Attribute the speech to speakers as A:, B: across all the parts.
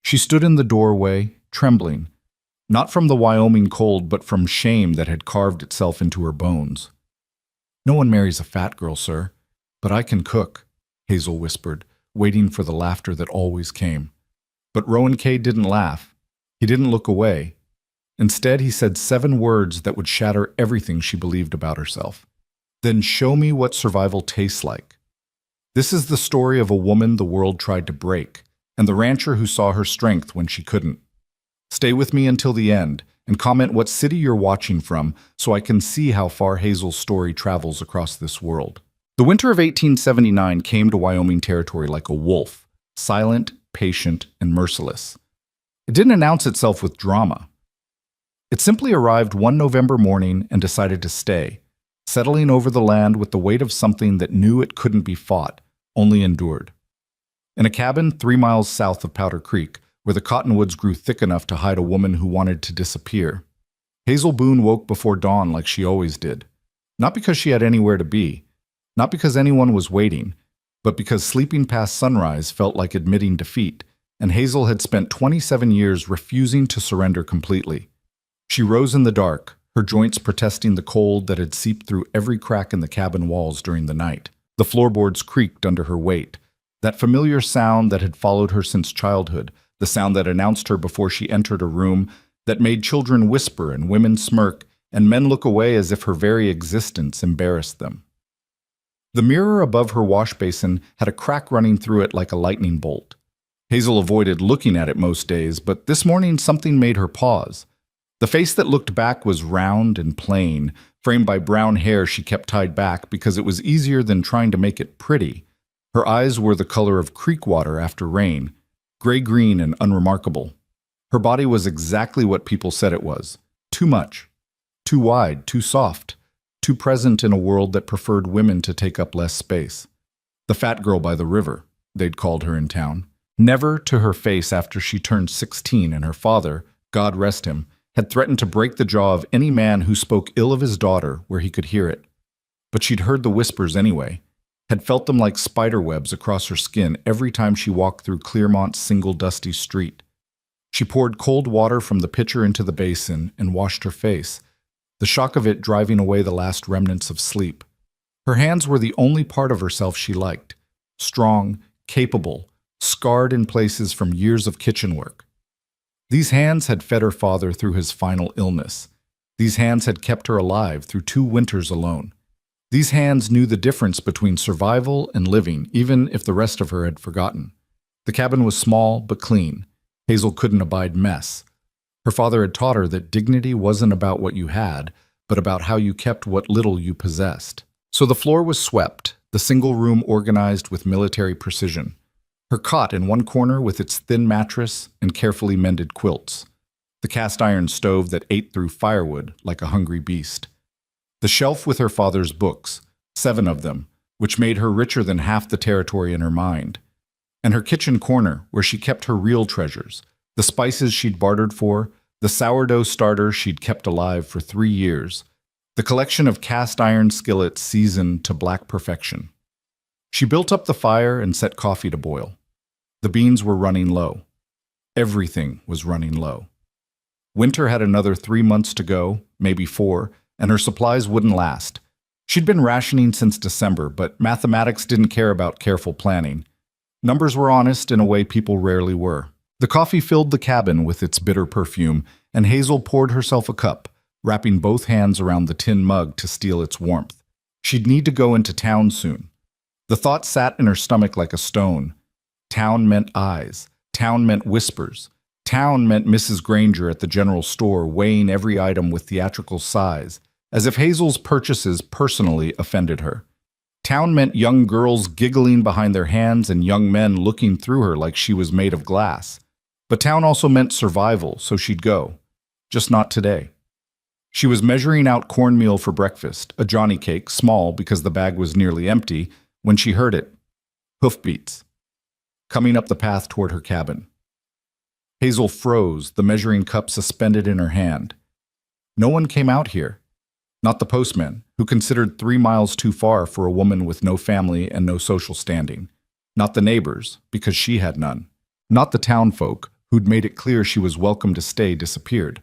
A: She stood in the doorway, trembling, not from the Wyoming cold, but from shame that had carved itself into her bones. "No one marries a fat girl, sir, but I can cook," Hazel whispered, waiting for the laughter that always came. But Rowan K. didn't laugh. He didn't look away. Instead, he said 7 words that would shatter everything she believed about herself. "Then show me what survival tastes like." This is the story of a woman the world tried to break, and the rancher who saw her strength when she couldn't. Stay with me until the end, and comment what city you're watching from so I can see how far Hazel's story travels across this world. The winter of 1879 came to Wyoming Territory like a wolf, silent, patient, and merciless. It didn't announce itself with drama. It simply arrived one November morning and decided to stay, settling over the land with the weight of something that knew it couldn't be fought, only endured. In a cabin 3 miles south of Powder Creek, where the cottonwoods grew thick enough to hide a woman who wanted to disappear, Hazel Boone woke before dawn like she always did. Not because she had anywhere to be, not because anyone was waiting, but because sleeping past sunrise felt like admitting defeat, and Hazel had spent 27 years refusing to surrender completely. She rose in the dark, her joints protesting the cold that had seeped through every crack in the cabin walls during the night. The floorboards creaked under her weight, that familiar sound that had followed her since childhood, the sound that announced her before she entered a room, that made children whisper and women smirk, and men look away as if her very existence embarrassed them. The mirror above her wash basin had a crack running through it like a lightning bolt. Hazel avoided looking at it most days, but this morning something made her pause. The face that looked back was round and plain, framed by brown hair she kept tied back because it was easier than trying to make it pretty. Her eyes were the color of creek water after rain, gray-green and unremarkable. Her body was exactly what people said it was. Too much. Too wide, too soft, too present in a world that preferred women to take up less space. The fat girl by the river, they'd called her in town. Never to her face after she turned 16 and her father, God rest him, had threatened to break the jaw of any man who spoke ill of his daughter where he could hear it. But she'd heard the whispers anyway, had felt them like spider webs across her skin every time she walked through Clearmont's single dusty street. She poured cold water from the pitcher into the basin and washed her face, the shock of it driving away the last remnants of sleep. Her hands were the only part of herself she liked, strong, capable, scarred in places from years of kitchen work. These hands had fed her father through his final illness. These hands had kept her alive through 2 winters alone. These hands knew the difference between survival and living, even if the rest of her had forgotten. The cabin was small but clean. Hazel couldn't abide mess. Her father had taught her that dignity wasn't about what you had, but about how you kept what little you possessed. So the floor was swept, the single room organized with military precision. Her cot in one corner with its thin mattress and carefully mended quilts. The cast-iron stove that ate through firewood like a hungry beast. The shelf with her father's books, 7 of them, which made her richer than half the territory in her mind. And her kitchen corner where she kept her real treasures, the spices she'd bartered for, the sourdough starter she'd kept alive for 3 years, the collection of cast-iron skillets seasoned to black perfection. She built up the fire and set coffee to boil. The beans were running low. Everything was running low. Winter had another 3 months to go, maybe 4, and her supplies wouldn't last. She'd been rationing since December, but mathematics didn't care about careful planning. Numbers were honest in a way people rarely were. The coffee filled the cabin with its bitter perfume, and Hazel poured herself a cup, wrapping both hands around the tin mug to steal its warmth. She'd need to go into town soon. The thought sat in her stomach like a stone. Town meant eyes. Town meant whispers. Town meant Mrs. Granger at the general store weighing every item with theatrical size, as if Hazel's purchases personally offended her. Town meant young girls giggling behind their hands and young men looking through her like she was made of glass. But town also meant survival, so she'd go. Just not today. She was measuring out cornmeal for breakfast, a Johnny cake, small because the bag was nearly empty, when she heard it. Hoofbeats. Coming up the path toward her cabin. Hazel froze, the measuring cup suspended in her hand. No one came out here. Not the postman, who considered 3 miles too far for a woman with no family and no social standing. Not the neighbors, because she had none. Not the townfolk, who'd made it clear she was welcome to stay, disappeared.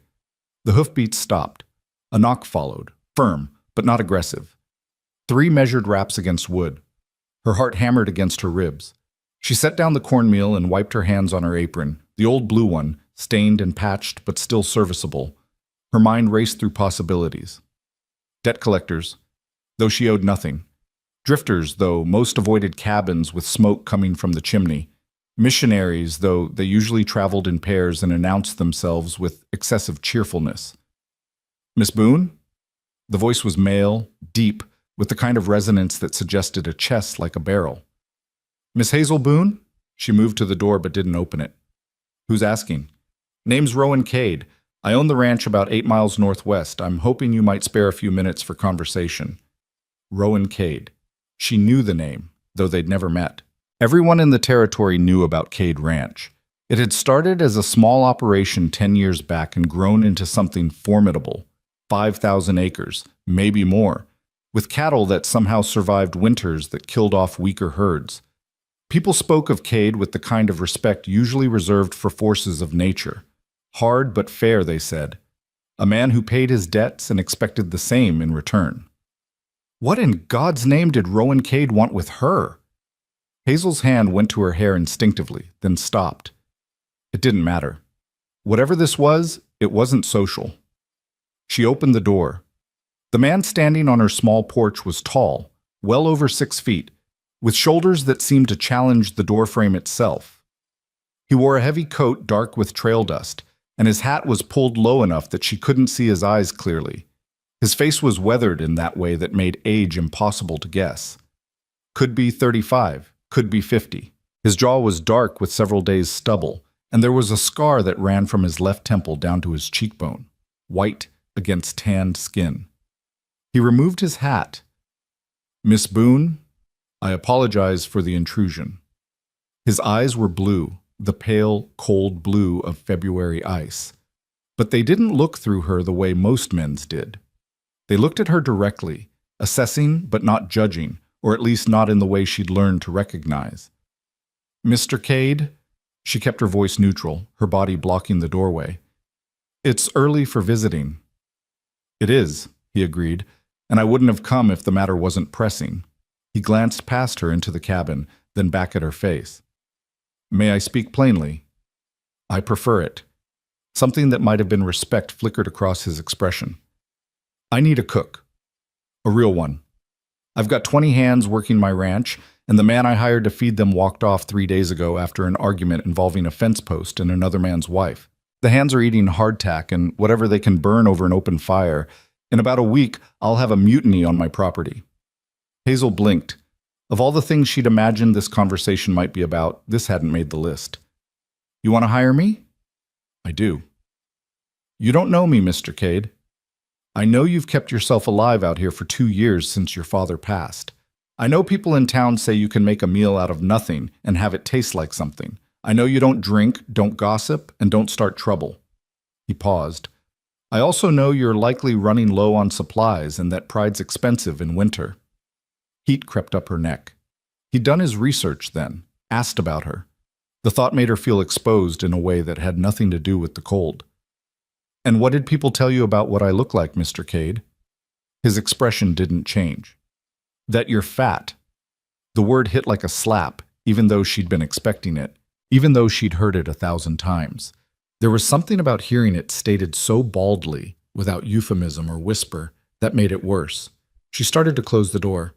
A: The hoofbeats stopped. A knock followed, firm, but not aggressive. 3 measured raps against wood. Her heart hammered against her ribs. She set down the cornmeal and wiped her hands on her apron, the old blue one, stained and patched but still serviceable. Her mind raced through possibilities. Debt collectors, though she owed nothing. Drifters, though most avoided cabins with smoke coming from the chimney. Missionaries, though they usually traveled in pairs and announced themselves with excessive cheerfulness. Miss Boone? The voice was male, deep, with the kind of resonance that suggested a chest like a barrel. Miss Hazel Boone? She moved to the door but didn't open it. Who's asking? Name's Rowan Cade. I own the ranch about 8 miles northwest. I'm hoping you might spare a few minutes for conversation. Rowan Cade. She knew the name, though they'd never met. Everyone in the territory knew about Cade Ranch. It had started as a small operation 10 years back and grown into something formidable. 5,000 acres, maybe more, with cattle that somehow survived winters that killed off weaker herds. People spoke of Cade with the kind of respect usually reserved for forces of nature. Hard but fair, they said. A man who paid his debts and expected the same in return. What in God's name did Rowan Cade want with her? Hazel's hand went to her hair instinctively, then stopped. It didn't matter. Whatever this was, it wasn't social. She opened the door. The man standing on her small porch was tall, well over 6 feet, with shoulders that seemed to challenge the doorframe itself. He wore a heavy coat dark with trail dust, and his hat was pulled low enough that she couldn't see his eyes clearly. His face was weathered in that way that made age impossible to guess. Could be 35, could be 50. His jaw was dark with several days' stubble, and there was a scar that ran from his left temple down to his cheekbone, white against tanned skin. He removed his hat. Miss Boone, I apologize for the intrusion. His eyes were blue, the pale, cold blue of February ice. But they didn't look through her the way most men's did. They looked at her directly, assessing but not judging, or at least not in the way she'd learned to recognize. Mr. Cade? She kept her voice neutral, her body blocking the doorway. It's early for visiting. It is, he agreed, and I wouldn't have come if the matter wasn't pressing. He glanced past her into the cabin, then back at her face. May I speak plainly? I prefer it. Something that might have been respect flickered across his expression. I need a cook. A real one. I've got 20 hands working my ranch, and the man I hired to feed them walked off 3 days ago after an argument involving a fence post and another man's wife. The hands are eating hardtack and whatever they can burn over an open fire. In about a week, I'll have a mutiny on my property. Hazel blinked. Of all the things she'd imagined this conversation might be about, this hadn't made the list. You want to hire me? I do. You don't know me, Mr. Cade. I know you've kept yourself alive out here for 2 years since your father passed. I know people in town say you can make a meal out of nothing and have it taste like something. I know you don't drink, don't gossip, and don't start trouble. He paused. I also know you're likely running low on supplies and that pride's expensive in winter. Heat crept up her neck. He'd done his research then, asked about her. The thought made her feel exposed in a way that had nothing to do with the cold. And what did people tell you about what I look like, Mr. Cade? His expression didn't change. That you're fat. The word hit like a slap, even though she'd been expecting it, even though she'd heard it 1,000 times. There was something about hearing it stated so baldly, without euphemism or whisper, that made it worse. She started to close the door.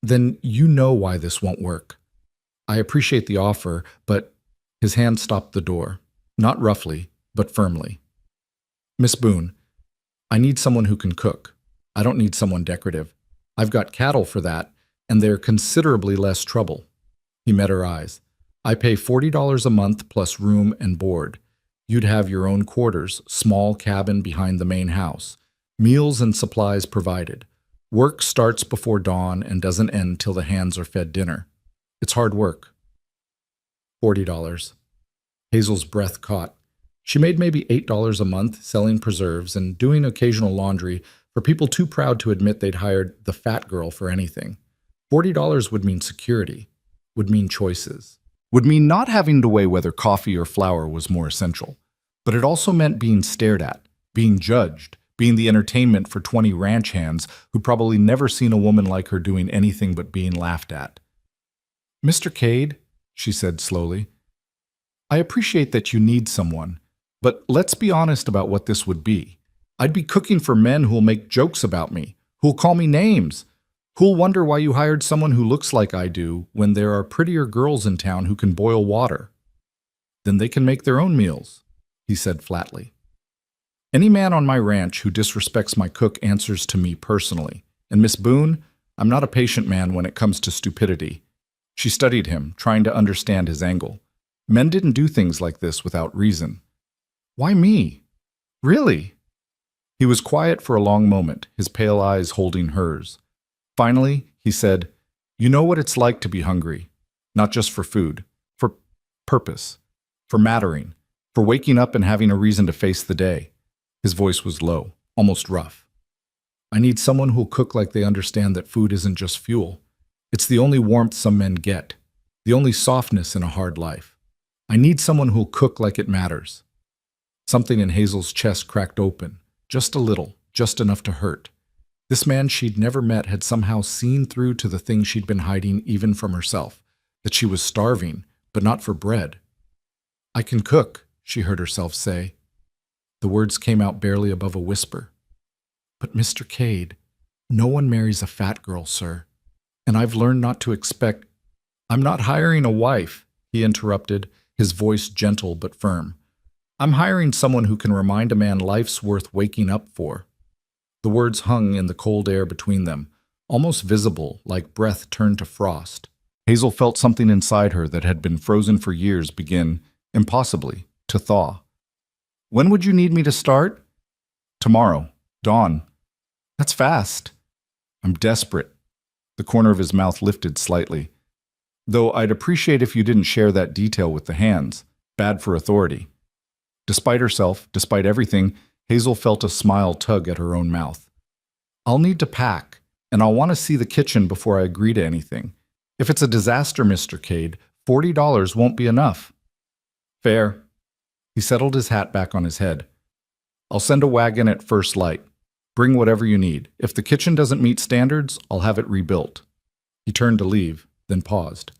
A: Then you know why this won't work. I appreciate the offer, but his hand stopped the door, not roughly, but firmly. Miss Boone, I need someone who can cook. I don't need someone decorative. I've got cattle for that, and they're considerably less trouble. He met her eyes. I pay $40 a month plus room and board. You'd have your own quarters, small cabin behind the main house. Meals and supplies provided. Work starts before dawn and doesn't end till the hands are fed dinner. It's hard work. $40. Hazel's breath caught. She made maybe $8 a month selling preserves and doing occasional laundry for people too proud to admit they'd hired the fat girl for anything. $40 would mean security, would mean choices. would mean not having to weigh whether coffee or flour was more essential. But it also meant being stared at, being judged, being the entertainment for 20 ranch hands who'd probably never seen a woman like her doing anything but being laughed at. "Mr. Cade," she said slowly, "I appreciate that you need someone, but let's be honest about what this would be. I'd be cooking for men who'll make jokes about me, who'll call me names, who'll wonder why you hired someone who looks like I do when there are prettier girls in town who can boil water." "Then they can make their own meals," he said flatly. "Any man on my ranch who disrespects my cook answers to me personally. And Miss Boone, I'm not a patient man when it comes to stupidity." She studied him, trying to understand his angle. Men didn't do things like this without reason. "Why me? Really?" He was quiet for a long moment, his pale eyes holding hers. Finally, he said, "You know what it's like to be hungry, not just for food, for purpose, for mattering, for waking up and having a reason to face the day." His voice was low, almost rough. "I need someone who'll cook like they understand that food isn't just fuel. It's the only warmth some men get, the only softness in a hard life. I need someone who'll cook like it matters." Something in Hazel's chest cracked open, just a little, just enough to hurt. This man she'd never met had somehow seen through to the thing she'd been hiding even from herself, that she was starving, but not for bread. "I can cook," she heard herself say. The words came out barely above a whisper. "But Mr. Cade, no one marries a fat girl, sir. And I've learned not to expect—" "I'm not hiring a wife," he interrupted, his voice gentle but firm. "I'm hiring someone who can remind a man life's worth waking up for." The words hung in the cold air between them, almost visible, like breath turned to frost. Hazel felt something inside her that had been frozen for years begin, impossibly, to thaw. "When would you need me to start?" "Tomorrow. Dawn." "That's fast." "I'm desperate." The corner of his mouth lifted slightly. "Though I'd appreciate if you didn't share that detail with the hands. Bad for authority." Despite herself, despite everything, Hazel felt a smile tug at her own mouth. "I'll need to pack, and I'll want to see the kitchen before I agree to anything. If it's a disaster, Mr. Cade, $40 won't be enough." "Fair." He settled his hat back on his head. "I'll send a wagon at first light. Bring whatever you need. If the kitchen doesn't meet standards, I'll have it rebuilt." He turned to leave, then paused.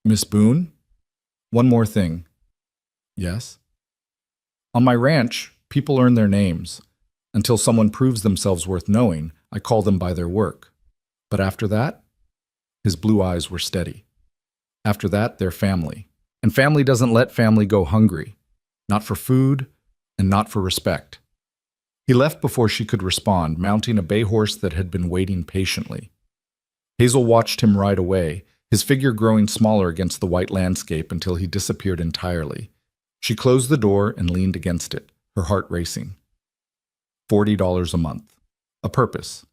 A: "Miss Boone? One more thing." "Yes?" "On my ranch, people earn their names. Until someone proves themselves worth knowing, I call them by their work. But after that?" His blue eyes were steady. "After that, they're family. And family doesn't let family go hungry. Not for food, and not for respect." He left before she could respond, mounting a bay horse that had been waiting patiently. Hazel watched him ride away, his figure growing smaller against the white landscape until he disappeared entirely. She closed the door and leaned against it, her heart racing. $40 a month. A purpose.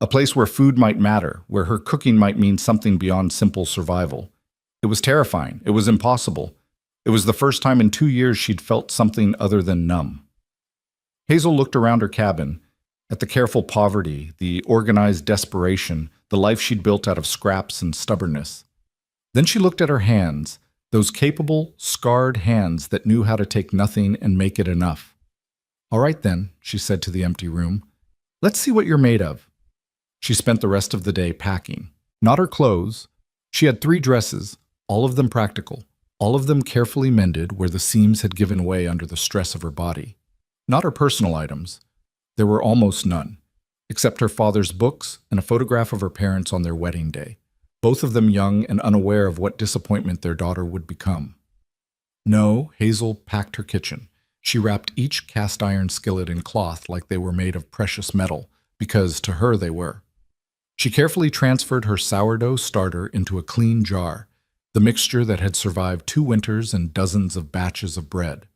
A: A place where food might matter, where her cooking might mean something beyond simple survival. It was terrifying. It was impossible. It was the first time in 2 years she'd felt something other than numb. Hazel looked around her cabin, at the careful poverty, the organized desperation, the life she'd built out of scraps and stubbornness. Then she looked at her hands, those capable, scarred hands that knew how to take nothing and make it enough. "All right then," she said to the empty room. "Let's see what you're made of." She spent the rest of the day packing. Not her clothes. She had 3 dresses, all of them practical, all of them carefully mended where the seams had given way under the stress of her body. Not her personal items. There were almost none, except her father's books and a photograph of her parents on their wedding day, both of them young and unaware of what disappointment their daughter would become. No, Hazel packed her kitchen. She wrapped each cast iron skillet in cloth like they were made of precious metal, because to her they were. She carefully transferred her sourdough starter into a clean jar, the mixture that had survived 2 winters and dozens of batches of bread.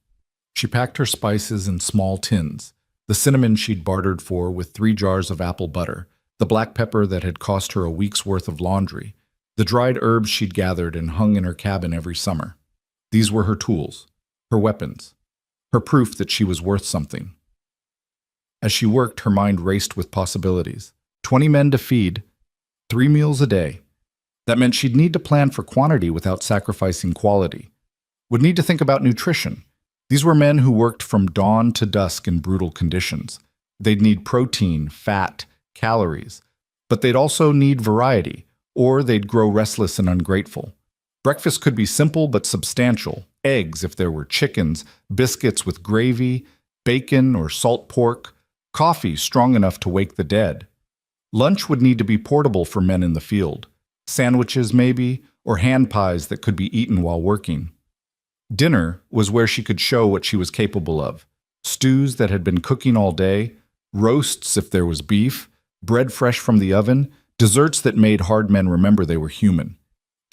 A: She packed her spices in small tins, the cinnamon she'd bartered for with 3 jars of apple butter, the black pepper that had cost her a week's worth of laundry, the dried herbs she'd gathered and hung in her cabin every summer. These were her tools, her weapons, her proof that she was worth something. As she worked, her mind raced with possibilities. 20 men to feed, 3 meals a day. That meant she'd need to plan for quantity without sacrificing quality. Would need to think about nutrition. These were men who worked from dawn to dusk in brutal conditions. They'd need protein, fat, calories, but they'd also need variety, or they'd grow restless and ungrateful. Breakfast could be simple but substantial: eggs if there were chickens, biscuits with gravy, bacon or salt pork, coffee strong enough to wake the dead. Lunch would need to be portable for men in the field: sandwiches maybe, or hand pies that could be eaten while working. Dinner was where she could show what she was capable of: stews that had been cooking all day, roasts if there was beef, bread fresh from the oven, desserts that made hard men remember they were human.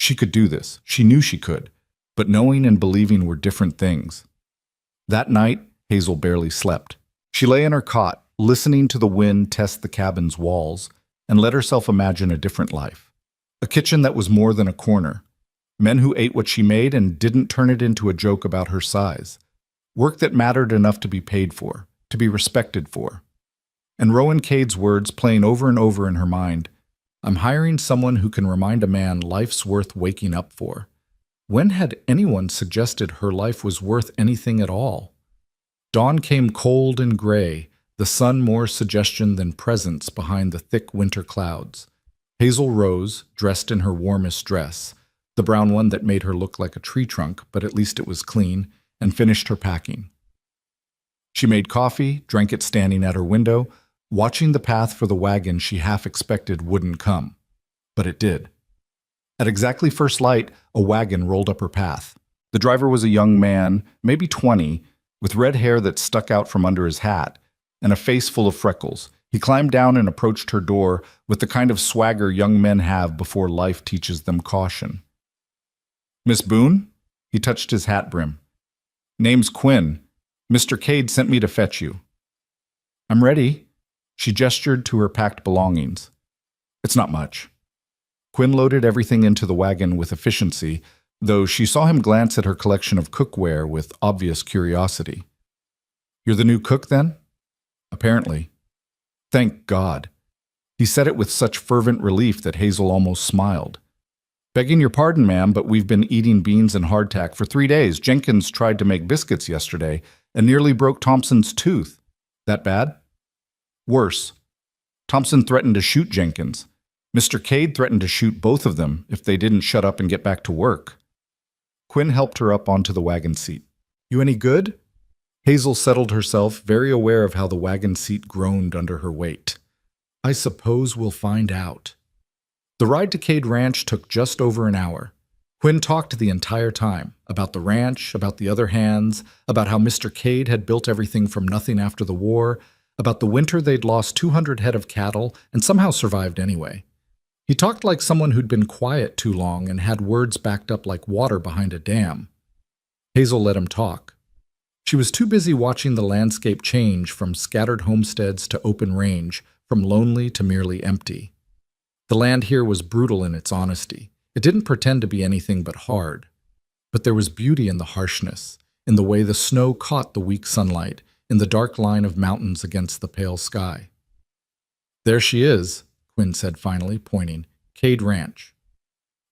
A: She could do this. She knew she could. But knowing and believing were different things. That night, Hazel barely slept. She lay in her cot, listening to the wind test the cabin's walls, and let herself imagine a different life. A kitchen that was more than a corner. Men who ate what she made and didn't turn it into a joke about her size. Work that mattered enough to be paid for, to be respected for. And Rowan Cade's words playing over and over in her mind: "I'm hiring someone who can remind a man life's worth waking up for." When had anyone suggested her life was worth anything at all? Dawn came cold and gray, the sun more suggestion than presence behind the thick winter clouds. Hazel rose, dressed in her warmest dress, the brown one that made her look like a tree trunk, but at least it was clean, and finished her packing. She made coffee, drank it standing at her window, watching the path for the wagon she half expected wouldn't come. But it did. At exactly first light, a wagon rolled up her path. The driver was a young man, maybe 20, with red hair that stuck out from under his hat, and a face full of freckles. He climbed down and approached her door with the kind of swagger young men have before life teaches them caution. "Miss Boone?" He touched his hat brim. "Name's Quinn. Mr. Cade sent me to fetch you." "I'm ready." She gestured to her packed belongings. "It's not much." Quinn loaded everything into the wagon with efficiency, though she saw him glance at her collection of cookware with obvious curiosity. "You're the new cook, then?" "Apparently." "Thank God." He said it with such fervent relief that Hazel almost smiled. "Begging your pardon, ma'am, but we've been eating beans and hardtack for 3 days. Jenkins tried to make biscuits yesterday and nearly broke Thompson's tooth." "That bad?" "Worse. Thompson threatened to shoot Jenkins. Mr. Cade threatened to shoot both of them if they didn't shut up and get back to work." Quinn helped her up onto the wagon seat. "You any good?" Hazel settled herself, very aware of how the wagon seat groaned under her weight. "I suppose we'll find out." The ride to Cade Ranch took just over an hour. Quinn talked the entire time, about the ranch, about the other hands, about how Mr. Cade had built everything from nothing after the war, about the winter they'd lost 200 head of cattle and somehow survived anyway. He talked like someone who'd been quiet too long and had words backed up like water behind a dam. Hazel let him talk. She was too busy watching the landscape change from scattered homesteads to open range, from lonely to merely empty. The land here was brutal in its honesty. It didn't pretend to be anything but hard. But there was beauty in the harshness, in the way the snow caught the weak sunlight, in the dark line of mountains against the pale sky. "There she is," Quinn said finally, pointing. "Cade Ranch."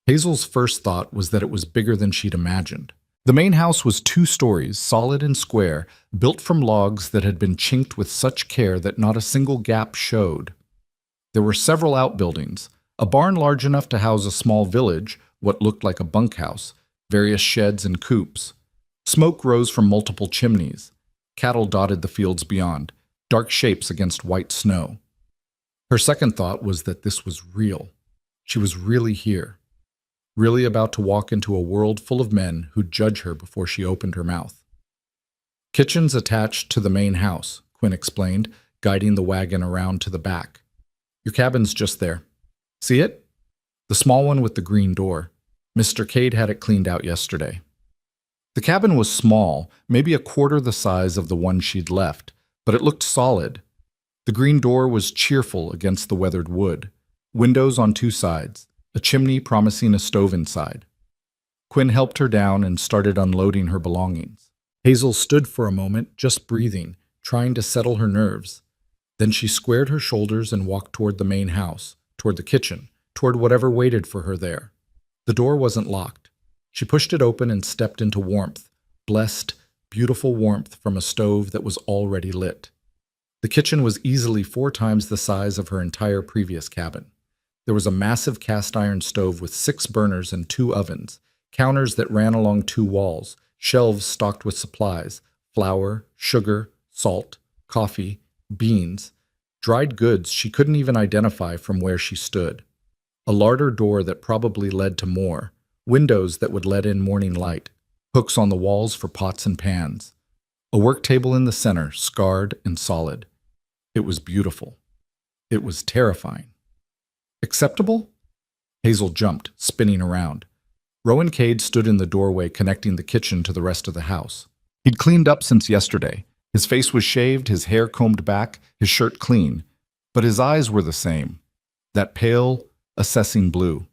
A: Hazel's first thought was that it was bigger than she'd imagined. The main house was 2 stories, solid and square, built from logs that had been chinked with such care that not a single gap showed. There were several outbuildings, a barn large enough to house a small village, what looked like a bunkhouse, various sheds and coops. Smoke rose from multiple chimneys. Cattle dotted the fields beyond, dark shapes against white snow. Her second thought was that this was real. She was really here. Really about to walk into a world full of men who'd judge her before she opened her mouth. "Kitchen's attached to the main house," Quinn explained, guiding the wagon around to the back. "Your cabin's just there. See it? The small one with the green door. Mr. Cade had it cleaned out yesterday." The cabin was small, maybe a quarter the size of the one she'd left, but it looked solid. The green door was cheerful against the weathered wood. Windows on 2 sides. A chimney promising a stove inside. Quinn helped her down and started unloading her belongings. Hazel stood for a moment, just breathing, trying to settle her nerves. Then she squared her shoulders and walked toward the main house, toward the kitchen, toward whatever waited for her there. The door wasn't locked. She pushed it open and stepped into warmth, blessed, beautiful warmth from a stove that was already lit. The kitchen was easily 4 times the size of her entire previous cabin. There was a massive cast iron stove with 6 burners and 2 ovens, counters that ran along 2 walls, shelves stocked with supplies, flour, sugar, salt, coffee, beans, dried goods she couldn't even identify from where she stood. A larder door that probably led to more, windows that would let in morning light, hooks on the walls for pots and pans, a work table in the center, scarred and solid. It was beautiful. It was terrifying. Acceptable? Hazel jumped, spinning around. Rowan Cade stood in the doorway connecting the kitchen to the rest of the house. He'd cleaned up since yesterday. His face was shaved, his hair combed back, his shirt clean. But his eyes were the same. That pale, assessing blue.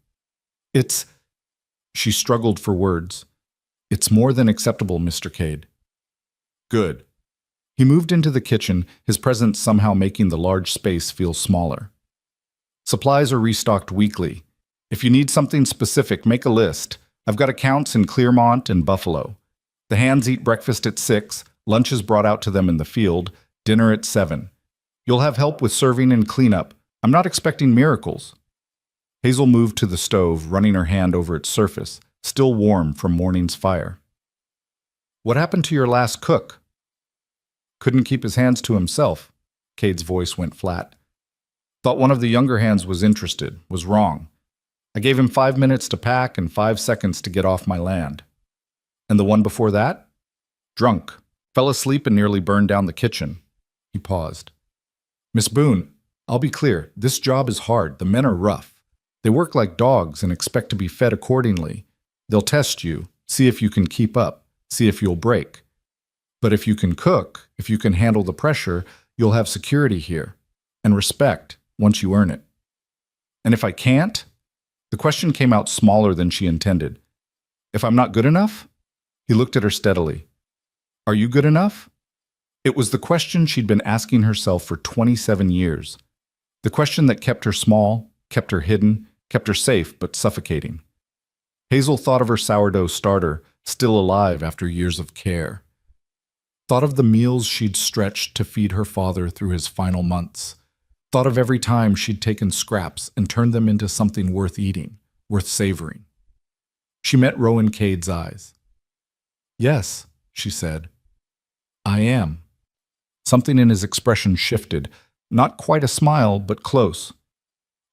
A: She struggled for words. It's more than acceptable, Mr. Cade. Good. He moved into the kitchen, his presence somehow making the large space feel smaller. Supplies are restocked weekly. If you need something specific, make a list. I've got accounts in Clearmont and Buffalo. The hands eat breakfast at 6, lunch is brought out to them in the field, dinner at 7. You'll have help with serving and cleanup. I'm not expecting miracles. Hazel moved to the stove, running her hand over its surface, still warm from morning's fire. What happened to your last cook? Couldn't keep his hands to himself. Cade's voice went flat. Thought one of the younger hands was interested, was wrong. I gave him 5 minutes to pack and 5 seconds to get off my land. And the one before that? Drunk. Fell asleep and nearly burned down the kitchen. He paused. Miss Boone, I'll be clear. This job is hard. The men are rough. They work like dogs and expect to be fed accordingly. They'll test you, see if you can keep up, see if you'll break. But if you can cook, if you can handle the pressure, you'll have security here. And respect, once you earn it. And if I can't? The question came out smaller than she intended. If I'm not good enough? He looked at her steadily. Are you good enough? It was the question she'd been asking herself for 27 years. The question that kept her small, kept her hidden, kept her safe but suffocating. Hazel thought of her sourdough starter, still alive after years of care. Thought of the meals she'd stretched to feed her father through his final months. Thought of every time she'd taken scraps and turned them into something worth eating, worth savoring. She met Rowan Cade's eyes. Yes, she said. I am. Something in his expression shifted, not quite a smile, but close.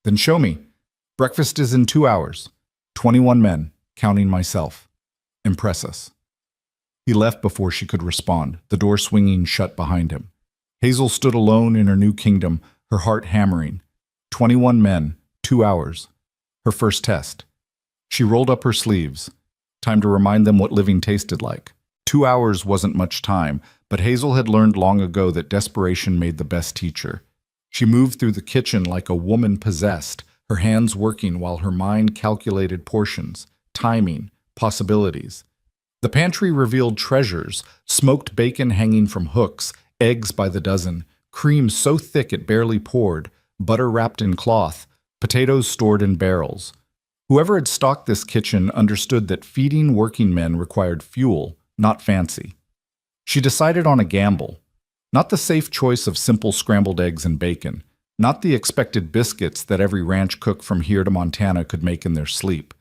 A: Then show me. Breakfast is in 2 hours. 21 men, counting myself. Impress us. He left before she could respond, the door swinging shut behind him. Hazel stood alone in her new kingdom, her heart hammering. 21 men, 2 hours. Her first test. She rolled up her sleeves. Time to remind them what living tasted like. 2 hours wasn't much time, but Hazel had learned long ago that desperation made the best teacher. She moved through the kitchen like a woman possessed, her hands working while her mind calculated portions, timing, possibilities. The pantry revealed treasures, smoked bacon hanging from hooks, eggs by the dozen, cream so thick it barely poured, butter wrapped in cloth, potatoes stored in barrels. Whoever had stocked this kitchen understood that feeding working men required fuel, not fancy. She decided on a gamble. Not the safe choice of simple scrambled eggs and bacon, not the expected biscuits that every ranch cook from here to Montana could make in their sleep.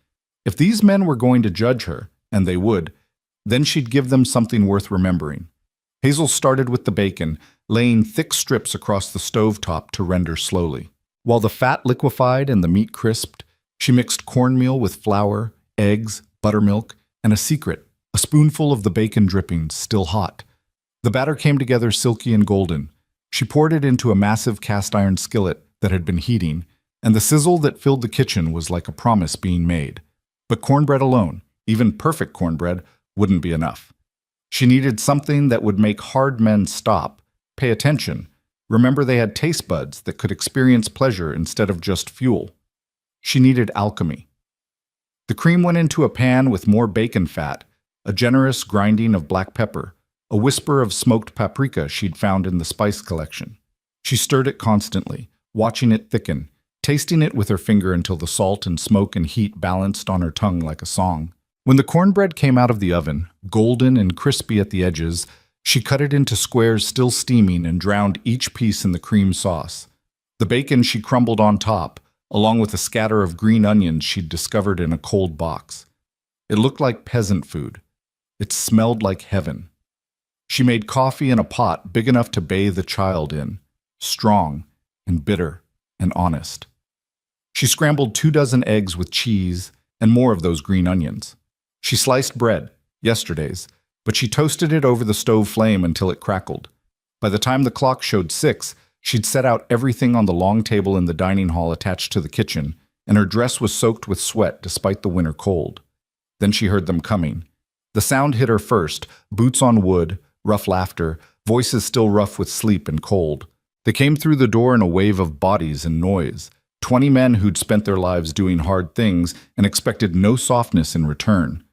A: If these men were going to judge her, and they would, then she'd give them something worth remembering. Hazel started with the bacon, laying thick strips across the stovetop to render slowly. While the fat liquefied and the meat crisped, she mixed cornmeal with flour, eggs, buttermilk, and a secret, a spoonful of the bacon drippings, still hot. The batter came together silky and golden. She poured it into a massive cast iron skillet that had been heating, and the sizzle that filled the kitchen was like a promise being made. But cornbread alone, even perfect cornbread, wouldn't be enough. She needed something that would make hard men stop, pay attention, remember they had taste buds that could experience pleasure instead of just fuel. She needed alchemy. The cream went into a pan with more bacon fat, a generous grinding of black pepper, a whisper of smoked paprika she'd found in the spice collection. She stirred it constantly, watching it thicken, tasting it with her finger until the salt and smoke and heat balanced on her tongue like a song. When the cornbread came out of the oven, golden and crispy at the edges, she cut it into squares still steaming and drowned each piece in the cream sauce. The bacon she crumbled on top, along with a scatter of green onions she'd discovered in a cold box. It looked like peasant food. It smelled like heaven. She made coffee in a pot big enough to bathe a child in, strong and bitter and honest. She scrambled 24 eggs with cheese and more of those green onions. She sliced bread, yesterday's, but she toasted it over the stove flame until it crackled. By the time the clock showed 6, she'd set out everything on the long table in the dining hall attached to the kitchen, and her dress was soaked with sweat despite the winter cold. Then she heard them coming. The sound hit her first, boots on wood, rough laughter, voices still rough with sleep and cold. They came through the door in a wave of bodies and noise. 20 men who'd spent their lives doing hard things and expected no softness in return.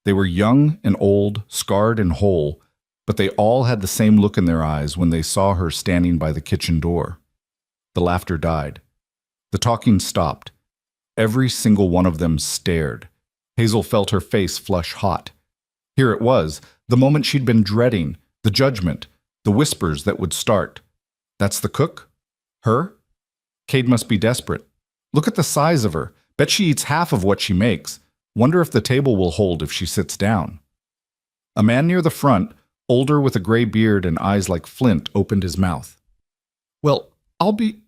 A: They were young and old, scarred and whole, but they all had the same look in their eyes when they saw her standing by the kitchen door. The laughter died. The talking stopped. Every single one of them stared. Hazel felt her face flush hot. Here it was, the moment she'd been dreading, the judgment, the whispers that would start. That's the cook? Her? Cade must be desperate. Look at the size of her. Bet she eats half of what she makes. Wonder if the table will hold if she sits down. A man near the front, older with a gray beard and eyes like flint, opened his mouth. Well, I'll be...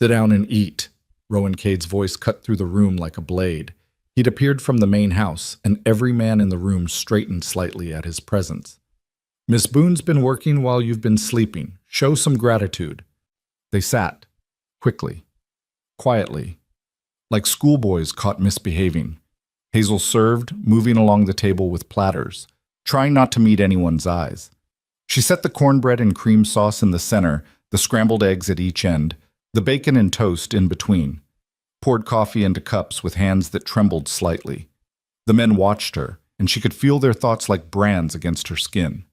A: Sit down and eat. Rowan Cade's voice cut through the room like a blade. He'd appeared from the main house, and every man in the room straightened slightly at his presence. Miss Boone's been working while you've been sleeping. Show some gratitude. They sat, quickly, quietly, like schoolboys caught misbehaving. Hazel served, moving along the table with platters, trying not to meet anyone's eyes. She set the cornbread and cream sauce in the center, the scrambled eggs at each end, the bacon and toast in between. Poured coffee into cups with hands that trembled slightly. The men watched her, and she could feel their thoughts like brands against her skin.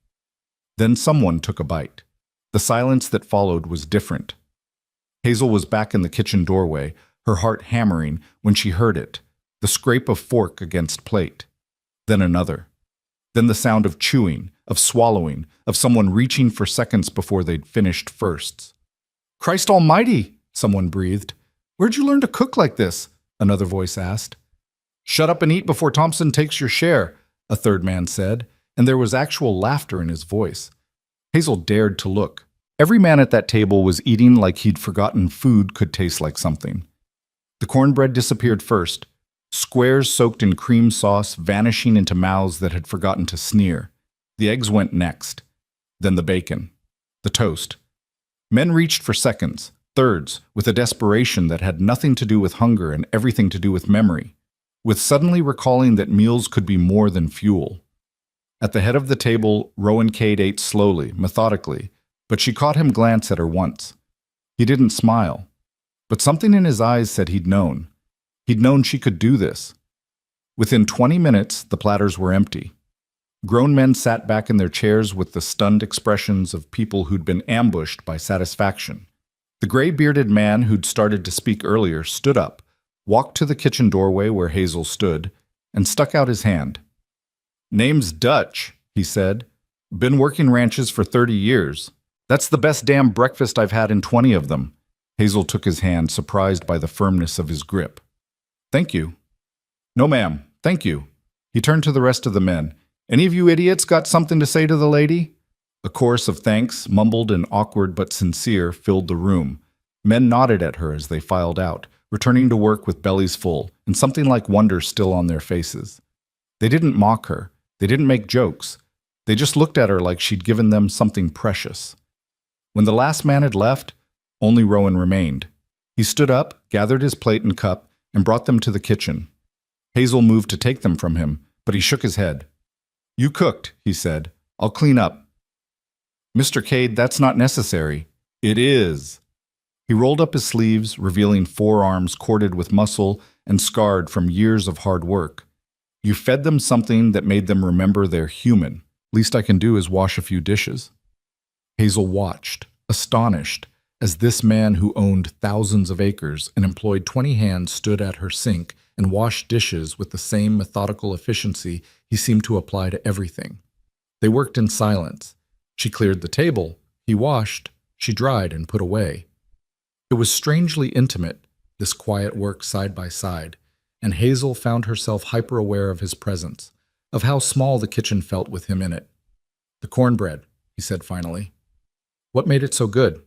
A: Then someone took a bite. The silence that followed was different. Hazel was back in the kitchen doorway, her heart hammering when she heard it, the scrape of fork against plate. Then another. Then the sound of chewing, of swallowing, of someone reaching for seconds before they'd finished firsts. Christ almighty, someone breathed. Where'd you learn to cook like this? Another voice asked. Shut up and eat before Thompson takes your share, a third man said, and there was actual laughter in his voice. Hazel dared to look. Every man at that table was eating like he'd forgotten food could taste like something. The cornbread disappeared first, squares soaked in cream sauce vanishing into mouths that had forgotten to sneer. The eggs went next. Then the bacon. The toast. Men reached for seconds, thirds, with a desperation that had nothing to do with hunger and everything to do with memory, with suddenly recalling that meals could be more than fuel. At the head of the table, Rowan Cade ate slowly, methodically, but she caught him glance at her once. He didn't smile, but something in his eyes said he'd known. He'd known she could do this. Within 20 minutes, the platters were empty. Grown men sat back in their chairs with the stunned expressions of people who'd been ambushed by satisfaction. The gray-bearded man who'd started to speak earlier stood up, walked to the kitchen doorway where Hazel stood, and stuck out his hand. Name's Dutch, he said. Been working ranches for 30 years. That's the best damn breakfast I've had in 20 of them. Hazel took his hand, surprised by the firmness of his grip. Thank you. No, ma'am. Thank you. He turned to the rest of the men. Any of you idiots got something to say to the lady? A chorus of thanks, mumbled and awkward but sincere, filled the room. Men nodded at her as they filed out, returning to work with bellies full and something like wonder still on their faces. They didn't mock her. They didn't make jokes. They just looked at her like she'd given them something precious. When the last man had left, only Rowan remained. He stood up, gathered his plate and cup, and brought them to the kitchen. Hazel moved to take them from him, but he shook his head. You cooked, he said. I'll clean up. Mr. Cade, that's not necessary. It is. He rolled up his sleeves, revealing forearms corded with muscle and scarred from years of hard work. You fed them something that made them remember they're human. Least I can do is wash a few dishes. Hazel watched, astonished, as this man who owned thousands of acres and employed 20 hands stood at her sink and washed dishes with the same methodical efficiency he seemed to apply to everything. They worked in silence. She cleared the table, he washed, she dried and put away. It was strangely intimate, this quiet work side by side, and Hazel found herself hyper-aware of his presence, of how small the kitchen felt with him in it. "The cornbread," he said finally. "What made it so good?"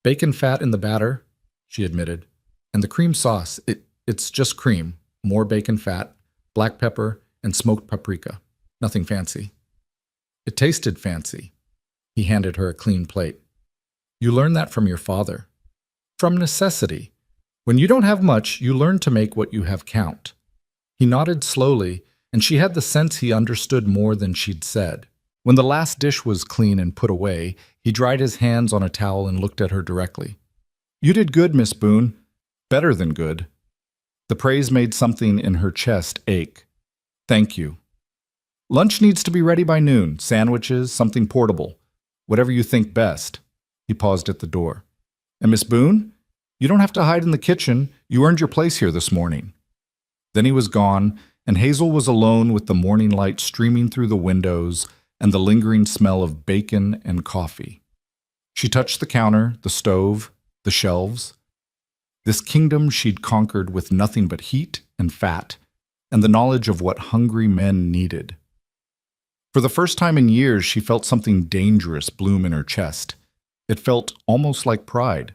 A: "Bacon fat in the batter," she admitted. "And the cream sauce, it's just cream, more bacon fat, black pepper, and smoked paprika. Nothing fancy." "It tasted fancy." He handed her a clean plate. "You learned that from your father." "From necessity. When you don't have much, you learn to make what you have count." He nodded slowly, and she had the sense he understood more than she'd said. When the last dish was clean and put away, he dried his hands on a towel and looked at her directly. "You did good, Miss Boone. Better than good." The praise made something in her chest ache. "Thank you. Lunch needs to be ready by noon. Sandwiches, something portable. Whatever you think best." He paused at the door. "And Miss Boone, you don't have to hide in the kitchen. You earned your place here this morning." Then he was gone, and Hazel was alone with the morning light streaming through the windows and the lingering smell of bacon and coffee. She touched the counter, the stove, the shelves. This kingdom she'd conquered with nothing but heat and fat, and the knowledge of what hungry men needed. For the first time in years, she felt something dangerous bloom in her chest. It felt almost like pride.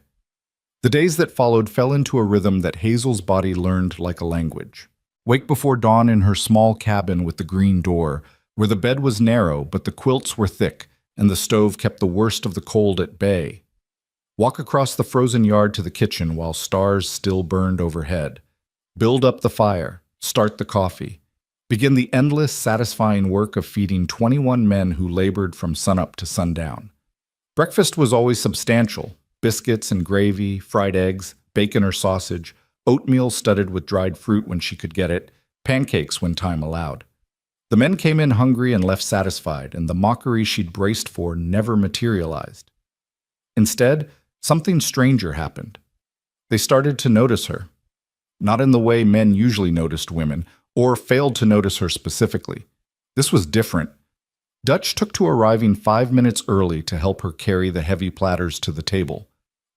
A: The days that followed fell into a rhythm that Hazel's body learned like a language. Wake before dawn in her small cabin with the green door, where the bed was narrow but the quilts were thick and the stove kept the worst of the cold at bay. Walk across the frozen yard to the kitchen while stars still burned overhead. Build up the fire, start the coffee. Begin the endless, satisfying work of feeding 21 men who labored from sunup to sundown. Breakfast was always substantial: biscuits and gravy, fried eggs, bacon or sausage, oatmeal studded with dried fruit when she could get it, pancakes when time allowed. The men came in hungry and left satisfied, and the mockery she'd braced for never materialized. Instead, something stranger happened. They started to notice her. Not in the way men usually noticed women, or failed to notice her specifically. This was different. Dutch took to arriving 5 minutes early to help her carry the heavy platters to the table.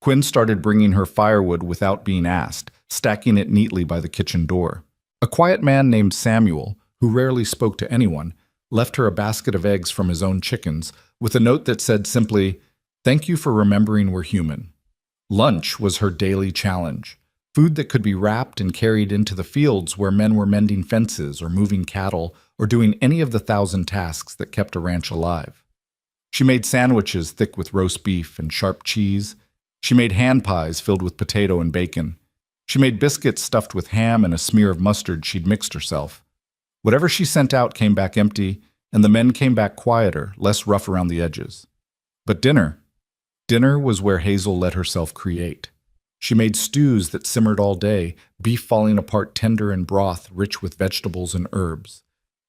A: Quinn started bringing her firewood without being asked, stacking it neatly by the kitchen door. A quiet man named Samuel, who rarely spoke to anyone, left her a basket of eggs from his own chickens, with a note that said simply, "Thank you for remembering we're human." Lunch was her daily challenge. Food that could be wrapped and carried into the fields where men were mending fences or moving cattle or doing any of the 1,000 tasks that kept a ranch alive. She made sandwiches thick with roast beef and sharp cheese. She made hand pies filled with potato and bacon. She made biscuits stuffed with ham and a smear of mustard she'd mixed herself. Whatever she sent out came back empty, and the men came back quieter, less rough around the edges. But dinner was where Hazel let herself create. She made stews that simmered all day, beef falling apart tender in broth rich with vegetables and herbs.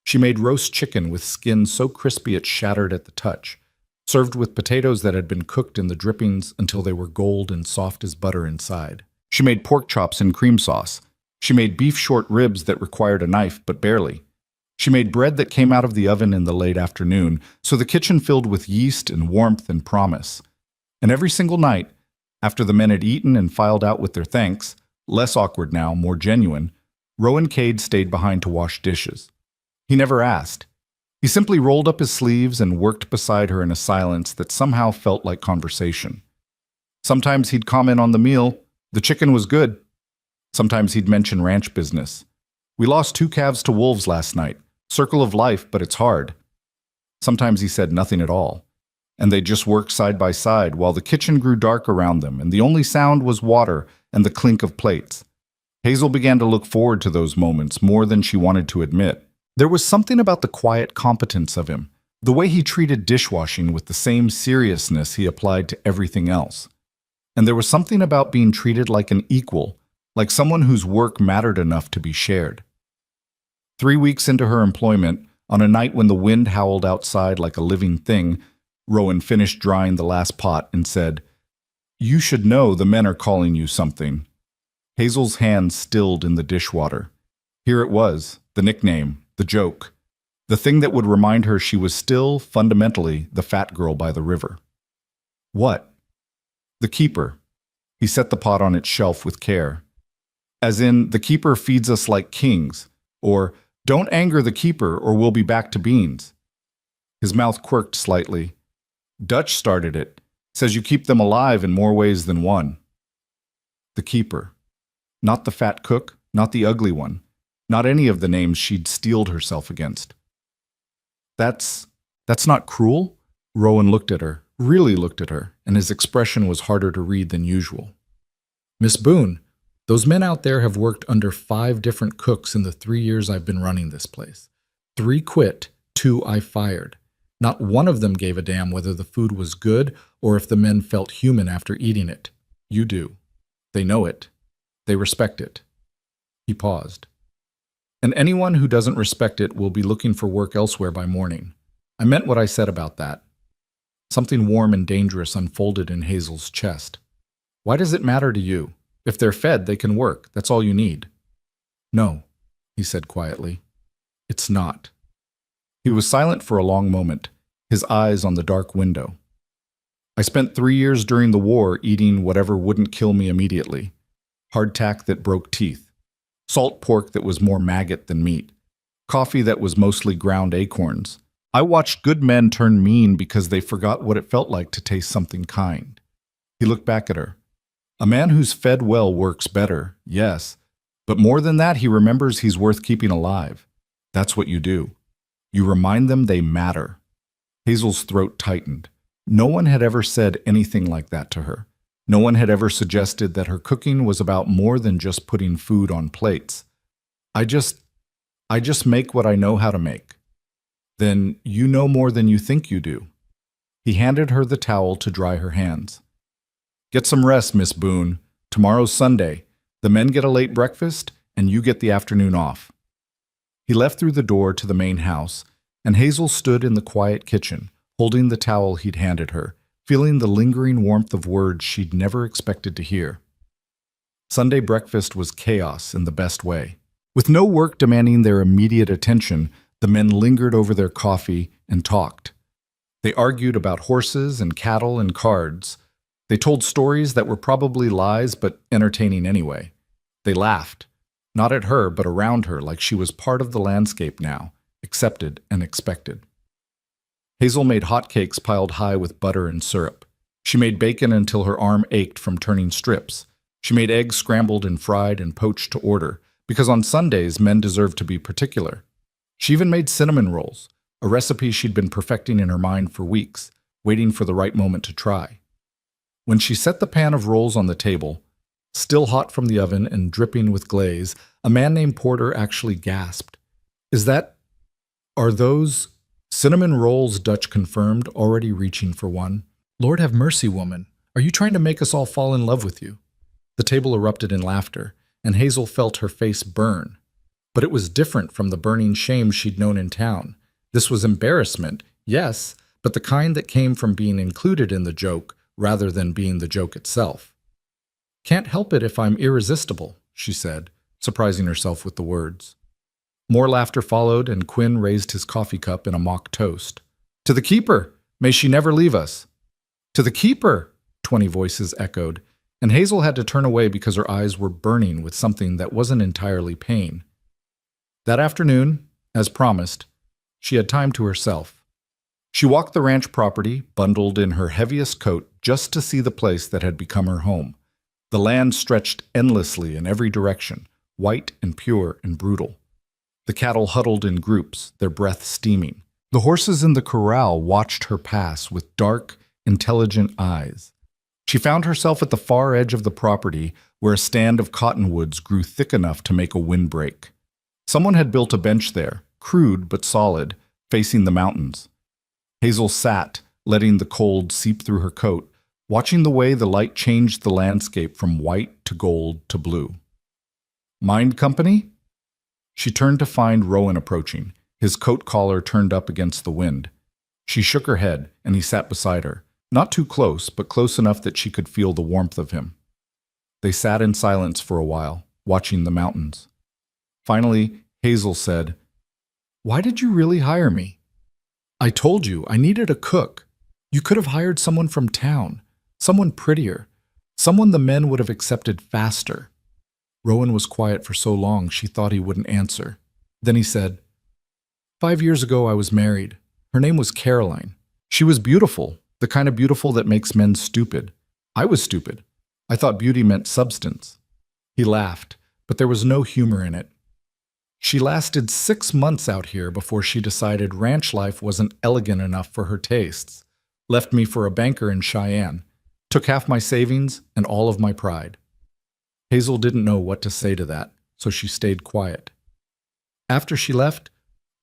A: She made roast chicken with skin so crispy it shattered at the touch, served with potatoes that had been cooked in the drippings until they were gold and soft as butter inside. She made pork chops in cream sauce. She made beef short ribs that required a knife, but barely. She made bread that came out of the oven in the late afternoon, so the kitchen filled with yeast and warmth and promise. And every single night, after the men had eaten and filed out with their thanks, less awkward now, more genuine, Rowan Cade stayed behind to wash dishes. He never asked. He simply rolled up his sleeves and worked beside her in a silence that somehow felt like conversation. Sometimes he'd comment on the meal, "The chicken was good." Sometimes he'd mention ranch business. "We lost 2 calves to wolves last night. Circle of life, but it's hard." Sometimes he said nothing at all, and they just worked side by side while the kitchen grew dark around them and the only sound was water and the clink of plates. Hazel began to look forward to those moments more than she wanted to admit. There was something about the quiet competence of him, the way he treated dishwashing with the same seriousness he applied to everything else. And there was something about being treated like an equal, like someone whose work mattered enough to be shared. 3 weeks into her employment, on a night when the wind howled outside like a living thing, Rowan finished drying the last pot and said, You should know the men are calling you something. Hazel's hand stilled in the dishwater. Here it was, the nickname, the joke, the thing that would remind her she was still, fundamentally, the fat girl by the river. What? The keeper. He set the pot on its shelf with care. As in, the keeper feeds us like kings, or don't anger the keeper or we'll be back to beans. His mouth quirked slightly. Dutch started it. Says you keep them alive in more ways than one. The keeper. Not the fat cook, not the ugly one, not any of the names she'd steeled herself against. That's not cruel? Rowan looked at her, really looked at her, and his expression was harder to read than usual. Miss Boone, those men out there have worked under 5 different cooks in the 3 years I've been running this place. 3 quit, 2 I fired. Not one of them gave a damn whether the food was good or if the men felt human after eating it. You do. They know it. They respect it. He paused. And anyone who doesn't respect it will be looking for work elsewhere by morning. I meant what I said about that. Something warm and dangerous unfolded in Hazel's chest. Why does it matter to you? If they're fed, they can work. That's all you need. No, he said quietly. It's not. He was silent for a long moment, his eyes on the dark window. I spent 3 years during the war eating whatever wouldn't kill me immediately. Hardtack that broke teeth. Salt pork that was more maggot than meat. Coffee that was mostly ground acorns. I watched good men turn mean because they forgot what it felt like to taste something kind. He looked back at her. A man who's fed well works better, yes. But more than that, he remembers he's worth keeping alive. That's what you do. You remind them they matter. Hazel's throat tightened. No one had ever said anything like that to her. No one had ever suggested that her cooking was about more than just putting food on plates. I just make what I know how to make. Then you know more than you think you do. He handed her the towel to dry her hands. Get some rest, Miss Boone. Tomorrow's Sunday. The men get a late breakfast, and you get the afternoon off. He left through the door to the main house, and Hazel stood in the quiet kitchen, holding the towel he'd handed her, feeling the lingering warmth of words she'd never expected to hear. Sunday breakfast was chaos in the best way. With no work demanding their immediate attention, the men lingered over their coffee and talked. They argued about horses and cattle and cards. They told stories that were probably lies but entertaining anyway. They laughed, not at her but around her like she was part of the landscape now, accepted and expected. Hazel made hotcakes piled high with butter and syrup. She made bacon until her arm ached from turning strips. She made eggs scrambled and fried and poached to order, because on Sundays men deserved to be particular. She even made cinnamon rolls, a recipe she'd been perfecting in her mind for weeks, waiting for the right moment to try. When she set the pan of rolls on the table, still hot from the oven and dripping with glaze, a man named Porter actually gasped. Are those cinnamon rolls? Dutch confirmed, already reaching for one. Lord have mercy, woman. Are you trying to make us all fall in love with you? The table erupted in laughter, and Hazel felt her face burn. But it was different from the burning shame she'd known in town. This was embarrassment, yes, but the kind that came from being included in the joke rather than being the joke itself. Can't help it if I'm irresistible, she said, surprising herself with the words. More laughter followed, and Quinn raised his coffee cup in a mock toast. To the keeper! May she never leave us! To the keeper! 20 voices echoed, and Hazel had to turn away because her eyes were burning with something that wasn't entirely pain. That afternoon, as promised, she had time to herself. She walked the ranch property, bundled in her heaviest coat, just to see the place that had become her home. The land stretched endlessly in every direction, white and pure and brutal. The cattle huddled in groups, their breath steaming. The horses in the corral watched her pass with dark, intelligent eyes. She found herself at the far edge of the property where a stand of cottonwoods grew thick enough to make a windbreak. Someone had built a bench there, crude but solid, facing the mountains. Hazel sat, letting the cold seep through her coat, watching the way the light changed the landscape from white to gold to blue. Mind company? She turned to find Rowan approaching, his coat collar turned up against the wind. She shook her head, and he sat beside her, Not too close, but close enough that she could feel the warmth of him. They sat in silence for a while, watching the mountains. Finally, Hazel said, "Why did you really hire me?" "I told you I needed a cook. You could have hired someone from town, someone prettier, someone the men would have accepted faster." Rowan was quiet for so long she thought he wouldn't answer. Then he said, "5 years ago I was married. Her name was Caroline. She was beautiful, the kind of beautiful that makes men stupid. I was stupid. I thought beauty meant substance." He laughed, but there was no humor in it. "She lasted 6 months out here before she decided ranch life wasn't elegant enough for her tastes, left me for a banker in Cheyenne, took half my savings and all of my pride." Hazel didn't know what to say to that, so she stayed quiet. "After she left,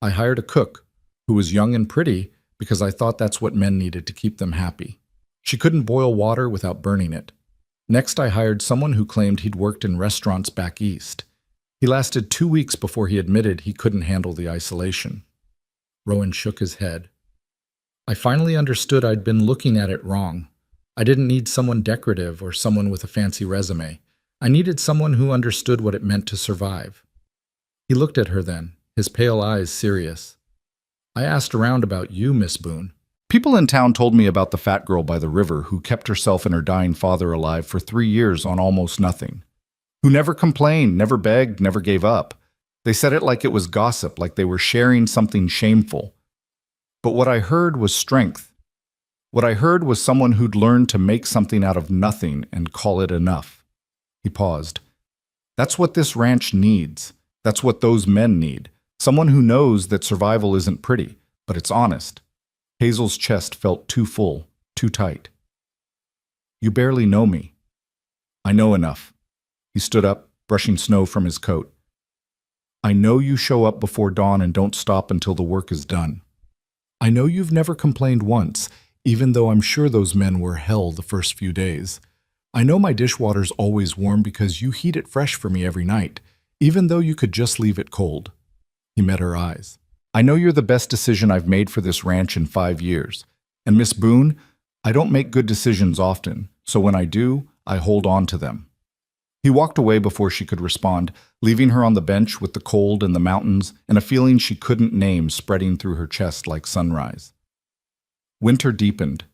A: I hired a cook who was young and pretty because I thought that's what men needed to keep them happy. She couldn't boil water without burning it. Next, I hired someone who claimed he'd worked in restaurants back east. He lasted 2 weeks before he admitted he couldn't handle the isolation." Rowan shook his head. "I finally understood I'd been looking at it wrong. I didn't need someone decorative or someone with a fancy resume. I needed someone who understood what it meant to survive." He looked at her then, his pale eyes serious. "I asked around about you, Miss Boone. People in town told me about the fat girl by the river who kept herself and her dying father alive for 3 years on almost nothing. Who never complained, never begged, never gave up. They said it like it was gossip, like they were sharing something shameful. But what I heard was strength. What I heard was someone who'd learned to make something out of nothing and call it enough." He paused. "That's what this ranch needs. That's what those men need. Someone who knows that survival isn't pretty, but it's honest." Hazel's chest felt too full, too tight. "You barely know me." "I know enough." He stood up, brushing snow from his coat. "I know you show up before dawn and don't stop until the work is done. I know you've never complained once, even though I'm sure those men were hell the first few days. I know my dishwater's always warm because you heat it fresh for me every night, even though you could just leave it cold." He met her eyes. "I know you're the best decision I've made for this ranch in 5 years. And Miss Boone, I don't make good decisions often, so when I do, I hold on to them." He walked away before she could respond, leaving her on the bench with the cold and the mountains and a feeling she couldn't name spreading through her chest like sunrise. Winter deepened.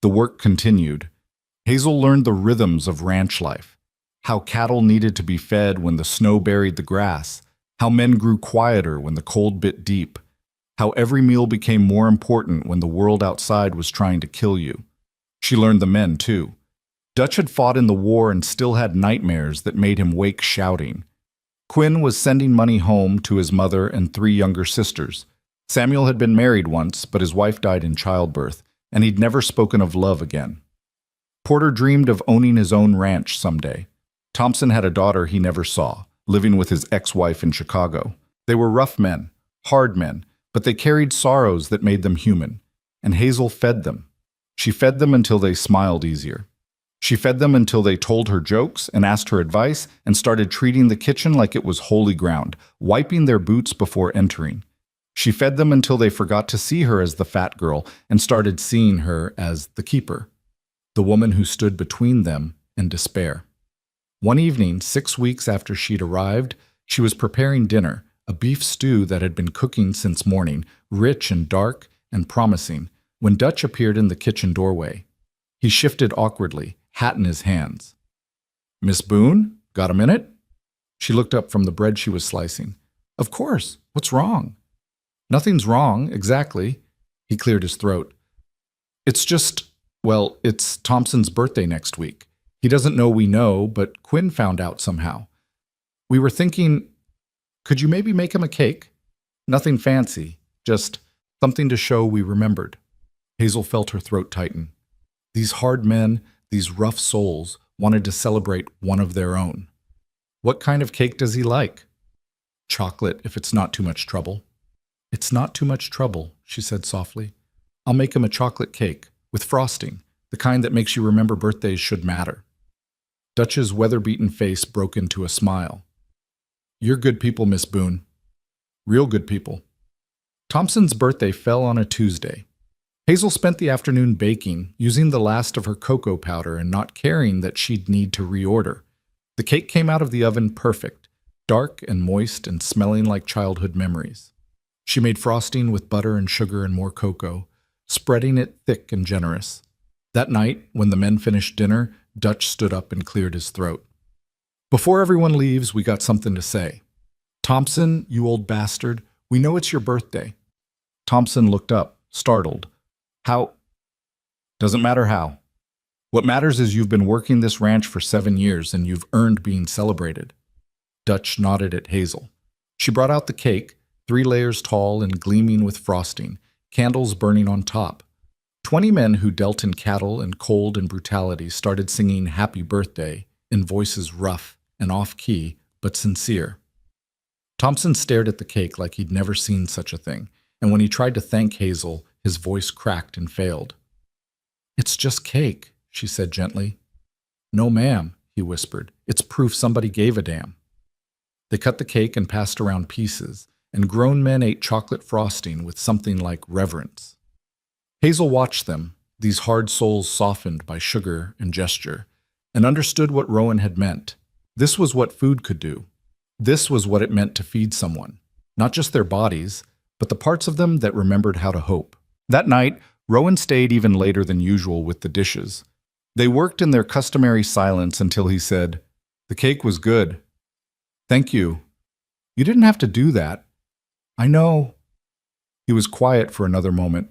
A: The work continued. Hazel learned the rhythms of ranch life, how cattle needed to be fed when the snow buried the grass, how men grew quieter when the cold bit deep, how every meal became more important when the world outside was trying to kill you. She learned the men, too. Dutch had fought in the war and still had nightmares that made him wake shouting. Quinn was sending money home to his mother and 3 younger sisters. Samuel had been married once, but his wife died in childbirth, and he'd never spoken of love again. Porter dreamed of owning his own ranch someday. Thompson had a daughter he never saw, living with his ex-wife in Chicago. They were rough men, hard men, but they carried sorrows that made them human. And Hazel fed them. She fed them until they smiled easier. She fed them until they told her jokes and asked her advice and started treating the kitchen like it was holy ground, wiping their boots before entering. She fed them until they forgot to see her as the fat girl and started seeing her as the keeper, the woman who stood between them and despair. One evening, 6 weeks after she'd arrived, she was preparing dinner, a beef stew that had been cooking since morning, rich and dark and promising, when Dutch appeared in the kitchen doorway. He shifted awkwardly, hat in his hands. "Miss Boone, got a minute?" She looked up from the bread she was slicing. "Of course. What's wrong?" "Nothing's wrong, exactly." He cleared his throat. "It's just, well, it's Thompson's birthday next week. He doesn't know we know, but Quinn found out somehow. We were thinking, could you maybe make him a cake? Nothing fancy, just something to show we remembered." Hazel felt her throat tighten. These hard men, these rough souls, wanted to celebrate one of their own. "What kind of cake does he like?" "Chocolate, if it's not too much trouble." "It's not too much trouble," she said softly. "I'll make him a chocolate cake, with frosting, the kind that makes you remember birthdays should matter." Dutch's weather-beaten face broke into a smile. "You're good people, Miss Boone. Real good people." Thompson's birthday fell on a Tuesday. Hazel spent the afternoon baking, using the last of her cocoa powder and not caring that she'd need to reorder. The cake came out of the oven perfect, dark and moist and smelling like childhood memories. She made frosting with butter and sugar and more cocoa, spreading it thick and generous. That night, when the men finished dinner, Dutch stood up and cleared his throat. "Before everyone leaves, we got something to say. Thompson, you old bastard, we know it's your birthday." Thompson looked up, startled. "How?" "Doesn't matter how. What matters is you've been working this ranch for 7 years and you've earned being celebrated." Dutch nodded at Hazel. She brought out the cake, 3 layers tall and gleaming with frosting, candles burning on top. 20 men who dealt in cattle and cold and brutality started singing "Happy Birthday" in voices rough and off-key, but sincere. Thompson stared at the cake like he'd never seen such a thing, and when he tried to thank Hazel, his voice cracked and failed. "It's just cake," she said gently. "No, ma'am," he whispered. "It's proof somebody gave a damn." They cut the cake and passed around pieces, and grown men ate chocolate frosting with something like reverence. Hazel watched them, these hard souls softened by sugar and gesture, and understood what Rowan had meant. This was what food could do. This was what it meant to feed someone, not just their bodies, but the parts of them that remembered how to hope. That night, Rowan stayed even later than usual with the dishes. They worked in their customary silence until he said, "The cake was good." "Thank you. You didn't have to do that." "I know." He was quiet for another moment.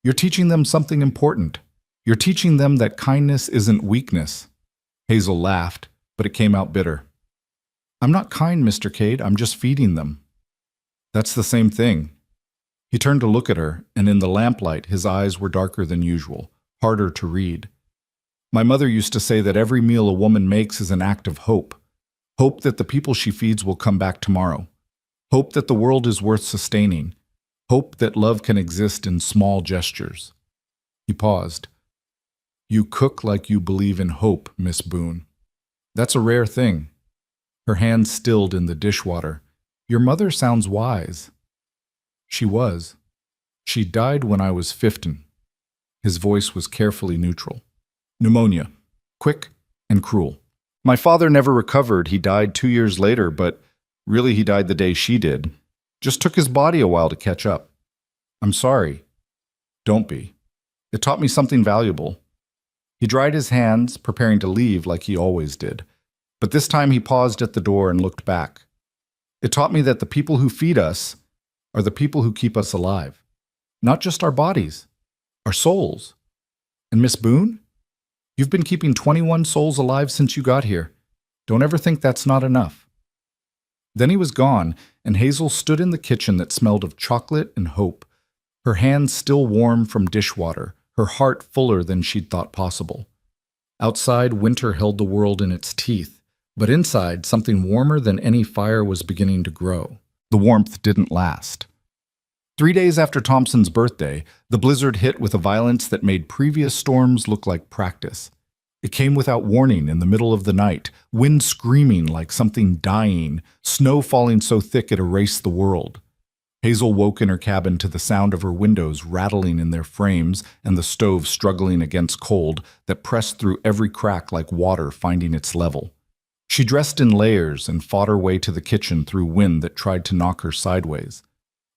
A: "You're teaching them something important. You're teaching them that kindness isn't weakness." Hazel laughed, but it came out bitter. "I'm not kind, Mr. Cade. I'm just feeding them." "That's the same thing." He turned to look at her, and in the lamplight his eyes were darker than usual, harder to read. "My mother used to say that every meal a woman makes is an act of hope. Hope that the people she feeds will come back tomorrow. Hope that the world is worth sustaining. Hope that love can exist in small gestures." He paused. "You cook like you believe in hope, Miss Boone. That's a rare thing." Her hand stilled in the dishwater. "Your mother sounds wise." "She was. She died when I was 15. His voice was carefully neutral. "Pneumonia. Quick and cruel. My father never recovered. He died 2 years later, but really he died the day she did. Just took his body a while to catch up. I'm sorry." "Don't be. It taught me something valuable." He dried his hands, preparing to leave like he always did. But this time he paused at the door and looked back. "It taught me that the people who feed us are the people who keep us alive. Not just our bodies, our souls. And Miss Boone, you've been keeping 21 souls alive since you got here. Don't ever think that's not enough." Then he was gone, and Hazel stood in the kitchen that smelled of chocolate and hope, her hands still warm from dishwater, her heart fuller than she'd thought possible. Outside, winter held the world in its teeth, but inside, something warmer than any fire was beginning to grow. The warmth didn't last. 3 days after Thompson's birthday, the blizzard hit with a violence that made previous storms look like practice. It came without warning in the middle of the night, wind screaming like something dying, snow falling so thick it erased the world. Hazel woke in her cabin to the sound of her windows rattling in their frames and the stove struggling against cold that pressed through every crack like water finding its level. She dressed in layers and fought her way to the kitchen through wind that tried to knock her sideways.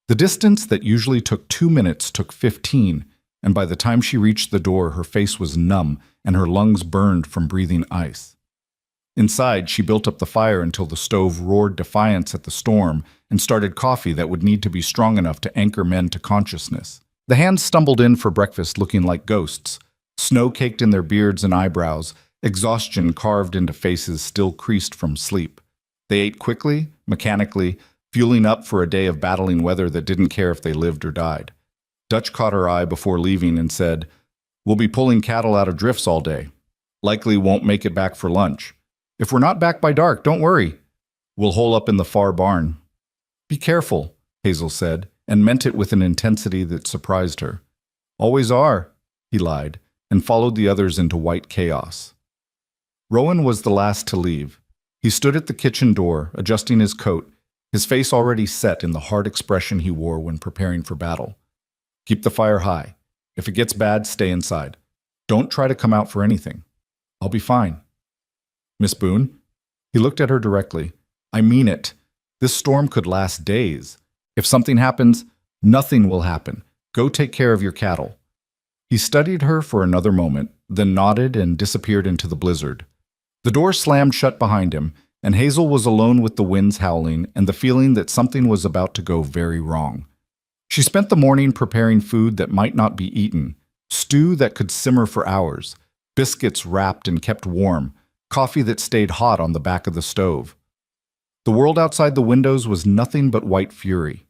A: The distance that usually took 2 minutes took 15, and by the time she reached the door, her face was numb and her lungs burned from breathing ice. Inside, she built up the fire until the stove roared defiance at the storm and started coffee that would need to be strong enough to anchor men to consciousness. The hands stumbled in for breakfast looking like ghosts, snow caked in their beards and eyebrows, exhaustion carved into faces still creased from sleep. They ate quickly, mechanically, fueling up for a day of battling weather that didn't care if they lived or died. Dutch caught her eye before leaving and said, "We'll be pulling cattle out of drifts all day. Likely won't make it back for lunch. If we're not back by dark, don't worry. We'll hole up in the far barn." "Be careful," Hazel said, and meant it with an intensity that surprised her. "Always are," he lied, and followed the others into white chaos. Rowan was the last to leave. He stood at the kitchen door, adjusting his coat, his face already set in the hard expression he wore when preparing for battle. "Keep the fire high. If it gets bad, stay inside. Don't try to come out for anything. I'll be fine. Miss Boone? He looked at her directly. I mean it. This storm could last days. If something happens, nothing will happen. Go take care of your cattle. He studied her for another moment, then nodded and disappeared into the blizzard. The door slammed shut behind him, and Hazel was alone with the winds howling and the feeling that something was about to go very wrong. She spent the morning preparing food that might not be eaten, stew that could simmer for hours, biscuits wrapped and kept warm, coffee that stayed hot on the back of the stove. The world outside the windows was nothing but white fury.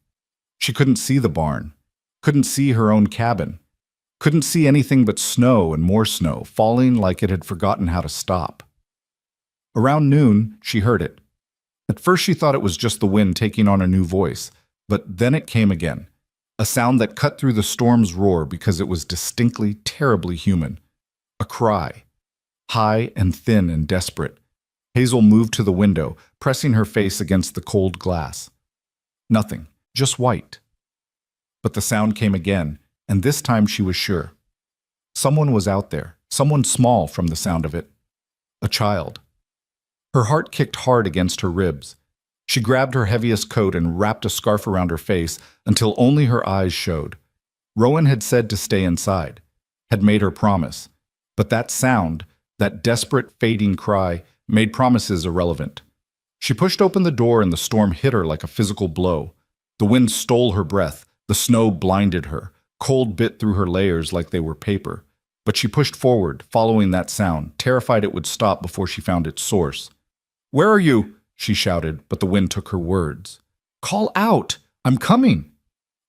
A: She couldn't see the barn, couldn't see her own cabin, couldn't see anything but snow and more snow falling like it had forgotten how to stop. Around noon, she heard it. At first she thought it was just the wind taking on a new voice, but then it came again, a sound that cut through the storm's roar because it was distinctly, terribly human. A cry, high and thin and desperate. Hazel moved to the window, pressing her face against the cold glass. Nothing, just white. But the sound came again, and this time she was sure. Someone was out there, someone small from the sound of it. A child. Her heart kicked hard against her ribs. She grabbed her heaviest coat and wrapped a scarf around her face until only her eyes showed. Rowan had said to stay inside, had made her promise. But that sound, that desperate, fading cry, made promises irrelevant. She pushed open the door and the storm hit her like a physical blow. The wind stole her breath, the snow blinded her, cold bit through her layers like they were paper. But she pushed forward, following that sound, terrified it would stop before she found its source. "Where are you?" she shouted, but the wind took her words. "Call out! I'm coming!"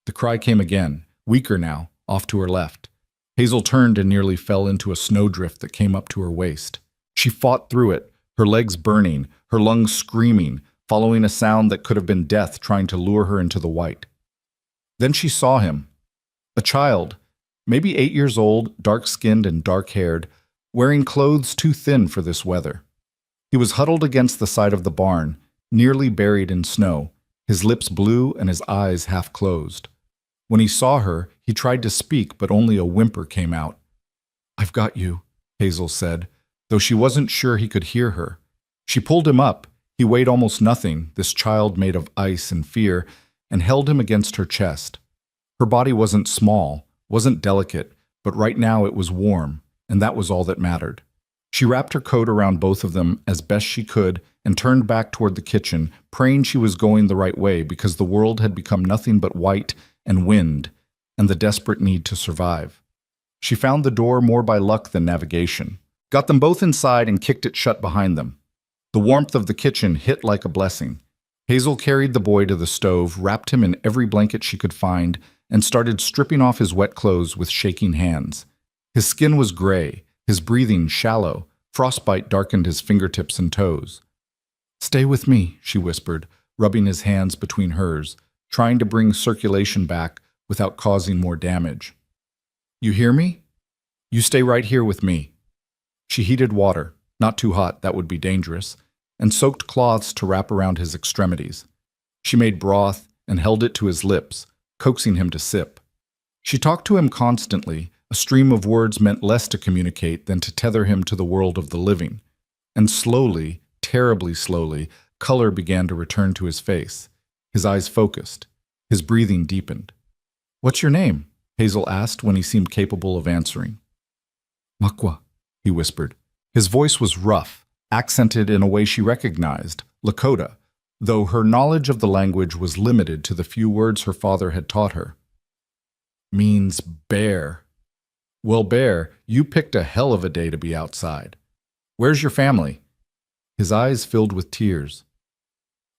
A: The cry came again, weaker now, off to her left. Hazel turned and nearly fell into a snowdrift that came up to her waist. She fought through it, her legs burning, her lungs screaming, following a sound that could have been death trying to lure her into the white. Then she saw him. A child, maybe 8 years old, dark-skinned and dark-haired, wearing clothes too thin for this weather. He was huddled against the side of the barn, nearly buried in snow, his lips blue and his eyes half closed. When he saw her, he tried to speak, but only a whimper came out. "I've got you," Hazel said, though she wasn't sure he could hear her. She pulled him up. He weighed almost nothing, this child made of ice and fear, and held him against her chest. Her body wasn't small, wasn't delicate, but right now it was warm, and that was all that mattered. She wrapped her coat around both of them as best she could and turned back toward the kitchen, praying she was going the right way because the world had become nothing but white and wind and the desperate need to survive. She found the door more by luck than navigation, got them both inside and kicked it shut behind them. The warmth of the kitchen hit like a blessing. Hazel carried the boy to the stove, wrapped him in every blanket she could find, and started stripping off his wet clothes with shaking hands. His skin was gray, his breathing shallow. Frostbite darkened his fingertips and toes. "Stay with me," she whispered, rubbing his hands between hers, trying to bring circulation back without causing more damage. "You hear me? You stay right here with me." She heated water, not too hot, that would be dangerous, and soaked cloths to wrap around his extremities. She made broth and held it to his lips, coaxing him to sip. She talked to him constantly. A stream of words meant less to communicate than to tether him to the world of the living. And slowly, terribly slowly, color began to return to his face. His eyes focused. His breathing deepened. "What's your name?" Hazel asked when he seemed capable of answering. "Makwa," he whispered. His voice was rough, accented in a way she recognized, Lakota, though her knowledge of the language was limited to the few words her father had taught her. "Means bear." "Well, Bear, you picked a hell of a day to be outside. Where's your family?" His eyes filled with tears.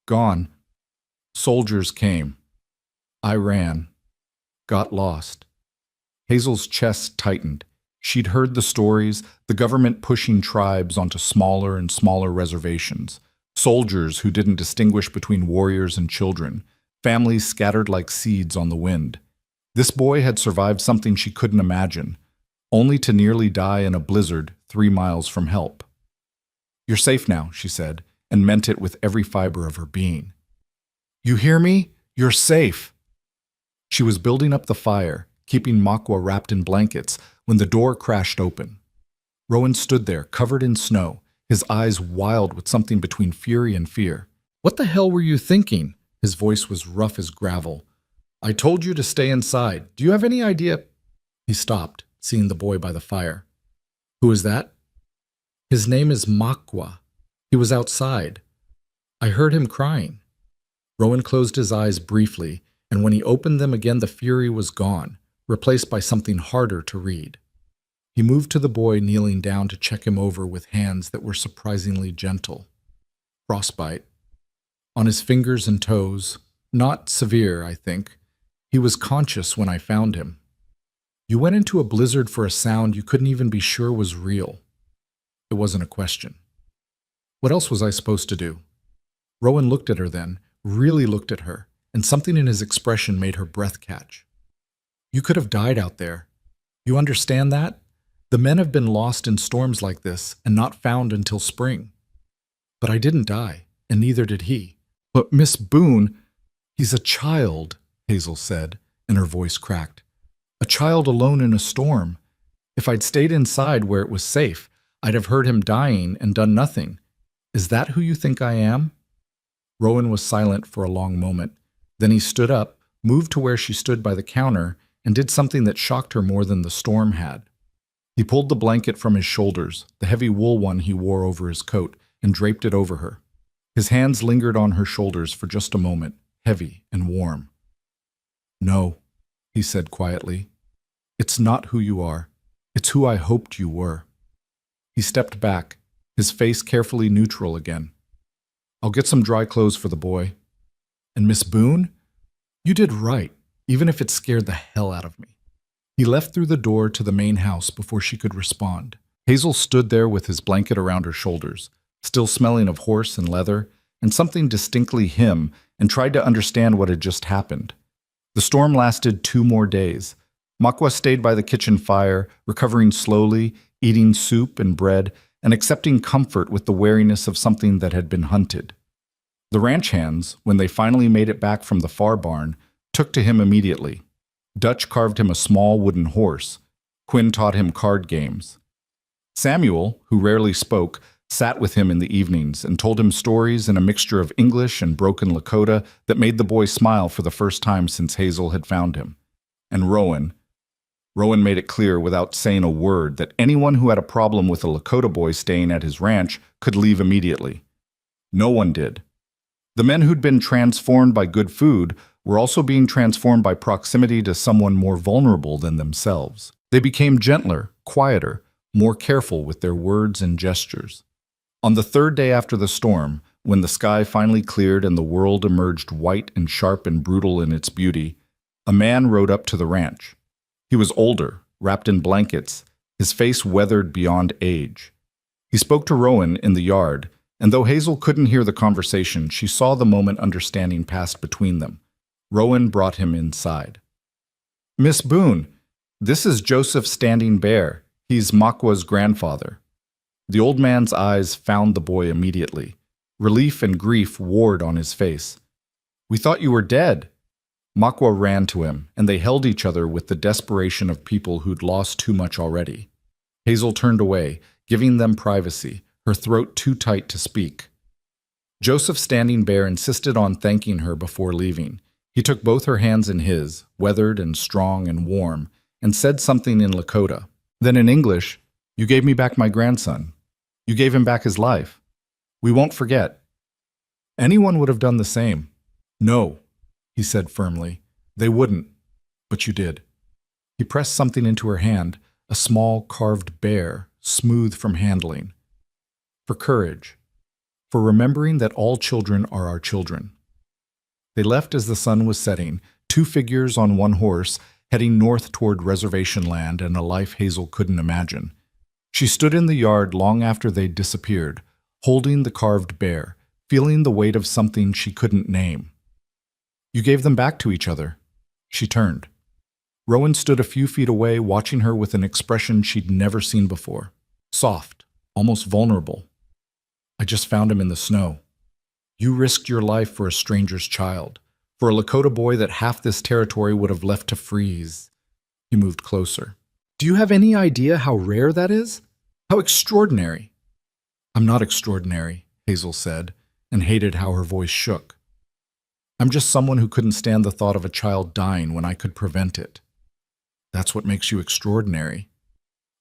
A: "Gone. Soldiers came. I ran. Got lost." Hazel's chest tightened. She'd heard the stories, the government pushing tribes onto smaller and smaller reservations, soldiers who didn't distinguish between warriors and children, families scattered like seeds on the wind. This boy had survived something she couldn't imagine, only to nearly die in a blizzard 3 miles from help. "You're safe now," she said, and meant it with every fiber of her being. "You hear me? You're safe." She was building up the fire, keeping Makwa wrapped in blankets, when the door crashed open. Rowan stood there, covered in snow, his eyes wild with something between fury and fear. "What the hell were you thinking?" His voice was rough as gravel. "I told you to stay inside. Do you have any idea?" He stopped, seeing the boy by the fire. "Who is that?" "His name is Makwa. He was outside. I heard him crying." Rowan closed his eyes briefly, and when he opened them again the fury was gone, replaced by something harder to read. He moved to the boy, kneeling down to check him over with hands that were surprisingly gentle. Frostbite. On his fingers and toes. Not severe, I think. He was conscious when I found him. You went into a blizzard for a sound you couldn't even be sure was real. It wasn't a question. What else was I supposed to do? Rowan looked at her then, really looked at her, and something in his expression made her breath catch. You could have died out there. You understand that? The men have been lost in storms like this and not found until spring. But I didn't die, and neither did he. But Miss Boone, he's a child, Hazel said, and her voice cracked. A child alone in a storm. If I'd stayed inside where it was safe, I'd have heard him dying and done nothing. Is that who you think I am? Rowan was silent for a long moment. Then he stood up, moved to where she stood by the counter, and did something that shocked her more than the storm had. He pulled the blanket from his shoulders, the heavy wool one he wore over his coat, and draped it over her. His hands lingered on her shoulders for just a moment, heavy and warm. "No," he said quietly. "It's not who you are. It's who I hoped you were." He stepped back, his face carefully neutral again. "I'll get some dry clothes for the boy. And Miss Boone? You did right, even if it scared the hell out of me." He left through the door to the main house before she could respond. Hazel stood there with his blanket around her shoulders, still smelling of horse and leather, and something distinctly him, and tried to understand what had just happened. The storm lasted 2 more days. Makwa stayed by the kitchen fire, recovering slowly, eating soup and bread, and accepting comfort with the wariness of something that had been hunted. The ranch hands, when they finally made it back from the far barn, took to him immediately. Dutch carved him a small wooden horse. Quinn taught him card games. Samuel, who rarely spoke, sat with him in the evenings and told him stories in a mixture of English and broken Lakota that made the boy smile for the first time since Hazel had found him. And Rowan made it clear without saying a word that anyone who had a problem with a Lakota boy staying at his ranch could leave immediately. No one did. The men who'd been transformed by good food were also being transformed by proximity to someone more vulnerable than themselves. They became gentler, quieter, more careful with their words and gestures. On the 3rd day after the storm, when the sky finally cleared and the world emerged white and sharp and brutal in its beauty, a man rode up to the ranch. He was older, wrapped in blankets, his face weathered beyond age. He spoke to Rowan in the yard, and though Hazel couldn't hear the conversation, she saw the moment understanding passed between them. Rowan brought him inside. "Miss Boone, this is Joseph Standing Bear. He's Makwa's grandfather." The old man's eyes found the boy immediately. Relief and grief warred on his face. "We thought you were dead." Makwa ran to him, and they held each other with the desperation of people who'd lost too much already. Hazel turned away, giving them privacy, her throat too tight to speak. Joseph Standing Bear insisted on thanking her before leaving. He took both her hands in his, weathered and strong and warm, and said something in Lakota. Then in English, "You gave me back my grandson. You gave him back his life. We won't forget." Anyone would have done the same. "No," he said firmly. "They wouldn't. But you did." He pressed something into her hand, a small carved bear, smooth from handling. "For courage. For remembering that all children are our children." They left as the sun was setting, 2 figures on 1 horse, heading north toward reservation land and a life Hazel couldn't imagine. She stood in the yard long after they'd disappeared, holding the carved bear, feeling the weight of something she couldn't name. "You gave them back to each other." She turned. Rowan stood a few feet away, watching her with an expression she'd never seen before. Soft, almost vulnerable. "I just found him in the snow. You risked your life for a stranger's child, for a Lakota boy that half this territory would have left to freeze. He moved closer. Do you have any idea how rare that is? How extraordinary? I'm not extraordinary, Hazel said, and hated how her voice shook. I'm just someone who couldn't stand the thought of a child dying when I could prevent it. That's what makes you extraordinary.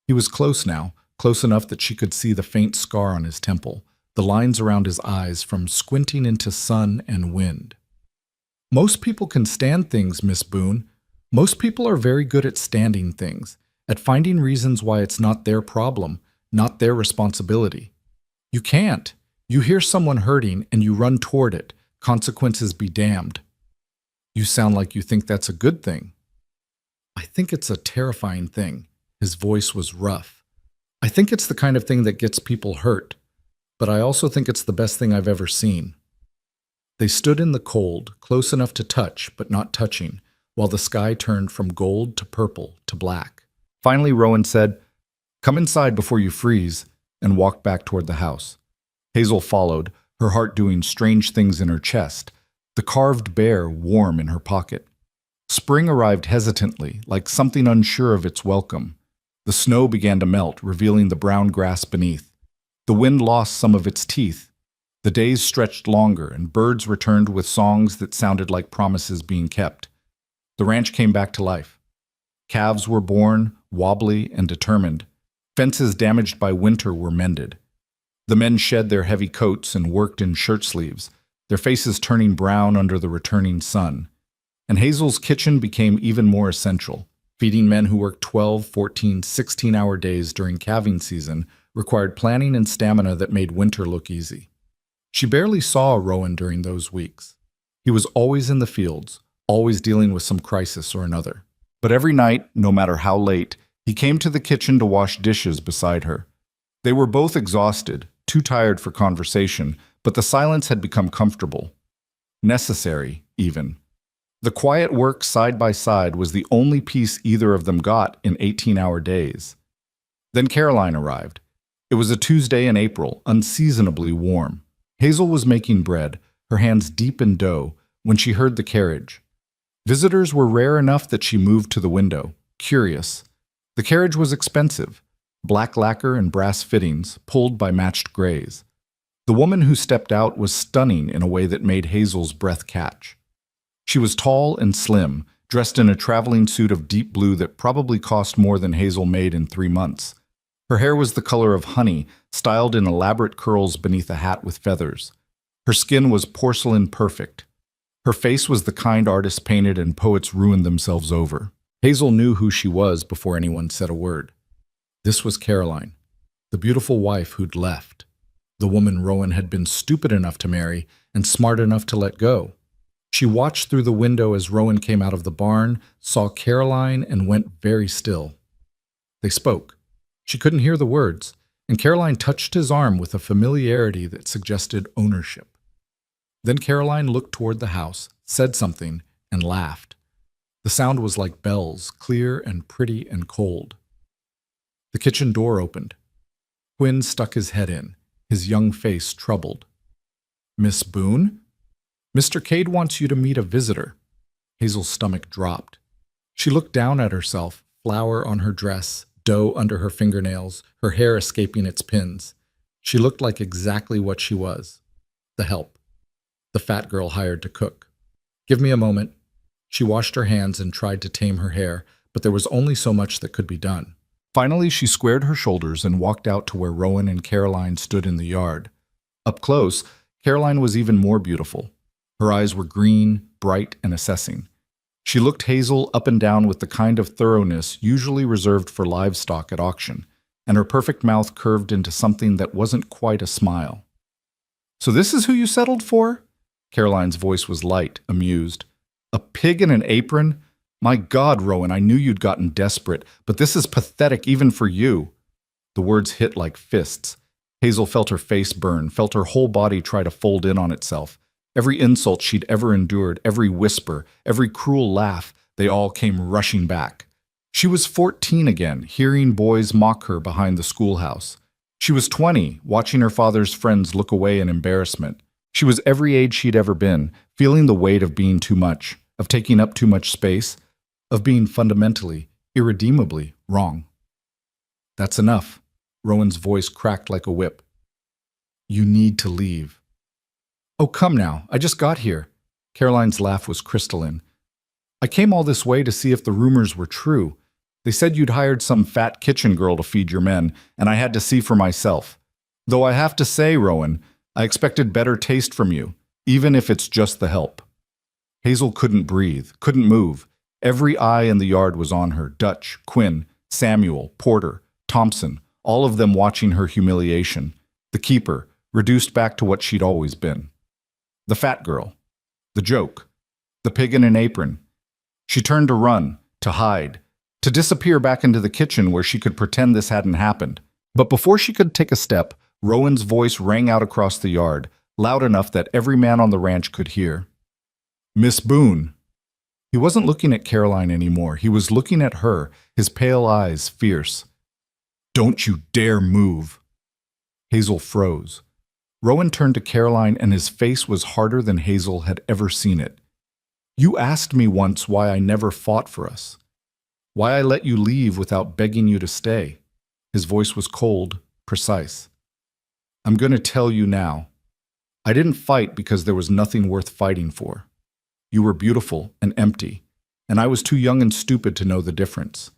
A: He was close now, close enough that she could see the faint scar on his temple, the lines around his eyes from squinting into sun and wind. Most people can stand things, Miss Boone. Most people are very good at standing things, at finding reasons why it's not their problem, not their responsibility. You can't. You hear someone hurting and you run toward it, consequences be damned. You sound like you think that's a good thing. I think it's a terrifying thing. His voice was rough. I think it's the kind of thing that gets people hurt, but I also think it's the best thing I've ever seen. They stood in the cold, close enough to touch, but not touching, while the sky turned from gold to purple to black. Finally, Rowan said, "Come inside before you freeze," and walked back toward the house. Hazel followed, her heart doing strange things in her chest, the carved bear warm in her pocket. Spring arrived hesitantly, like something unsure of its welcome. The snow began to melt, revealing the brown grass beneath. The wind lost some of its teeth. The days stretched longer, and birds returned with songs that sounded like promises being kept. The ranch came back to life. Calves were born, wobbly and determined. Fences damaged by winter were mended. The men shed their heavy coats and worked in shirt sleeves, their faces turning brown under the returning sun. And Hazel's kitchen became even more essential. Feeding men who worked 12, 14, 16-hour days during calving season required planning and stamina that made winter look easy. She barely saw Rowan during those weeks. He was always in the fields, always dealing with some crisis or another. But every night, no matter how late, he came to the kitchen to wash dishes beside her. They were both exhausted, too tired for conversation, but the silence had become comfortable. Necessary, even. The quiet work side by side was the only peace either of them got in 18-hour days. Then Caroline arrived. It was a Tuesday in April, unseasonably warm. Hazel was making bread, her hands deep in dough, when she heard the carriage. Visitors were rare enough that she moved to the window, curious. The carriage was expensive, black lacquer and brass fittings, pulled by matched grays. The woman who stepped out was stunning in a way that made Hazel's breath catch. She was tall and slim, dressed in a traveling suit of deep blue that probably cost more than Hazel made in 3 months. Her hair was the color of honey, styled in elaborate curls beneath a hat with feathers. Her skin was porcelain perfect. Her face was the kind artists painted and poets ruined themselves over. Hazel knew who she was before anyone said a word. This was Caroline, the beautiful wife who'd left, the woman Rowan had been stupid enough to marry and smart enough to let go. She watched through the window as Rowan came out of the barn, saw Caroline, and went very still. They spoke. She couldn't hear the words, and Caroline touched his arm with a familiarity that suggested ownership. Then Caroline looked toward the house, said something, and laughed. The sound was like bells, clear and pretty and cold. The kitchen door opened. Quinn stuck his head in, his young face troubled. "Miss Boone? Mr. Cade wants you to meet a visitor." Hazel's stomach dropped. She looked down at herself, flour on her dress, dough under her fingernails, her hair escaping its pins. She looked like exactly what she was. The help. The fat girl hired to cook. "Give me a moment." She washed her hands and tried to tame her hair, but there was only so much that could be done. Finally, she squared her shoulders and walked out to where Rowan and Caroline stood in the yard. Up close, Caroline was even more beautiful. Her eyes were green, bright, and assessing. She looked Hazel up and down with the kind of thoroughness usually reserved for livestock at auction, and her perfect mouth curved into something that wasn't quite a smile. "So this is who you settled for?" Caroline's voice was light, amused. "A pig in an apron? My God, Rowan, I knew you'd gotten desperate, but this is pathetic even for you." The words hit like fists. Hazel felt her face burn, felt her whole body try to fold in on itself. Every insult she'd ever endured, every whisper, every cruel laugh, they all came rushing back. She was 14 again, hearing boys mock her behind the schoolhouse. She was 20, watching her father's friends look away in embarrassment. She was every age she'd ever been, feeling the weight of being too much, of taking up too much space, of being fundamentally, irredeemably wrong. That's enough. Rowan's voice cracked like a whip. You need to leave. Oh, come now. I just got here. Caroline's laugh was crystalline. I came all this way to see if the rumors were true. They said you'd hired some fat kitchen girl to feed your men, and I had to see for myself. Though I have to say, Rowan, I expected better taste from you, even if it's just the help. Hazel couldn't breathe, couldn't move. Every eye in the yard was on her. Dutch, Quinn, Samuel, Porter, Thompson, all of them watching her humiliation. The keeper, reduced back to what she'd always been. The fat girl. The joke. The pig in an apron. She turned to run, to hide, to disappear back into the kitchen where she could pretend this hadn't happened. But before she could take a step, Rowan's voice rang out across the yard, loud enough that every man on the ranch could hear. Miss Boone. He wasn't looking at Caroline anymore. He was looking at her, his pale eyes fierce. Don't you dare move. Hazel froze. Rowan turned to Caroline and his face was harder than Hazel had ever seen it. You asked me once why I never fought for us. Why I let you leave without begging you to stay. His voice was cold, precise. I'm going to tell you now. I didn't fight because there was nothing worth fighting for. You were beautiful and empty, and I was too young and stupid to know the difference.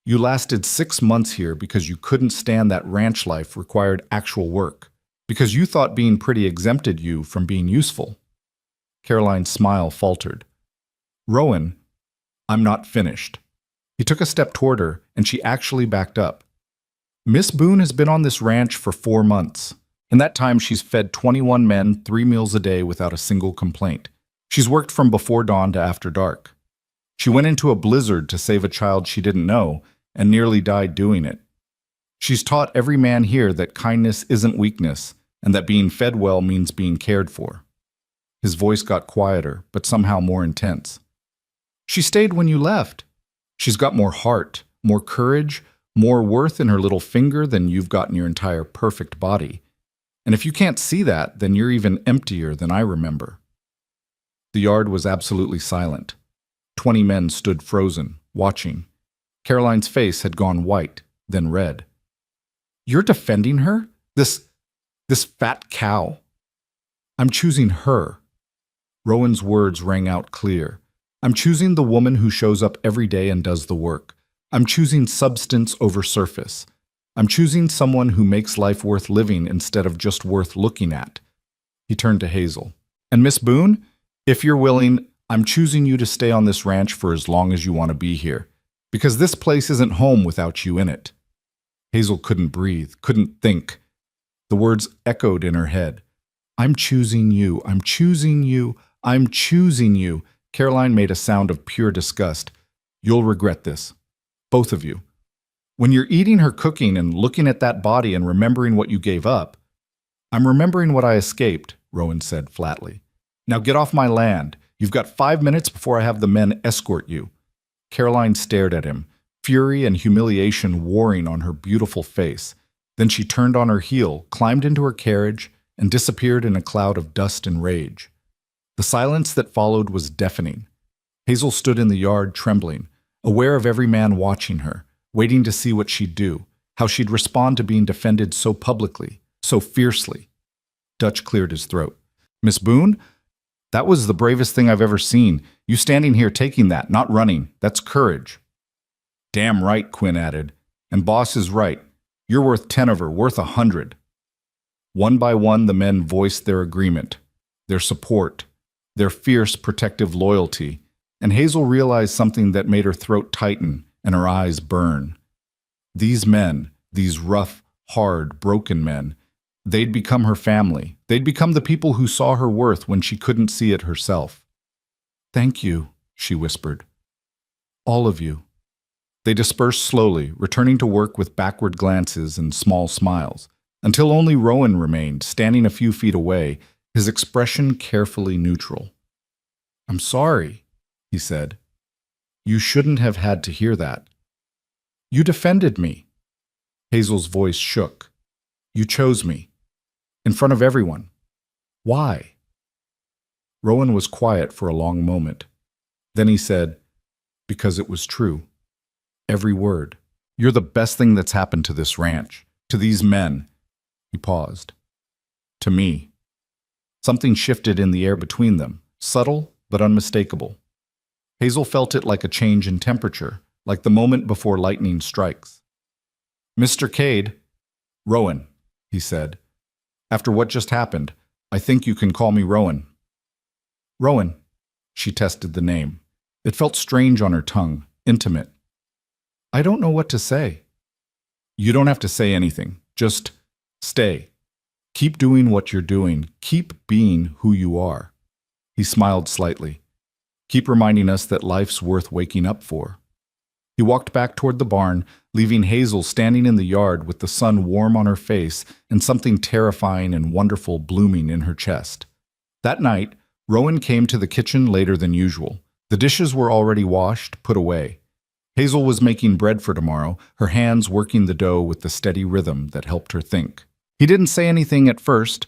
A: You lasted 6 months here because you couldn't stand that ranch life required actual work, because you thought being pretty exempted you from being useful. Caroline's smile faltered. Rowan, I'm not finished. He took a step toward her, and she actually backed up. Miss Boone has been on this ranch for 4 months. In that time, she's fed 21 men 3 meals a day without a single complaint. She's worked from before dawn to after dark. She went into a blizzard to save a child she didn't know and nearly died doing it. She's taught every man here that kindness isn't weakness and that being fed well means being cared for. His voice got quieter, but somehow more intense. She stayed when you left. She's got more heart, more courage, more worth in her little finger than you've got in your entire perfect body. And if you can't see that, then you're even emptier than I remember. The yard was absolutely silent. 20 men stood frozen, watching. Caroline's face had gone white, then red. You're defending her? This fat cow. I'm choosing her. Rowan's words rang out clear. I'm choosing the woman who shows up every day and does the work. I'm choosing substance over surface. I'm choosing someone who makes life worth living instead of just worth looking at. He turned to Hazel. And Miss Boone, if you're willing, I'm choosing you to stay on this ranch for as long as you want to be here, because this place isn't home without you in it. Hazel couldn't breathe, couldn't think. The words echoed in her head. I'm choosing you, I'm choosing you, I'm choosing you. Caroline made a sound of pure disgust. You'll regret this. Both of you. When you're eating her cooking and looking at that body and remembering what you gave up. I'm remembering what I escaped, Rowan said flatly. Now get off my land. You've got 5 minutes before I have the men escort you. Caroline stared at him, fury and humiliation warring on her beautiful face. Then she turned on her heel, climbed into her carriage, and disappeared in a cloud of dust and rage. The silence that followed was deafening. Hazel stood in the yard trembling, aware of every man watching her, waiting to see what she'd do, how she'd respond to being defended so publicly, so fiercely. Dutch cleared his throat. Miss Boone? That was the bravest thing I've ever seen. You standing here taking that, not running. That's courage. Damn right, Quinn added. And boss is right. You're worth 10 of her, worth 100. One by one, the men voiced their agreement, their support, their fierce protective loyalty, and Hazel realized something that made her throat tighten and her eyes burn. These men, these rough, hard, broken men, they'd become her family. They'd become the people who saw her worth when she couldn't see it herself. Thank you, she whispered. All of you. They dispersed slowly, returning to work with backward glances and small smiles, until only Rowan remained, standing a few feet away, his expression carefully neutral. I'm sorry, he said. You shouldn't have had to hear that. You defended me. Hazel's voice shook. You chose me. In front of everyone. Why? Rowan was quiet for a long moment. Then he said, because it was true. every word. You're the best thing that's happened to this ranch, to these men. He paused. To me. Something shifted in the air between them, subtle but unmistakable. Hazel felt it like a change in temperature, like the moment before lightning strikes. Mr. Cade, Rowan, he said. After what just happened, I think you can call me Rowan. Rowan. She tested the name. It felt strange on her tongue, intimate. I don't know what to say. You don't have to say anything. Just stay. Keep doing what you're doing. Keep being who you are. He smiled slightly. Keep reminding us that life's worth waking up for. He walked back toward the barn, leaving Hazel standing in the yard with the sun warm on her face and something terrifying and wonderful blooming in her chest. That night, Rowan came to the kitchen later than usual. The dishes were already washed, put away. Hazel was making bread for tomorrow, her hands working the dough with the steady rhythm that helped her think. He didn't say anything at first,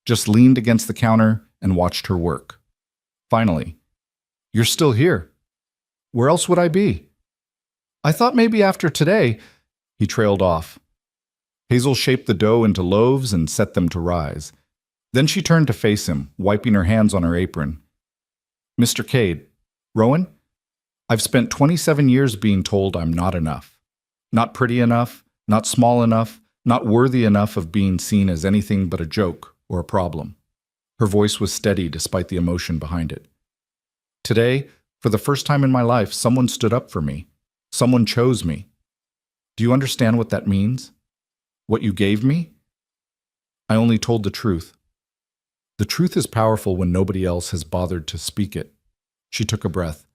A: just leaned against the counter and watched her work. Finally, "You're still here. Where else would I be?" "I thought maybe after today," he trailed off. Hazel shaped the dough into loaves and set them to rise. Then she turned to face him, wiping her hands on her apron. "Mr. Cade, Rowan, I've spent 27 years being told I'm not enough. Not pretty enough, not small enough, not worthy enough of being seen as anything but a joke or a problem." Her voice was steady despite the emotion behind it. "Today, for the first time in my life, someone stood up for me. Someone chose me. Do you understand what that means? What you gave me? I only told the truth. The truth is powerful when nobody else has bothered to speak it." She took a breath.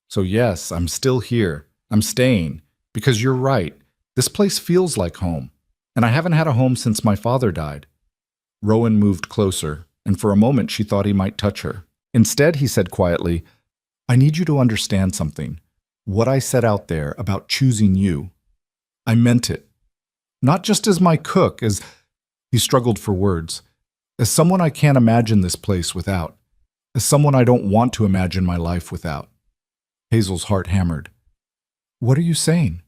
A: "So yes, I'm still here. I'm staying. Because you're right. This place feels like home. And I haven't had a home since my father died." Rowan moved closer, and for a moment she thought he might touch her. Instead, he said quietly, "I need you to understand something. What I said out there about choosing you, I meant it. Not just as my cook, as—" He struggled for words. "As someone I can't imagine this place without. As someone I don't want to imagine my life without." Hazel's heart hammered. "What are you saying?"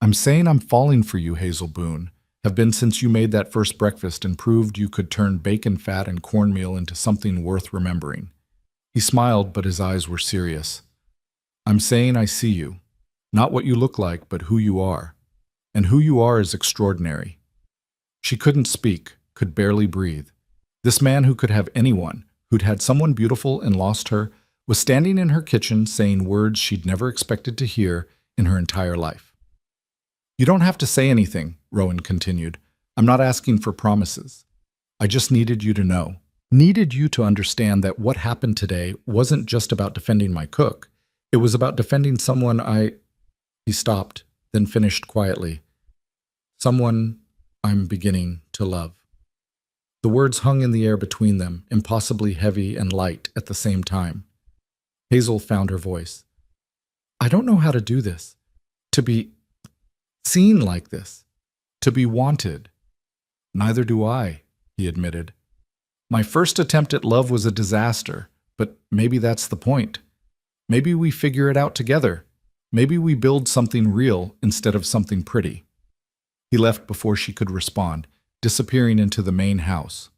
A: "I'm saying I'm falling for you, Hazel Boone. Have been since you made that first breakfast and proved you could turn bacon fat and cornmeal into something worth remembering." He smiled, but his eyes were serious. "I'm saying I see you. Not what you look like, but who you are. And who you are is extraordinary." She couldn't speak, could barely breathe. This man who could have anyone, who'd had someone beautiful and lost her, was standing in her kitchen saying words she'd never expected to hear in her entire life. "You don't have to say anything," Rowan continued. "I'm not asking for promises. I just needed you to know. Needed you to understand that what happened today wasn't just about defending my cook. It was about defending someone I—" He stopped, then finished quietly. "Someone I'm beginning to love." The words hung in the air between them, impossibly heavy and light at the same time. Hazel found her voice. "I don't know how to do this. To be seen like this. To be wanted." "Neither do I," he admitted. "My first attempt at love was a disaster, but maybe that's the point. Maybe we figure it out together. Maybe we build something real instead of something pretty." He left before she could respond, disappearing into the main house.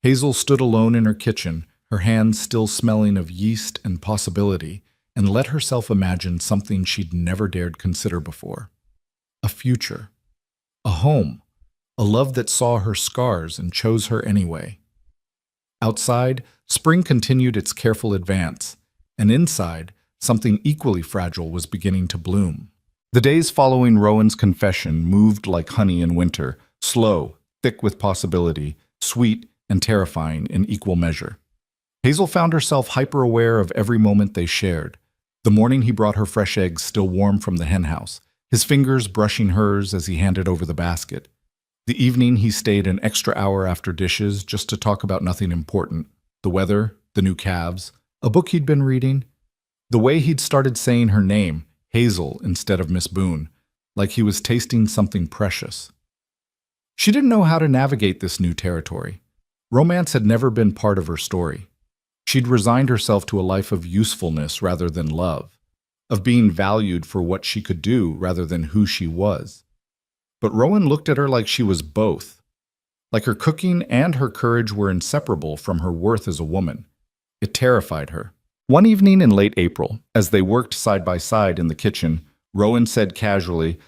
A: Hazel stood alone in her kitchen, her hands still smelling of yeast and possibility, and let herself imagine something she'd never dared consider before. A future. A home. A love that saw her scars and chose her anyway. Outside, spring continued its careful advance, and inside, something equally fragile was beginning to bloom. The days following Rowan's confession moved like honey in winter, slow, thick with possibility, sweet and terrifying in equal measure. Hazel found herself hyper-aware of every moment they shared. The morning he brought her fresh eggs still warm from the henhouse, his fingers brushing hers as he handed over the basket. The evening he stayed an extra hour after dishes just to talk about nothing important. The weather, the new calves, a book he'd been reading. The way he'd started saying her name, Hazel instead of Miss Boone, like he was tasting something precious. She didn't know how to navigate this new territory. Romance had never been part of her story. She'd resigned herself to a life of usefulness rather than love. of being valued for what she could do rather than who she was. But Rowan looked at her like she was both, like her cooking and her courage were inseparable from her worth as a woman. It terrified her. One evening in late April, as they worked side by side in the kitchen, Rowan said casually,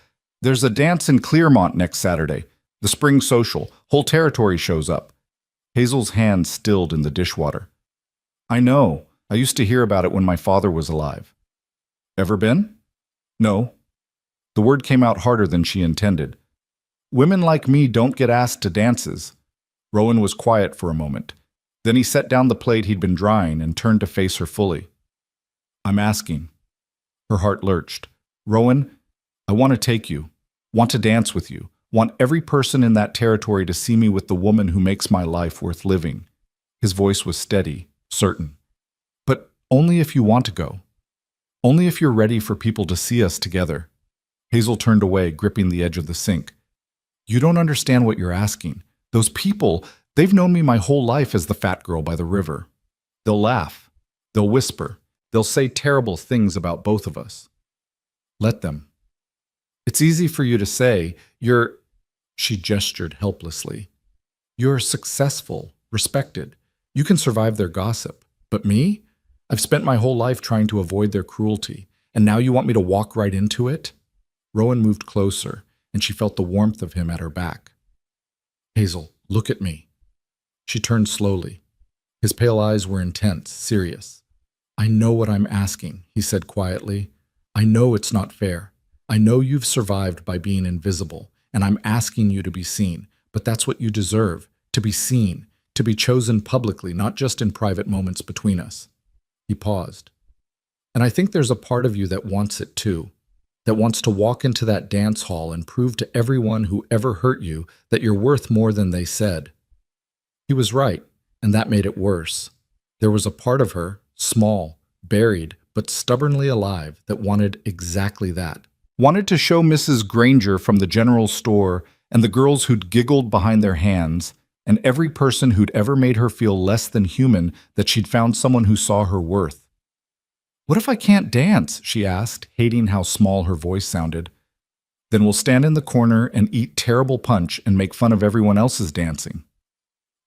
A: "There's a dance in Clearmont next Saturday. The spring social. Whole territory shows up." Hazel's hand stilled in the dishwater. "I know. I used to hear about it when my father was alive." "Ever been?" "No." The word came out harder than she intended. "Women like me don't get asked to dances." Rowan was quiet for a moment. Then he set down the plate he'd been drying and turned to face her fully. "I'm asking." Her heart lurched. "Rowan, I want to take you, want to dance with you, want every person in that territory to see me with the woman who makes my life worth living." His voice was steady, certain. "But only if you want to go. Only if you're ready for people to see us together." Hazel turned away, gripping the edge of the sink. "You don't understand what you're asking. Those people, they've known me my whole life as the fat girl by the river. They'll laugh. They'll whisper. They'll say terrible things about both of us. Let them. It's easy for you to say, you're—" She gestured helplessly. "You're successful, respected. You can survive their gossip. But me? I've spent my whole life trying to avoid their cruelty, and now you want me to walk right into it?" Rowan moved closer, and she felt the warmth of him at her back. "Hazel, look at me." She turned slowly. His pale eyes were intense, serious. "I know what I'm asking," he said quietly. "I know it's not fair. I know you've survived by being invisible, and I'm asking you to be seen. But that's what you deserve, to be seen, to be chosen publicly, not just in private moments between us." He paused. "And I think there's a part of you that wants it too, that wants to walk into that dance hall and prove to everyone who ever hurt you that you're worth more than they said." He was right, and that made it worse. There was a part of her, small, buried, but stubbornly alive, that wanted exactly that. Wanted to show Mrs. Granger from the general store and the girls who'd giggled behind their hands and every person who'd ever made her feel less than human that she'd found someone who saw her worth. "What if I can't dance?" she asked, hating how small her voice sounded. "Then we'll stand in the corner and eat terrible punch and make fun of everyone else's dancing."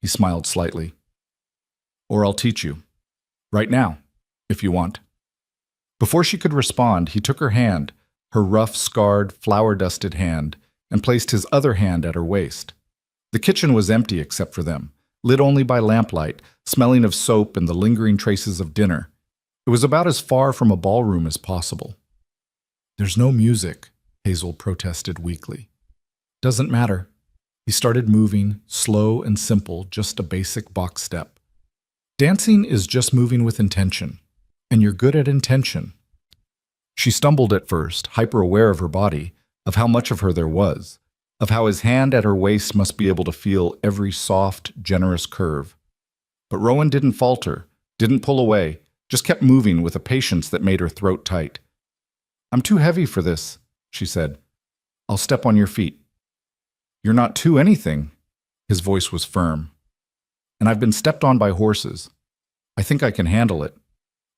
A: He smiled slightly. "Or I'll teach you. Right now, if you want." Before she could respond, he took her hand, her rough, scarred, flour-dusted hand, and placed his other hand at her waist. The kitchen was empty except for them, lit only by lamplight, smelling of soap and the lingering traces of dinner. It was about as far from a ballroom as possible. "There's no music," Hazel protested weakly. "Doesn't matter." He started moving, slow and simple, just a basic box step. "Dancing is just moving with intention, and you're good at intention." She stumbled at first, hyper-aware of her body, of how much of her there was, of how his hand at her waist must be able to feel every soft, generous curve. But Rowan didn't falter, didn't pull away, just kept moving with a patience that made her throat tight. "I'm too heavy for this," she said. "I'll step on your feet." "You're not too anything." His voice was firm. "And I've been stepped on by horses. I think I can handle it."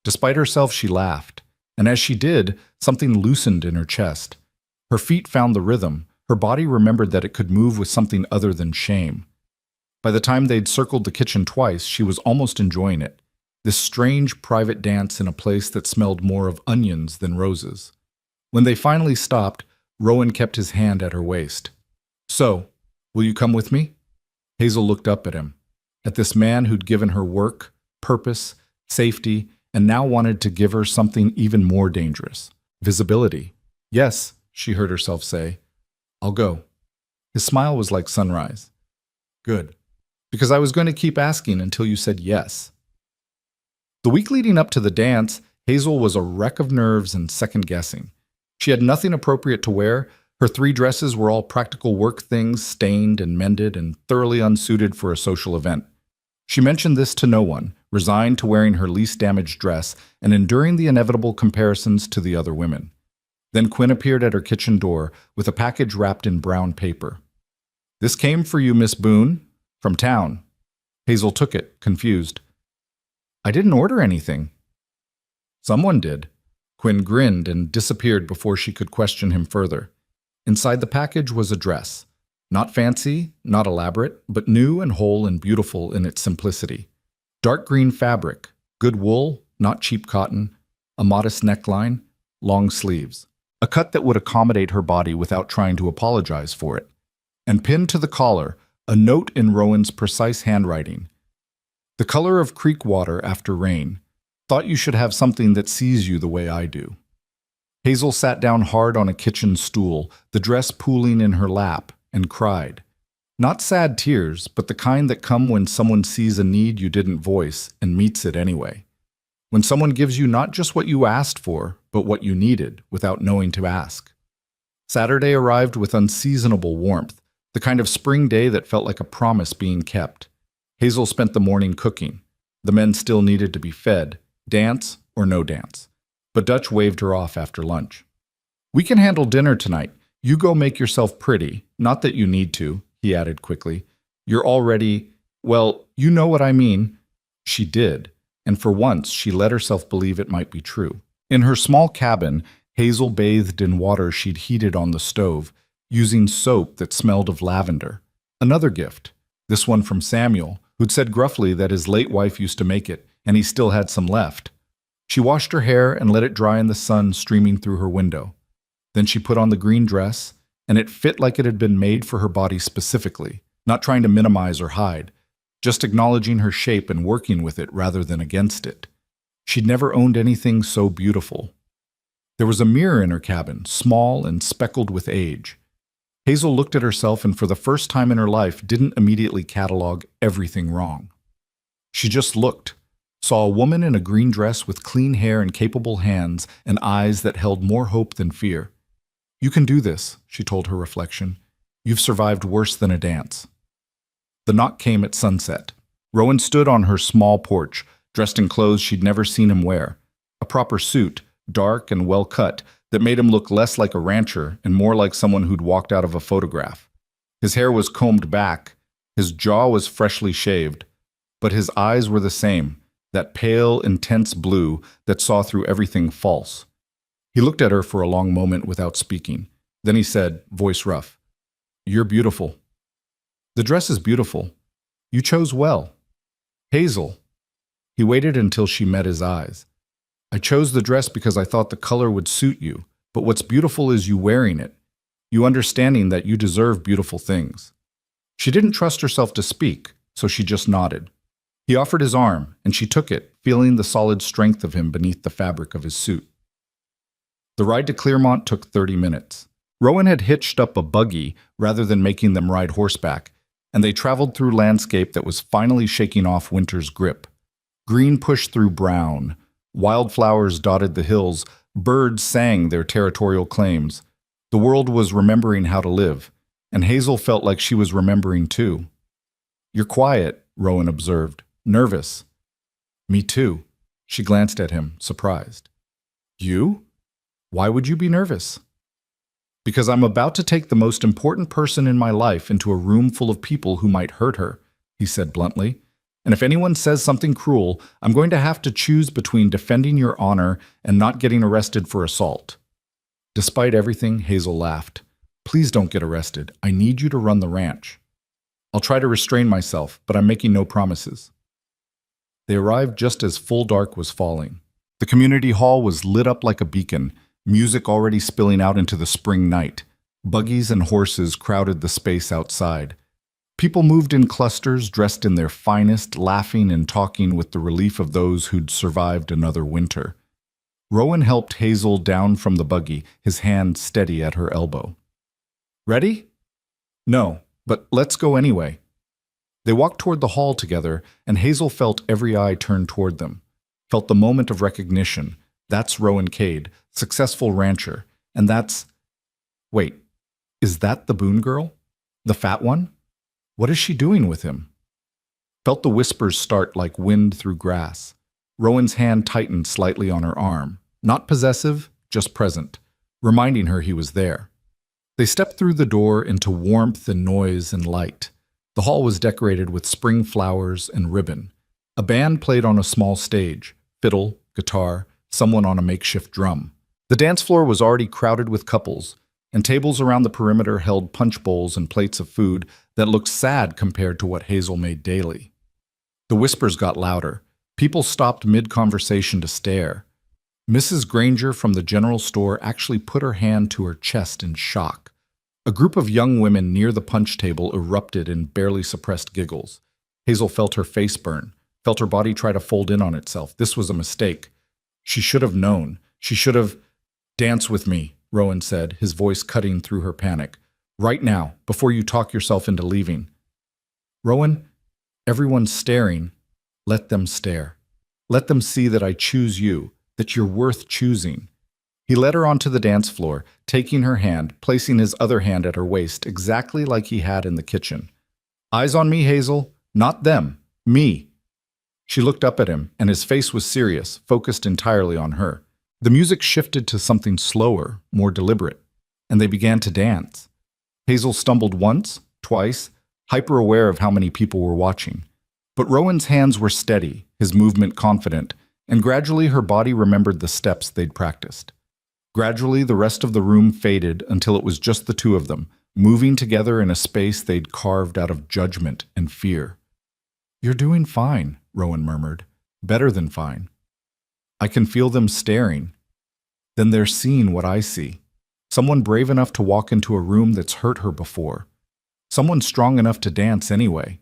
A: Despite herself, she laughed, and as she did, something loosened in her chest. Her feet found the rhythm. Her body remembered that it could move with something other than shame. By the time they'd circled the kitchen twice, she was almost enjoying it. This strange private dance in a place that smelled more of onions than roses. When they finally stopped, Rowan kept his hand at her waist. "So, will you come with me?" Hazel looked up at him, at this man who'd given her work, purpose, safety, and now wanted to give her something even more dangerous, visibility. "Yes," she heard herself say. "I'll go." His smile was like sunrise. "Good, because I was going to keep asking until you said yes." The week leading up to the dance, Hazel was a wreck of nerves and second-guessing. She had nothing appropriate to wear. Her 3 dresses were all practical work things, stained and mended and thoroughly unsuited for a social event. She mentioned this to no one, resigned to wearing her least damaged dress and enduring the inevitable comparisons to the other women. Then Quinn appeared at her kitchen door with a package wrapped in brown paper. "This came for you, Miss Boone, from town." Hazel took it, confused. "I didn't order anything." "Someone did." Quinn grinned and disappeared before she could question him further. Inside the package was a dress. Not fancy, not elaborate, but new and whole and beautiful in its simplicity. Dark green fabric, good wool, not cheap cotton, a modest neckline, long sleeves. A cut that would accommodate her body without trying to apologize for it. And pinned to the collar, a note in Rowan's precise handwriting. The color of creek water after rain. Thought you should have something that sees you the way I do. Hazel sat down hard on a kitchen stool, the dress pooling in her lap, and cried. Not sad tears, but the kind that come when someone sees a need you didn't voice and meets it anyway. When someone gives you not just what you asked for, but what you needed without knowing to ask. Saturday arrived with unseasonable warmth, the kind of spring day that felt like a promise being kept. Hazel spent the morning cooking. The men still needed to be fed, dance or no dance. But Dutch waved her off after lunch. We can handle dinner tonight. You go make yourself pretty. Not that you need to, he added quickly. You're already, well, you know what I mean. She did, and for once she let herself believe it might be true. In her small cabin, Hazel bathed in water she'd heated on the stove, using soap that smelled of lavender. Another gift, this one from Samuel, who'd said gruffly that his late wife used to make it, and he still had some left. She washed her hair and let it dry in the sun streaming through her window. Then she put on the green dress, and it fit like it had been made for her body specifically, not trying to minimize or hide, just acknowledging her shape and working with it rather than against it. She'd never owned anything so beautiful. There was a mirror in her cabin, small and speckled with age. Hazel looked at herself and for the first time in her life didn't immediately catalog everything wrong. She just looked, saw a woman in a green dress with clean hair and capable hands and eyes that held more hope than fear. You can do this, she told her reflection. You've survived worse than a dance. The knock came at sunset. Rowan stood on her small porch, dressed in clothes she'd never seen him wear. A proper suit, dark and well cut, that made him look less like a rancher and more like someone who'd walked out of a photograph. His hair was combed back, his jaw was freshly shaved, but his eyes were the same, that pale, intense blue that saw through everything false. He looked at her for a long moment without speaking. Then he said, voice rough, "You're beautiful. The dress is beautiful. You chose well. Hazel." He waited until she met his eyes. "I chose the dress because I thought the color would suit you, but what's beautiful is you wearing it, you understanding that you deserve beautiful things." She didn't trust herself to speak, so she just nodded. He offered his arm, and she took it, feeling the solid strength of him beneath the fabric of his suit. The ride to Clearmont took 30 minutes. Rowan had hitched up a buggy rather than making them ride horseback, and they traveled through landscape that was finally shaking off winter's grip. Green pushed through brown. Wildflowers dotted the hills. Birds sang their territorial claims. The world was remembering how to live, and Hazel felt like she was remembering too. "You're quiet," Rowan observed. "Nervous." "Me too." She glanced at him, surprised. "You? Why would you be nervous?" "Because I'm about to take the most important person in my life into a room full of people who might hurt her," he said bluntly. "And if anyone says something cruel, I'm going to have to choose between defending your honor and not getting arrested for assault." Despite everything, Hazel laughed. "Please don't get arrested. I need you to run the ranch." "I'll try to restrain myself, but I'm making no promises." They arrived just as full dark was falling. The community hall was lit up like a beacon, music already spilling out into the spring night. Buggies and horses crowded the space outside. People moved in clusters, dressed in their finest, laughing and talking with the relief of those who'd survived another winter. Rowan helped Hazel down from the buggy, his hand steady at her elbow. "Ready?" "No, but let's go anyway." They walked toward the hall together, and Hazel felt every eye turn toward them. Felt the moment of recognition. That's Rowan Cade, successful rancher, and that's... Wait, is that the Boone girl? The fat one? What is she doing with him? Felt the whispers start like wind through grass. Rowan's hand tightened slightly on her arm. Not possessive, just present, reminding her he was there. They stepped through the door into warmth and noise and light. The hall was decorated with spring flowers and ribbon. A band played on a small stage, fiddle, guitar, someone on a makeshift drum. The dance floor was already crowded with couples, and tables around the perimeter held punch bowls and plates of food that looked sad compared to what Hazel made daily. The whispers got louder. People stopped mid-conversation to stare. Mrs. Granger from the general store actually put her hand to her chest in shock. A group of young women near the punch table erupted in barely suppressed giggles. Hazel felt her face burn, felt her body try to fold in on itself. This was a mistake. She should have known. She should have... "Dance with me," Rowan said, his voice cutting through her panic. "Right now, before you talk yourself into leaving." "Rowan, everyone's staring. Let them stare. Let them see that I choose you, that you're worth choosing." He led her onto the dance floor, taking her hand, placing his other hand at her waist, exactly like he had in the kitchen. "Eyes on me, Hazel. Not them. Me." She looked up at him, and his face was serious, focused entirely on her. The music shifted to something slower, more deliberate, and they began to dance. Hazel stumbled once, twice, hyper-aware of how many people were watching. But Rowan's hands were steady, his movement confident, and gradually her body remembered the steps they'd practiced. Gradually, the rest of the room faded until it was just the two of them, moving together in a space they'd carved out of judgment and fear. "You're doing fine," Rowan murmured. "Better than fine. I can feel them staring. Then they're seeing what I see. Someone brave enough to walk into a room that's hurt her before. Someone strong enough to dance anyway."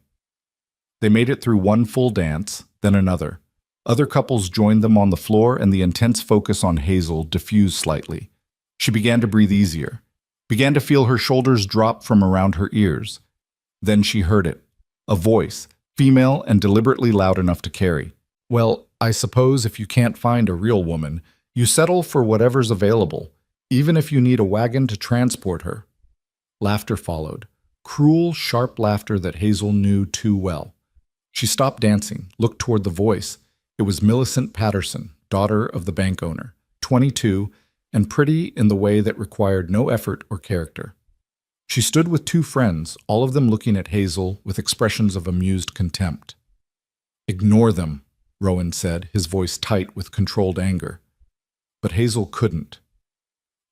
A: They made it through one full dance, then another. Other couples joined them on the floor, and the intense focus on Hazel diffused slightly. She began to breathe easier, began to feel her shoulders drop from around her ears. Then she heard it. A voice, female and deliberately loud enough to carry. "Well, I suppose if you can't find a real woman, you settle for whatever's available, even if you need a wagon to transport her." Laughter followed. Cruel, sharp laughter that Hazel knew too well. She stopped dancing, looked toward the voice. It was Millicent Patterson, daughter of the bank owner, 22, and pretty in the way that required no effort or character. She stood with two friends, all of them looking at Hazel with expressions of amused contempt. "Ignore them," Rowan said, his voice tight with controlled anger. But Hazel couldn't.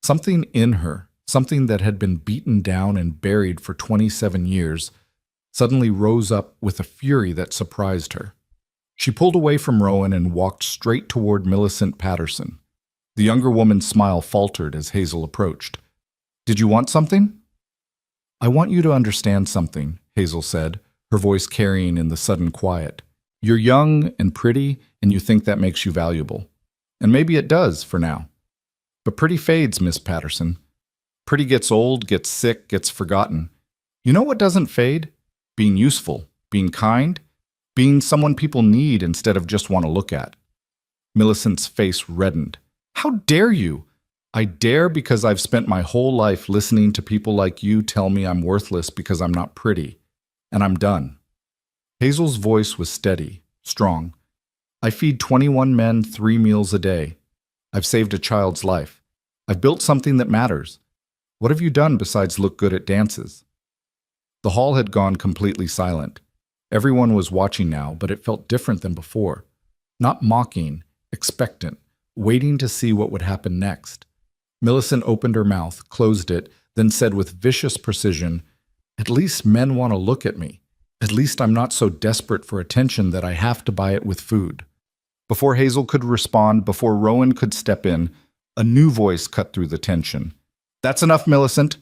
A: Something in her, something that had been beaten down and buried for 27 years, suddenly rose up with a fury that surprised her. She pulled away from Rowan and walked straight toward Millicent Patterson. The younger woman's smile faltered as Hazel approached. "Did you want something?" "I want you to understand something," Hazel said, her voice carrying in the sudden quiet. "You're young and pretty, and you think that makes you valuable. And maybe it does, for now. But pretty fades, Miss Patterson. Pretty gets old, gets sick, gets forgotten. You know what doesn't fade? Being useful, being kind, being someone people need instead of just want to look at." Millicent's face reddened. "How dare you? I dare because I've spent my whole life listening to people like you tell me I'm worthless because I'm not pretty. And I'm done." Hazel's voice was steady, strong. "I feed 21 men 3 meals a day. I've saved a child's life. I've built something that matters. What have you done besides look good at dances?" The hall had gone completely silent. Everyone was watching now, but it felt different than before. Not mocking, expectant, waiting to see what would happen next. Millicent opened her mouth, closed it, then said with vicious precision, "At least men want to look at me. At least I'm not so desperate for attention that I have to buy it with food." Before Hazel could respond, before Rowan could step in, a new voice cut through the tension. "That's enough, Millicent."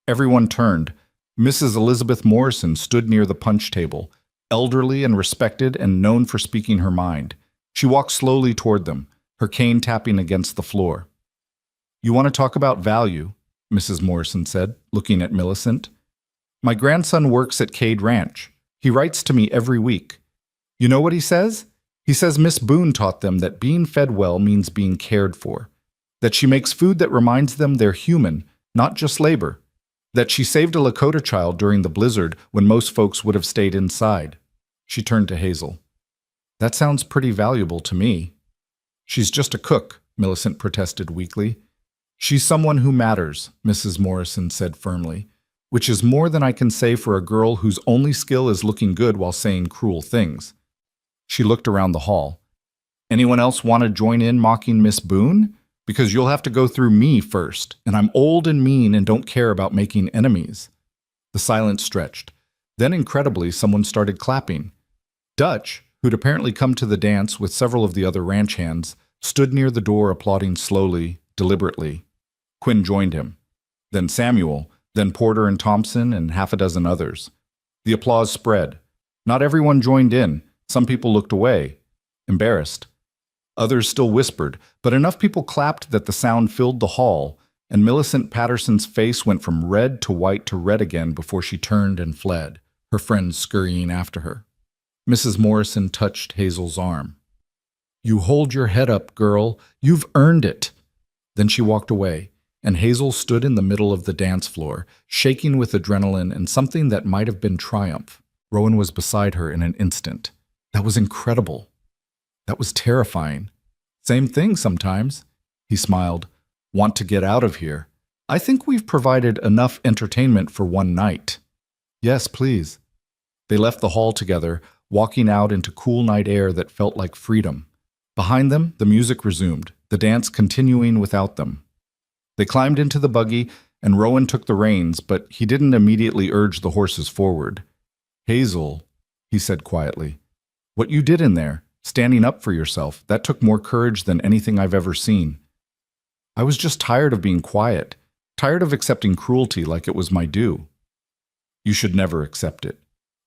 A: Everyone turned. Mrs. Elizabeth Morrison stood near the punch table, elderly and respected and known for speaking her mind. She walked slowly toward them, her cane tapping against the floor. "You want to talk about value?" Mrs. Morrison said, looking at Millicent. "My grandson works at Cade Ranch. He writes to me every week. You know what he says? He says Miss Boone taught them that being fed well means being cared for, that she makes food that reminds them they're human, not just labor, that she saved a Lakota child during the blizzard when most folks would have stayed inside." She turned to Hazel. "That sounds pretty valuable to me." "She's just a cook," Millicent protested weakly. "She's someone who matters," Mrs. Morrison said firmly, "which is more than I can say for a girl whose only skill is looking good while saying cruel things." She looked around the hall. Anyone else want to join in mocking Miss Boone? Because you'll have to go through me first, and I'm old and mean and don't care about making enemies." The silence stretched. Then, incredibly, someone started clapping. Dutch, who'd apparently come to the dance with several of the other ranch hands, stood near the door applauding slowly, deliberately. Quinn joined him. Then Samuel, then Porter and Thompson, and half a dozen others. The applause spread. Not everyone joined in. Some people looked away, embarrassed. Others still whispered, but enough people clapped that the sound filled the hall, and Millicent Patterson's face went from red to white to red again before she turned and fled, her friends scurrying after her. Mrs. Morrison touched Hazel's arm. "You hold your head up, girl. You've earned it." Then she walked away, and Hazel stood in the middle of the dance floor, shaking with adrenaline and something that might have been triumph. Rowan was beside her in an instant. That was incredible. That was terrifying. "Same thing sometimes," he smiled. "Want to get out of here? I think we've provided enough entertainment for one night." "Yes, please." They left the hall together, walking out into cool night air that felt like freedom. Behind them, the music resumed, the dance continuing without them. They climbed into the buggy, and Rowan took the reins, but he didn't immediately urge the horses forward. "Hazel," he said quietly, "what you did in there, standing up for yourself, that took more courage than anything I've ever seen. I was just tired of being quiet, tired of accepting cruelty like it was my due. You should never accept it.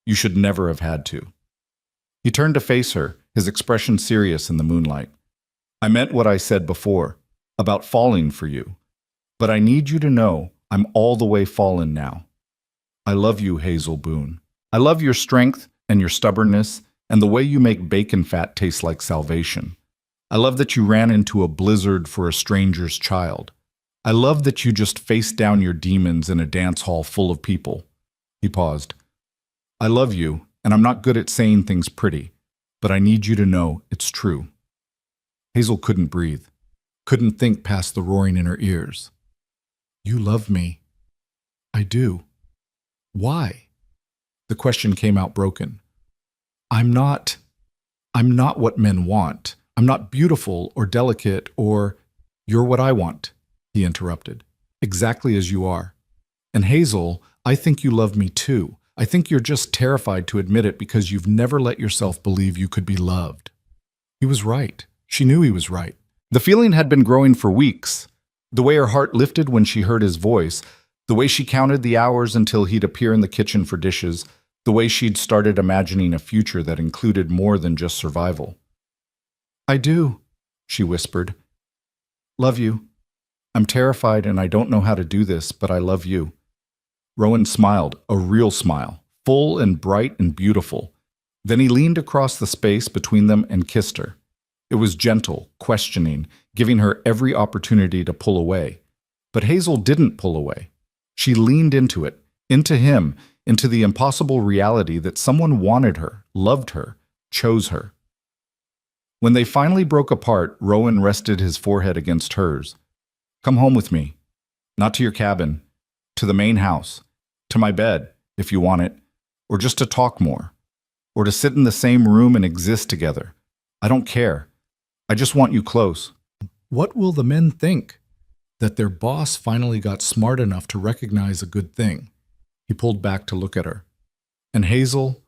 A: You should never have had to." He turned to face her, his expression serious in the moonlight. "I meant what I said before, about falling for you. But I need you to know I'm all the way fallen now. I love you, Hazel Boone. I love your strength and your stubbornness and the way you make bacon fat taste like salvation. I love that you ran into a blizzard for a stranger's child. I love that you just faced down your demons in a dance hall full of people." He paused. "I love you, and I'm not good at saying things pretty, but I need you to know it's true." Hazel couldn't breathe, couldn't think past the roaring in her ears. "You love me." "I do." "Why?" The question came out broken. I'm not what men want. I'm not beautiful or delicate or—" "You're what I want," he interrupted. "Exactly as you are. And Hazel, I think you love me too. I think you're just terrified to admit it because you've never let yourself believe you could be loved." He was right. She knew he was right. The feeling had been growing for weeks. The way her heart lifted when she heard his voice, the way she counted the hours until he'd appear in the kitchen for dishes, the way she'd started imagining a future that included more than just survival. "I do," she whispered. "Love you. I'm terrified and I don't know how to do this, but I love you." Rowan smiled, a real smile, full and bright and beautiful. Then he leaned across the space between them and kissed her. It was gentle, questioning, giving her every opportunity to pull away. But Hazel didn't pull away. She leaned into it, into him, into the impossible reality that someone wanted her, loved her, chose her. When they finally broke apart, Rowan rested his forehead against hers. "Come home with me. Not to your cabin. To the main house. To my bed, if you want it. Or just to talk more. Or to sit in the same room and exist together. I don't care. I just want you close." What will the men think? That their boss finally got smart enough to recognize a good thing. He pulled back to look at her. "And Hazel,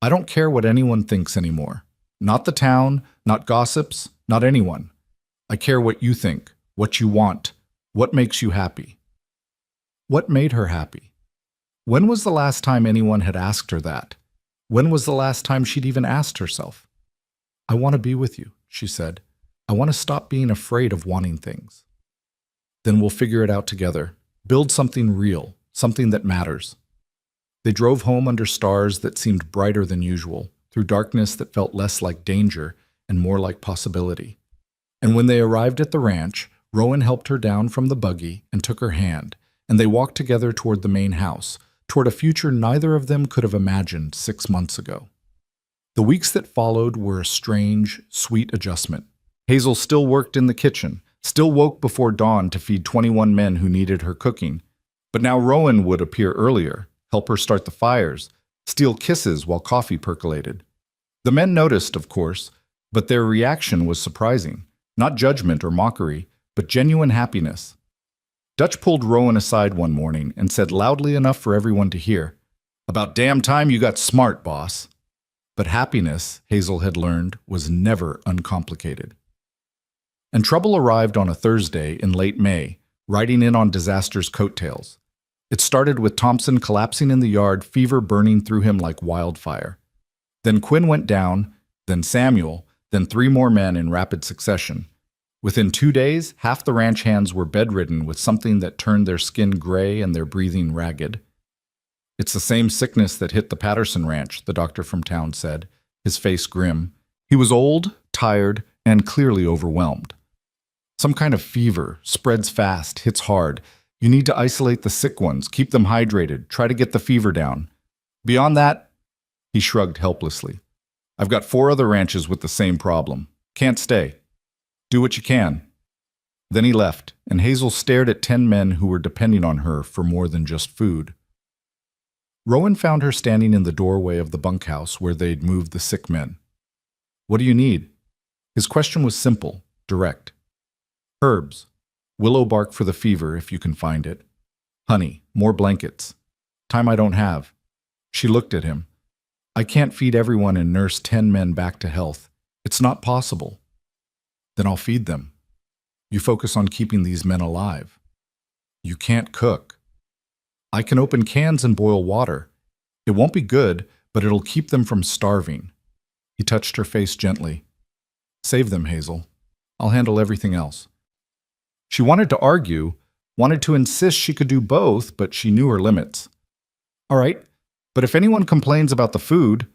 A: I don't care what anyone thinks anymore. Not the town, not gossips, not anyone. I care what you think, what you want, what makes you happy." What made her happy? When was the last time anyone had asked her that? When was the last time she'd even asked herself? "I want to be with you," she said. "I want to stop being afraid of wanting things. Then we'll figure it out together. Build something real, something that matters." They drove home under stars that seemed brighter than usual, through darkness that felt less like danger and more like possibility. And when they arrived at the ranch, Rowan helped her down from the buggy and took her hand, and they walked together toward the main house, toward a future neither of them could have imagined 6 months ago. The weeks that followed were a strange, sweet adjustment. Hazel still worked in the kitchen, still woke before dawn to feed 21 men who needed her cooking. But now Rowan would appear earlier, help her start the fires, steal kisses while coffee percolated. The men noticed, of course. But their reaction was surprising. Not judgment or mockery, but genuine happiness. Dutch pulled Rowan aside one morning and said loudly enough for everyone to hear, "About damn time you got smart, boss." But happiness, Hazel had learned, was never uncomplicated. And trouble arrived on a Thursday in late May, riding in on disaster's coattails. It started with Thompson collapsing in the yard, fever burning through him like wildfire. Then Quinn went down, then Samuel, then 3 more men in rapid succession. Within 2 days, half the ranch hands were bedridden with something that turned their skin gray and their breathing ragged. "It's the same sickness that hit the Patterson ranch," the doctor from town said, his face grim. He was old, tired, and clearly overwhelmed. "Some kind of fever, spreads fast, hits hard. You need to isolate the sick ones, keep them hydrated, try to get the fever down. Beyond that," he shrugged helplessly, "I've got 4 other ranches with the same problem. Can't stay. Do what you can." Then he left, and Hazel stared at 10 men who were depending on her for more than just food. Rowan found her standing in the doorway of the bunkhouse where they'd moved the sick men. "What do you need?" His question was simple, direct. "Herbs. Willow bark for the fever, if you can find it. Honey, more blankets. Time I don't have." She looked at him. "I can't feed everyone and nurse 10 men back to health. It's not possible." "Then I'll feed them. You focus on keeping these men alive." "You can't cook." "I can open cans and boil water. It won't be good, but it'll keep them from starving." He touched her face gently. "Save them, Hazel. I'll handle everything else." She wanted to argue, wanted to insist she could do both, but she knew her limits. "All right, but if anyone complains about the food,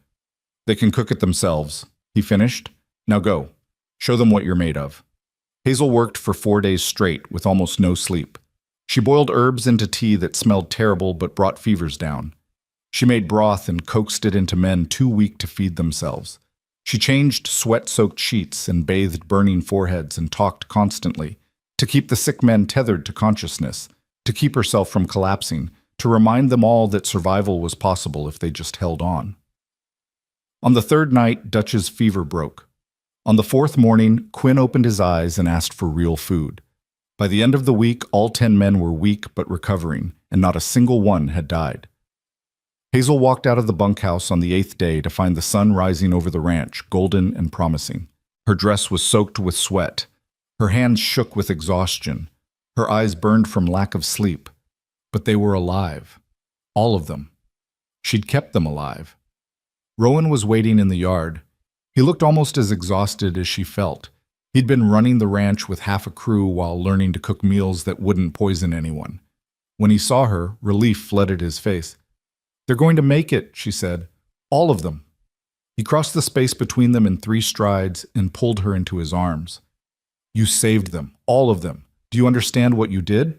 A: they can cook it themselves," he finished. "Now go. Show them what you're made of." Hazel worked for 4 days straight with almost no sleep. She boiled herbs into tea that smelled terrible but brought fevers down. She made broth and coaxed it into men too weak to feed themselves. She changed sweat-soaked sheets and bathed burning foreheads and talked constantly, to keep the sick men tethered to consciousness, to keep herself from collapsing, to remind them all that survival was possible if they just held on. On the 3rd night, Dutch's fever broke. On the 4th morning, Quinn opened his eyes and asked for real food. By the end of the week, all 10 men were weak but recovering, and not a single one had died. Hazel walked out of the bunkhouse on the 8th day to find the sun rising over the ranch, golden and promising. Her dress was soaked with sweat. Her hands shook with exhaustion. Her eyes burned from lack of sleep. But they were alive. All of them. She'd kept them alive. Rowan was waiting in the yard. He looked almost as exhausted as she felt. He'd been running the ranch with half a crew while learning to cook meals that wouldn't poison anyone. When he saw her, relief flooded his face. "They're going to make it," she said. "All of them." He crossed the space between them in 3 strides and pulled her into his arms. "You saved them, all of them. Do you understand what you did?"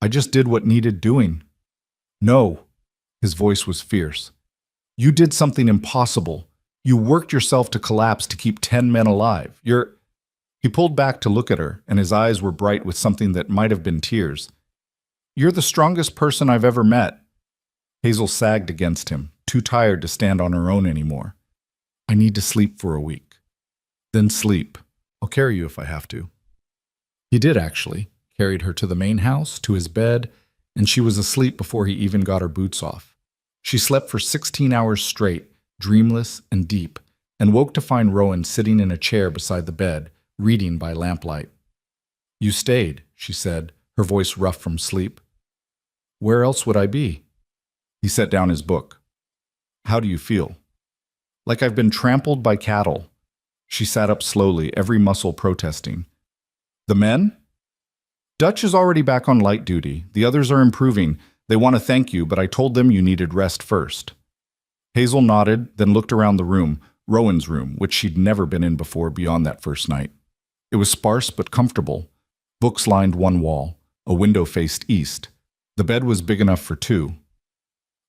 A: "I just did what needed doing." "No." His voice was fierce. "You did something impossible. You worked yourself to collapse to keep 10 men alive. He pulled back to look at her, and his eyes were bright with something that might have been tears. "You're the strongest person I've ever met." Hazel sagged against him, too tired to stand on her own anymore. "I need to sleep for a week." "Then sleep. I'll carry you if I have to." He did, actually. Carried her to the main house, to his bed, and she was asleep before he even got her boots off. She slept for 16 hours straight, dreamless and deep, and woke to find Rowan sitting in a chair beside the bed, reading by lamplight. "You stayed," she said, her voice rough from sleep. "Where else would I be?" He set down his book. "How do you feel?" "Like I've been trampled by cattle." She sat up slowly, every muscle protesting. "The men?" "Dutch is already back on light duty. The others are improving. They want to thank you, but I told them you needed rest first." Hazel nodded, then looked around the room, Rowan's room, which she'd never been in before beyond that first night. It was sparse but comfortable. Books lined one wall. A window faced east. The bed was big enough for 2.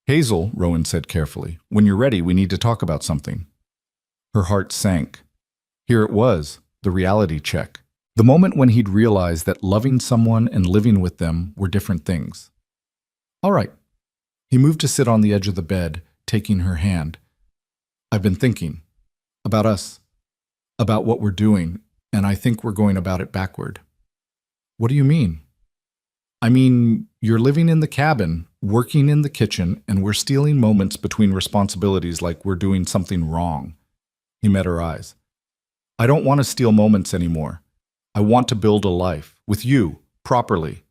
A: "Hazel," Rowan said carefully, "when you're ready, we need to talk about something." Her heart sank. Here it was, the reality check. The moment when he'd realized that loving someone and living with them were different things. "All right." He moved to sit on the edge of the bed, taking her hand. "I've been thinking. About us. about what we're doing, and I think we're going about it backward. What do you mean? I mean, you're living in the cabin, working in the kitchen, and we're stealing moments between responsibilities like we're doing something wrong. He met her eyes. I don't want to steal moments anymore. I want to build a life, with you, properly.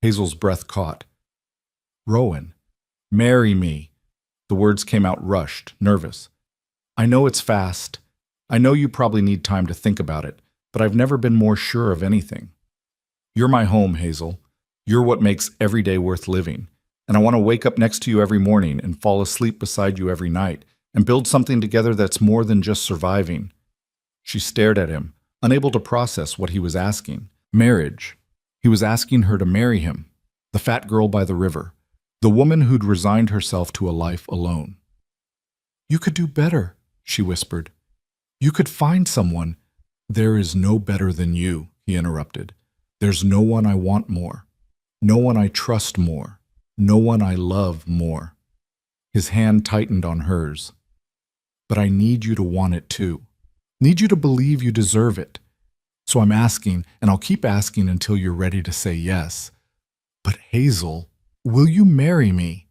A: Hazel's breath caught. Rowan, marry me. The words came out rushed, nervous. I know it's fast. I know you probably need time to think about it, but I've never been more sure of anything. You're my home, Hazel. You're what makes every day worth living. And I want to wake up next to you every morning and fall asleep beside you every night and build something together that's more than just surviving. She stared at him, unable to process what he was asking. Marriage. He was asking her to marry him. The fat girl by the river. The woman who'd resigned herself to a life alone. You could do better, she whispered. You could find someone. There is no better than you, he interrupted. There's no one I want more. No one I trust more. No one I love more. His hand tightened on hers. But I need you to want it too. Need you to believe you deserve it. So I'm asking, and I'll keep asking until you're ready to say yes. But Hazel, will you marry me?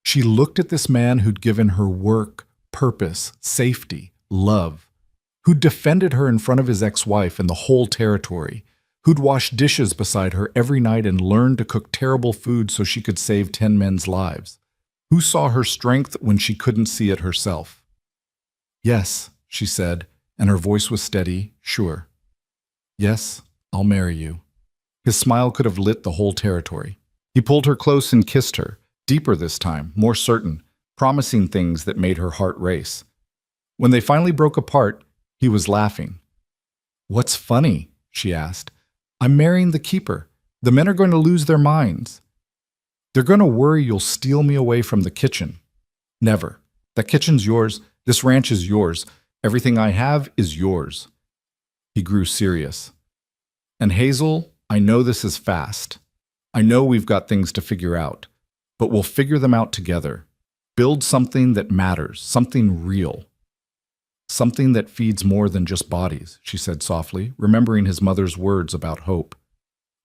A: She looked at this man who'd given her work, purpose, safety, love, who'd defended her in front of his ex-wife and the whole territory, who'd washed dishes beside her every night and learned to cook terrible food so she could save 10 men's lives, who saw her strength when she couldn't see it herself. Yes, she said, and her voice was steady, sure. Yes, I'll marry you. His smile could have lit the whole territory. He pulled her close and kissed her, deeper this time, more certain, promising things that made her heart race. When they finally broke apart, he was laughing. What's funny? She asked. I'm marrying the keeper. The men are going to lose their minds. They're going to worry you'll steal me away from the kitchen. Never. That kitchen's yours. This ranch is yours. Everything I have is yours. He grew serious. And Hazel, I know this is fast. I know we've got things to figure out, but we'll figure them out together. Build something that matters, something real. Something that feeds more than just bodies, she said softly, remembering his mother's words about hope.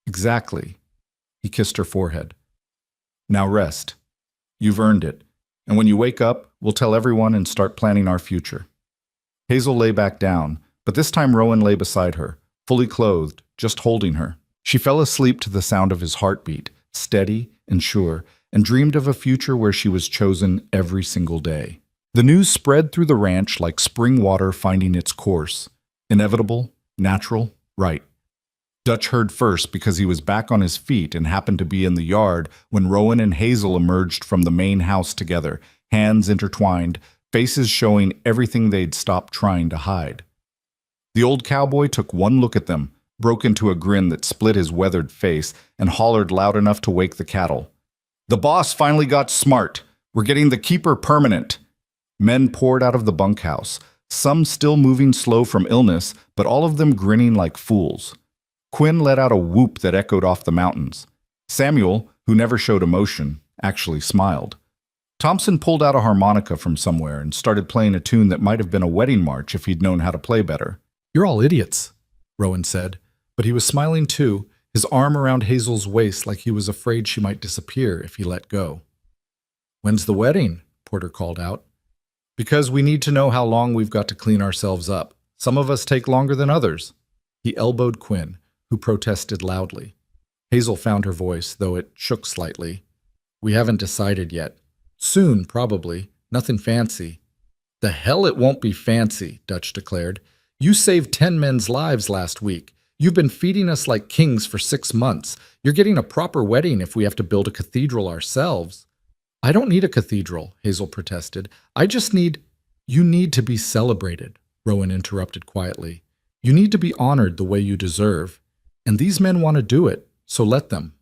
A: Exactly. He kissed her forehead. Now rest. You've earned it. And when you wake up, we'll tell everyone and start planning our future. Hazel lay back down, but this time Rowan lay beside her, fully clothed, just holding her. She fell asleep to the sound of his heartbeat, steady and sure, and dreamed of a future where she was chosen every single day. The news spread through the ranch like spring water finding its course. Inevitable, natural, right. Dutch heard first because he was back on his feet and happened to be in the yard when Rowan and Hazel emerged from the main house together, hands intertwined, faces showing everything they'd stopped trying to hide. The old cowboy took one look at them, broke into a grin that split his weathered face, and hollered loud enough to wake the cattle. The boss finally got smart. We're getting the keeper permanent. Men poured out of the bunkhouse, some still moving slow from illness, but all of them grinning like fools. Quinn let out a whoop that echoed off the mountains. Samuel, who never showed emotion, actually smiled. Thompson pulled out a harmonica from somewhere and started playing a tune that might have been a wedding march if he'd known how to play better. You're all idiots, Rowan said, but he was smiling too, his arm around Hazel's waist like he was afraid she might disappear if he let go. When's the wedding? Porter called out. Because we need to know how long we've got to clean ourselves up. Some of us take longer than others. He elbowed Quinn, who protested loudly. Hazel found her voice, though it shook slightly. We haven't decided yet. Soon, probably. Nothing fancy. The hell it won't be fancy, Dutch declared. You saved 10 men's lives last week. You've been feeding us like kings for 6 months. You're getting a proper wedding if we have to build a cathedral ourselves. I don't need a cathedral, Hazel protested. I just need— You need to be celebrated, Rowan interrupted quietly. You need to be honored the way you deserve. And these men want to do it, so let them.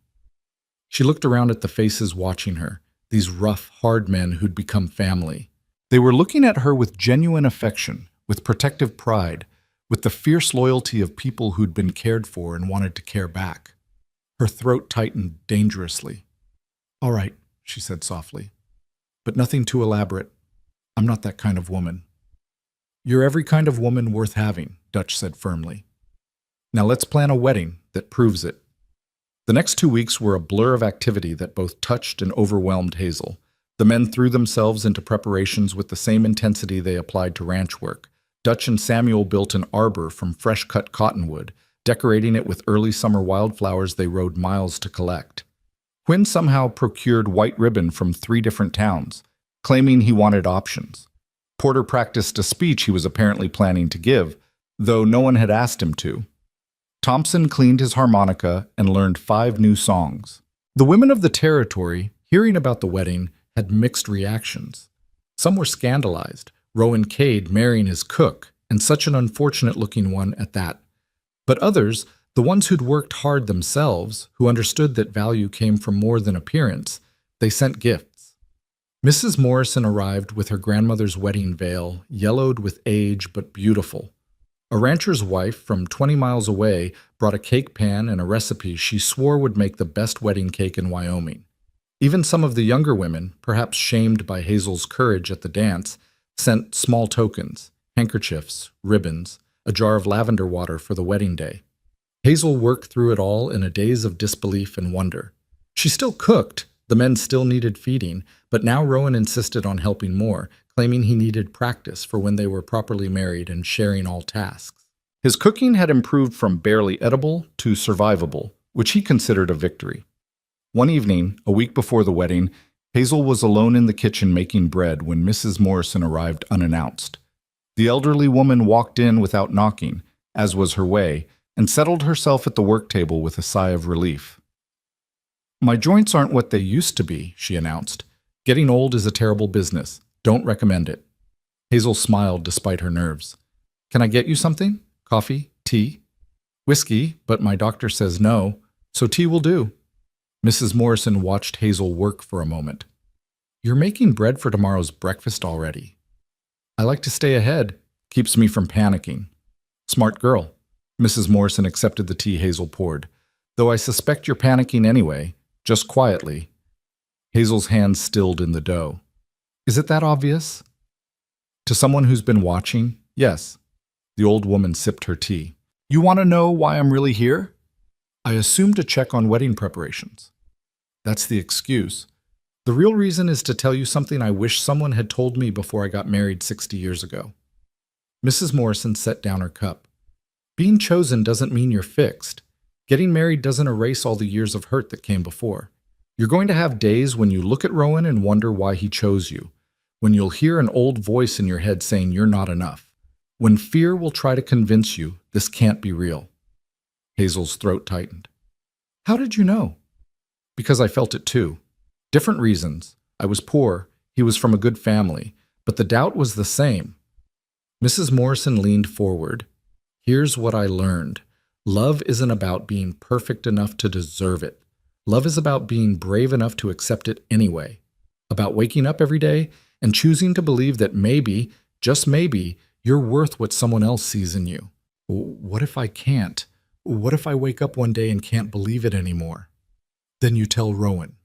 A: She looked around at the faces watching her, these rough, hard men who'd become family. They were looking at her with genuine affection, with protective pride, with the fierce loyalty of people who'd been cared for and wanted to care back. Her throat tightened dangerously. All right, she said softly, but nothing too elaborate. I'm not that kind of woman. You're every kind of woman worth having, Dutch said firmly. Now let's plan a wedding that proves it. The next 2 weeks were a blur of activity that both touched and overwhelmed Hazel. The men threw themselves into preparations with the same intensity they applied to ranch work. Dutch and Samuel built an arbor from fresh-cut cottonwood, decorating it with early summer wildflowers they rode miles to collect. Quinn somehow procured white ribbon from 3 different towns, claiming he wanted options. Porter practiced a speech he was apparently planning to give, though no one had asked him to. Thompson cleaned his harmonica and learned 5 new songs. The women of the territory, hearing about the wedding, had mixed reactions. Some were scandalized, Rowan Cade marrying his cook, and such an unfortunate-looking one at that. But others, the ones who'd worked hard themselves, who understood that value came from more than appearance, they sent gifts. Mrs. Morrison arrived with her grandmother's wedding veil, yellowed with age but beautiful. A rancher's wife from 20 miles away brought a cake pan and a recipe she swore would make the best wedding cake in Wyoming. Even some of the younger women, perhaps shamed by Hazel's courage at the dance, sent small tokens, handkerchiefs, ribbons, a jar of lavender water for the wedding day. Hazel worked through it all in a daze of disbelief and wonder. She still cooked, the men still needed feeding, but now Rowan insisted on helping more, claiming he needed practice for when they were properly married and sharing all tasks. His cooking had improved from barely edible to survivable, which he considered a victory. One evening, a week before the wedding, Hazel was alone in the kitchen making bread when Mrs. Morrison arrived unannounced. The elderly woman walked in without knocking, as was her way, and settled herself at the work table with a sigh of relief. "My joints aren't what they used to be," she announced. "Getting old is a terrible business. Don't recommend it." Hazel smiled despite her nerves. "Can I get you something? Coffee? Tea?" "Whiskey, but my doctor says no, so tea will do." Mrs. Morrison watched Hazel work for a moment. "You're making bread for tomorrow's breakfast already." "I like to stay ahead. Keeps me from panicking." "Smart girl." Mrs. Morrison accepted the tea Hazel poured. "Though I suspect you're panicking anyway, just quietly." Hazel's hands stilled in the dough. "Is it that obvious?" "To someone who's been watching, yes." The old woman sipped her tea. "You want to know why I'm really here?" "I assume to check on wedding preparations." "That's the excuse. The real reason is to tell you something I wish someone had told me before I got married 60 years ago." Mrs. Morrison set down her cup. "Being chosen doesn't mean you're fixed. Getting married doesn't erase all the years of hurt that came before. You're going to have days when you look at Rowan and wonder why he chose you, when you'll hear an old voice in your head saying you're not enough, when fear will try to convince you this can't be real." Hazel's throat tightened. "How did you know?" "Because I felt it too. Different reasons. I was poor, he was from a good family, but the doubt was the same." Mrs. Morrison leaned forward. "Here's what I learned. Love isn't about being perfect enough to deserve it. Love is about being brave enough to accept it anyway. About waking up every day and choosing to believe that maybe, just maybe, you're worth what someone else sees in you. What if I can't? What if I wake up one day and can't believe it anymore?" Then you tell Rowan.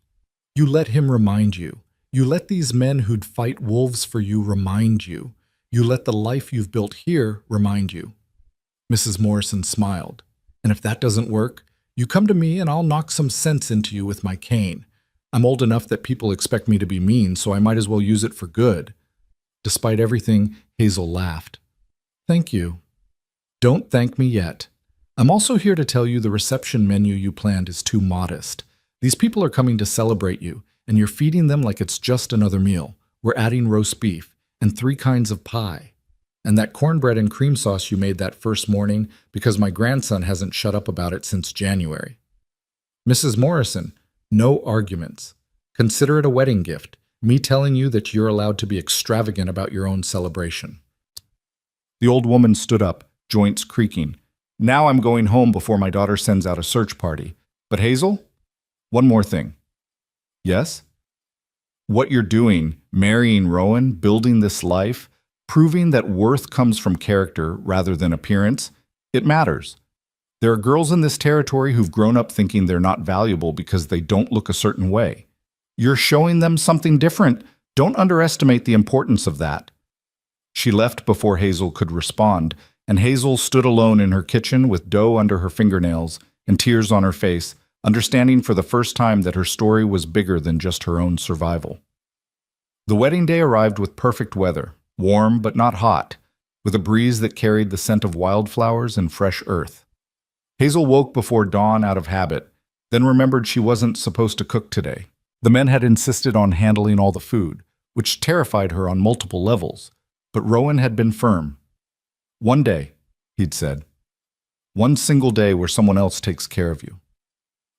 A: You let him remind you. You let these men who'd fight wolves for you remind you. You let the life you've built here remind you. Mrs. Morrison smiled. "And if that doesn't work, you come to me and I'll knock some sense into you with my cane. I'm old enough that people expect me to be mean, so I might as well use it for good." Despite everything, Hazel laughed. "Thank you." "Don't thank me yet. I'm also here to tell you the reception menu you planned is too modest. These people are coming to celebrate you, and you're feeding them like it's just another meal. We're adding roast beef and 3 kinds of pie. And that cornbread and cream sauce you made that first morning because my grandson hasn't shut up about it since January." "Mrs. Morrison, no arguments. Consider it a wedding gift, me telling you that you're allowed to be extravagant about your own celebration." The old woman stood up, joints creaking. "Now I'm going home before my daughter sends out a search party. But Hazel, one more thing." "Yes?" "What you're doing, marrying Rowan, building this life, proving that worth comes from character rather than appearance, it matters. There are girls in this territory who've grown up thinking they're not valuable because they don't look a certain way. You're showing them something different. Don't underestimate the importance of that." She left before Hazel could respond, and Hazel stood alone in her kitchen with dough under her fingernails and tears on her face, understanding for the first time that her story was bigger than just her own survival. The wedding day arrived with perfect weather, warm but not hot, with a breeze that carried the scent of wildflowers and fresh earth. Hazel woke before dawn out of habit, then remembered she wasn't supposed to cook today. The men had insisted on handling all the food, which terrified her on multiple levels, but Rowan had been firm. "One day," he'd said. "One single day where someone else takes care of you."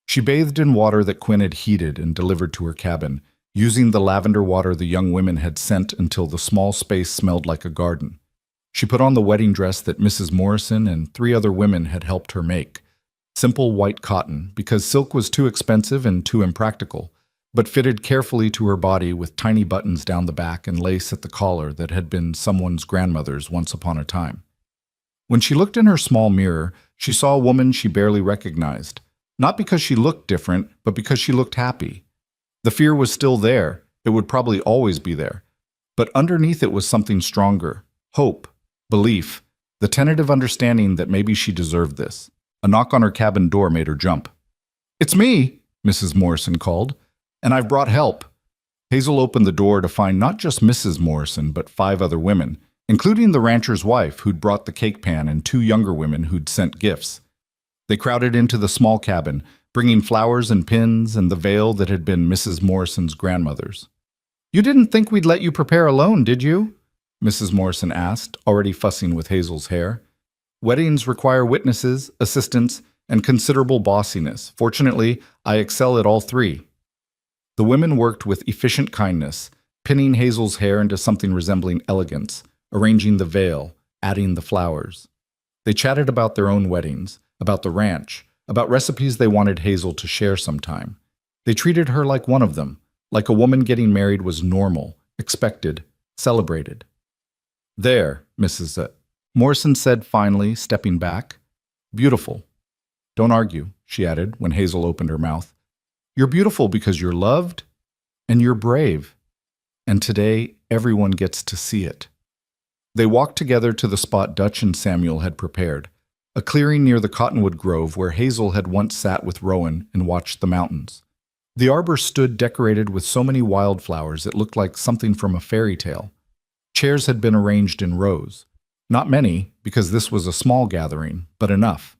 A: She bathed in water that Quinn had heated and delivered to her cabin, using the lavender water the young women had sent until the small space smelled like a garden. She put on the wedding dress that Mrs. Morrison and 3 other women had helped her make. Simple white cotton, because silk was too expensive and too impractical, but fitted carefully to her body with tiny buttons down the back and lace at the collar that had been someone's grandmother's once upon a time. When she looked in her small mirror, she saw a woman she barely recognized, not because she looked different, but because she looked happy. The fear was still there, it would probably always be there, but underneath it was something stronger: hope, belief, the tentative understanding that maybe she deserved this. A knock on her cabin door made her jump. "It's me," Mrs. Morrison called, "and I've brought help." Hazel opened the door to find not just Mrs. Morrison, but 5 other women, including the rancher's wife who'd brought the cake pan and 2 younger women who'd sent gifts. They crowded into the small cabin, bringing flowers and pins and the veil that had been Mrs. Morrison's grandmother's. "You didn't think we'd let you prepare alone, did you?" Mrs. Morrison asked, already fussing with Hazel's hair. "Weddings require witnesses, assistants, and considerable bossiness. Fortunately, I excel at all 3. The women worked with efficient kindness, pinning Hazel's hair into something resembling elegance, arranging the veil, adding the flowers. They chatted about their own weddings, about the ranch, about recipes they wanted Hazel to share sometime. They treated her like one of them, like a woman getting married was normal, expected, celebrated. "There, Mrs. Morrison said finally, stepping back. "Beautiful. Don't argue," she added when Hazel opened her mouth. "You're beautiful because you're loved, and you're brave. And today, everyone gets to see it." They walked together to the spot Dutch and Samuel had prepared, a clearing near the cottonwood grove where Hazel had once sat with Rowan and watched the mountains. The arbor stood decorated with so many wildflowers it looked like something from a fairy tale. Chairs had been arranged in rows. Not many, because this was a small gathering, but enough.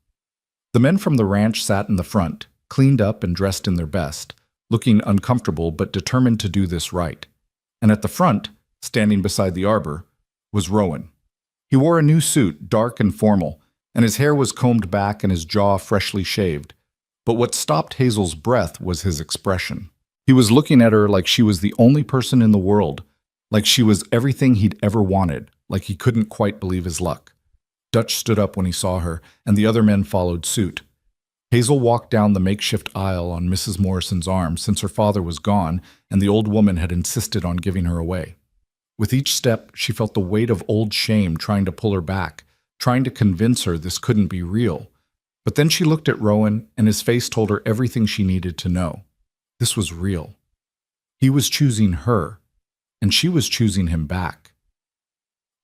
A: The men from the ranch sat in the front, cleaned up and dressed in their best, looking uncomfortable but determined to do this right. And at the front, standing beside the arbor, was Rowan. He wore a new suit, dark and formal, and his hair was combed back and his jaw freshly shaved. But what stopped Hazel's breath was his expression. He was looking at her like she was the only person in the world, like she was everything he'd ever wanted, like he couldn't quite believe his luck. Dutch stood up when he saw her, and the other men followed suit. Hazel walked down the makeshift aisle on Mrs. Morrison's arm since her father was gone and the old woman had insisted on giving her away. With each step, she felt the weight of old shame trying to pull her back, trying to convince her this couldn't be real. But then she looked at Rowan, and his face told her everything she needed to know. This was real. He was choosing her, and she was choosing him back.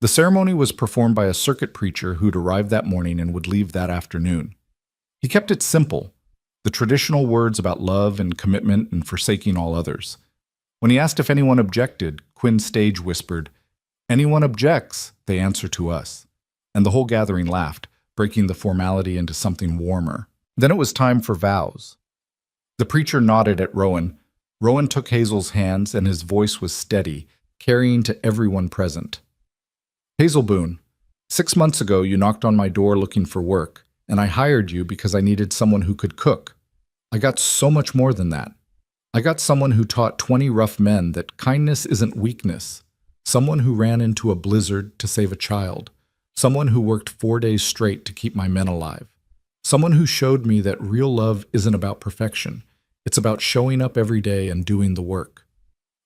A: The ceremony was performed by a circuit preacher who'd arrived that morning and would leave that afternoon. He kept it simple, the traditional words about love and commitment and forsaking all others. When he asked if anyone objected, Quinn Stage whispered, "Anyone objects, they answer to us." And the whole gathering laughed, breaking the formality into something warmer. Then it was time for vows. The preacher nodded at Rowan. Rowan took Hazel's hands, and his voice was steady, carrying to everyone present. "Hazel Boone, 6 months ago you knocked on my door looking for work, and I hired you because I needed someone who could cook. I got so much more than that. I got someone who taught 20 rough men that kindness isn't weakness, someone who ran into a blizzard to save a child, someone who worked 4 days straight to keep my men alive, someone who showed me that real love isn't about perfection, it's about showing up every day and doing the work."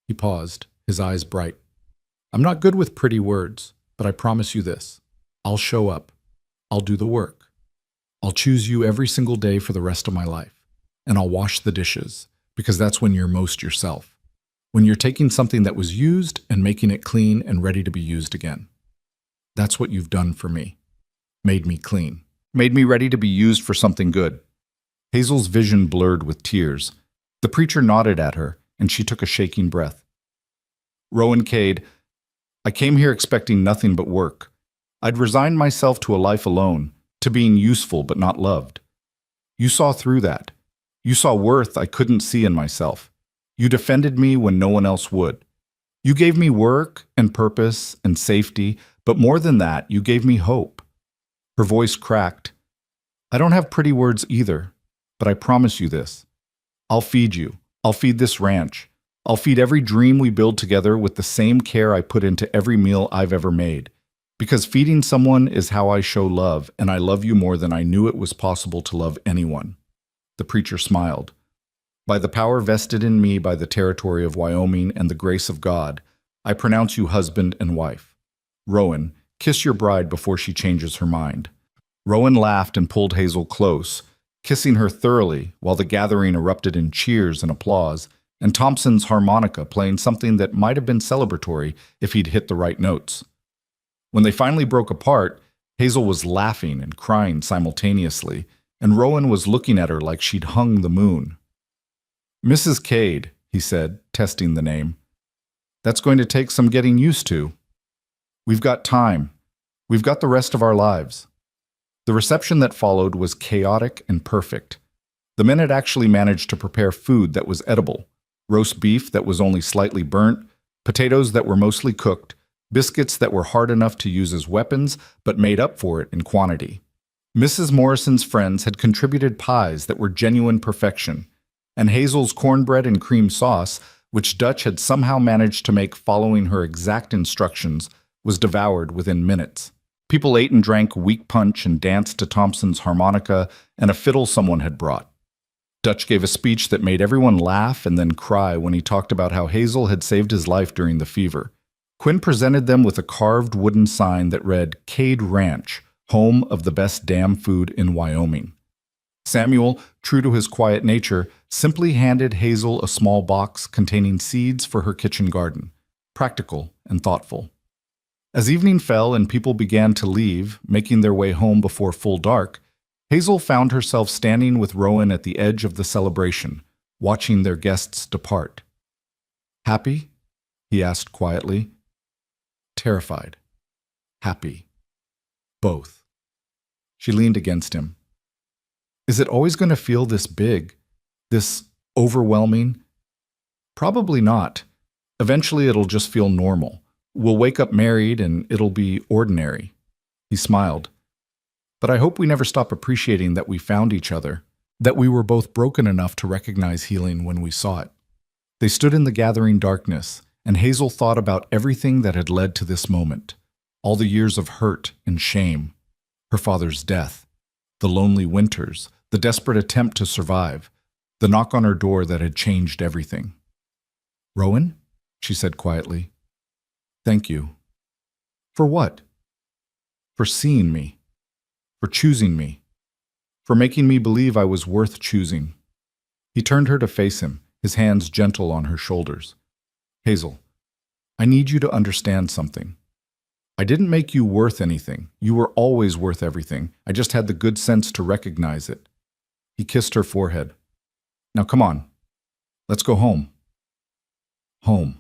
A: He paused, his eyes bright. "I'm not good with pretty words, but I promise you this. I'll show up. I'll do the work. I'll choose you every single day for the rest of my life, and I'll wash the dishes, because that's when you're most yourself. When you're taking something that was used and making it clean and ready to be used again." That's what you've done for me. Made me clean. Made me ready to be used for something good. Hazel's vision blurred with tears. The preacher nodded at her, and she took a shaking breath. Rowan Cade, I came here expecting nothing but work. I'd resigned myself to a life alone, to being useful but not loved. You saw through that. You saw worth I couldn't see in myself. You defended me when no one else would. You gave me work and purpose and safety, but more than that, you gave me hope. Her voice cracked. I don't have pretty words either, but I promise you this. I'll feed you. I'll feed this ranch. I'll feed every dream we build together with the same care I put into every meal I've ever made. Because feeding someone is how I show love, and I love you more than I knew it was possible to love anyone. The preacher smiled. By the power vested in me by the territory of Wyoming and the grace of God, I pronounce you husband and wife. Rowan, kiss your bride before she changes her mind. Rowan laughed and pulled Hazel close, kissing her thoroughly while the gathering erupted in cheers and applause, and Thompson's harmonica playing something that might have been celebratory if he'd hit the right notes. When they finally broke apart, Hazel was laughing and crying simultaneously, and Rowan was looking at her like she'd hung the moon. Mrs. Cade, he said, testing the name. That's going to take some getting used to. We've got time. We've got the rest of our lives. The reception that followed was chaotic and perfect. The men had actually managed to prepare food that was edible, roast beef that was only slightly burnt, potatoes that were mostly cooked, biscuits that were hard enough to use as weapons but made up for it in quantity. Mrs. Morrison's friends had contributed pies that were genuine perfection, and Hazel's cornbread and cream sauce, which Dutch had somehow managed to make following her exact instructions, was devoured within minutes. People ate and drank weak punch and danced to Thompson's harmonica and a fiddle someone had brought. Dutch gave a speech that made everyone laugh and then cry when he talked about how Hazel had saved his life during the fever. Quinn presented them with a carved wooden sign that read, Cade Ranch, home of the best damn food in Wyoming. Samuel, true to his quiet nature, simply handed Hazel a small box containing seeds for her kitchen garden, practical and thoughtful. As evening fell and people began to leave, making their way home before full dark, Hazel found herself standing with Rowan at the edge of the celebration, watching their guests depart. Happy? He asked quietly. Terrified. Happy. Both. She leaned against him. Is it always going to feel this big? This overwhelming? Probably not. Eventually it'll just feel normal. We'll wake up married and it'll be ordinary. He smiled. But I hope we never stop appreciating that we found each other, that we were both broken enough to recognize healing when we saw it. They stood in the gathering darkness, and Hazel thought about everything that had led to this moment, all the years of hurt and shame, her father's death, the lonely winters, the desperate attempt to survive, the knock on her door that had changed everything. Rowan? She said quietly. Thank you. For what? For seeing me. For choosing me. For making me believe I was worth choosing. He turned her to face him, his hands gentle on her shoulders. Hazel, I need you to understand something. I didn't make you worth anything. You were always worth everything. I just had the good sense to recognize it. He kissed her forehead. Now come on. Let's go home. Home.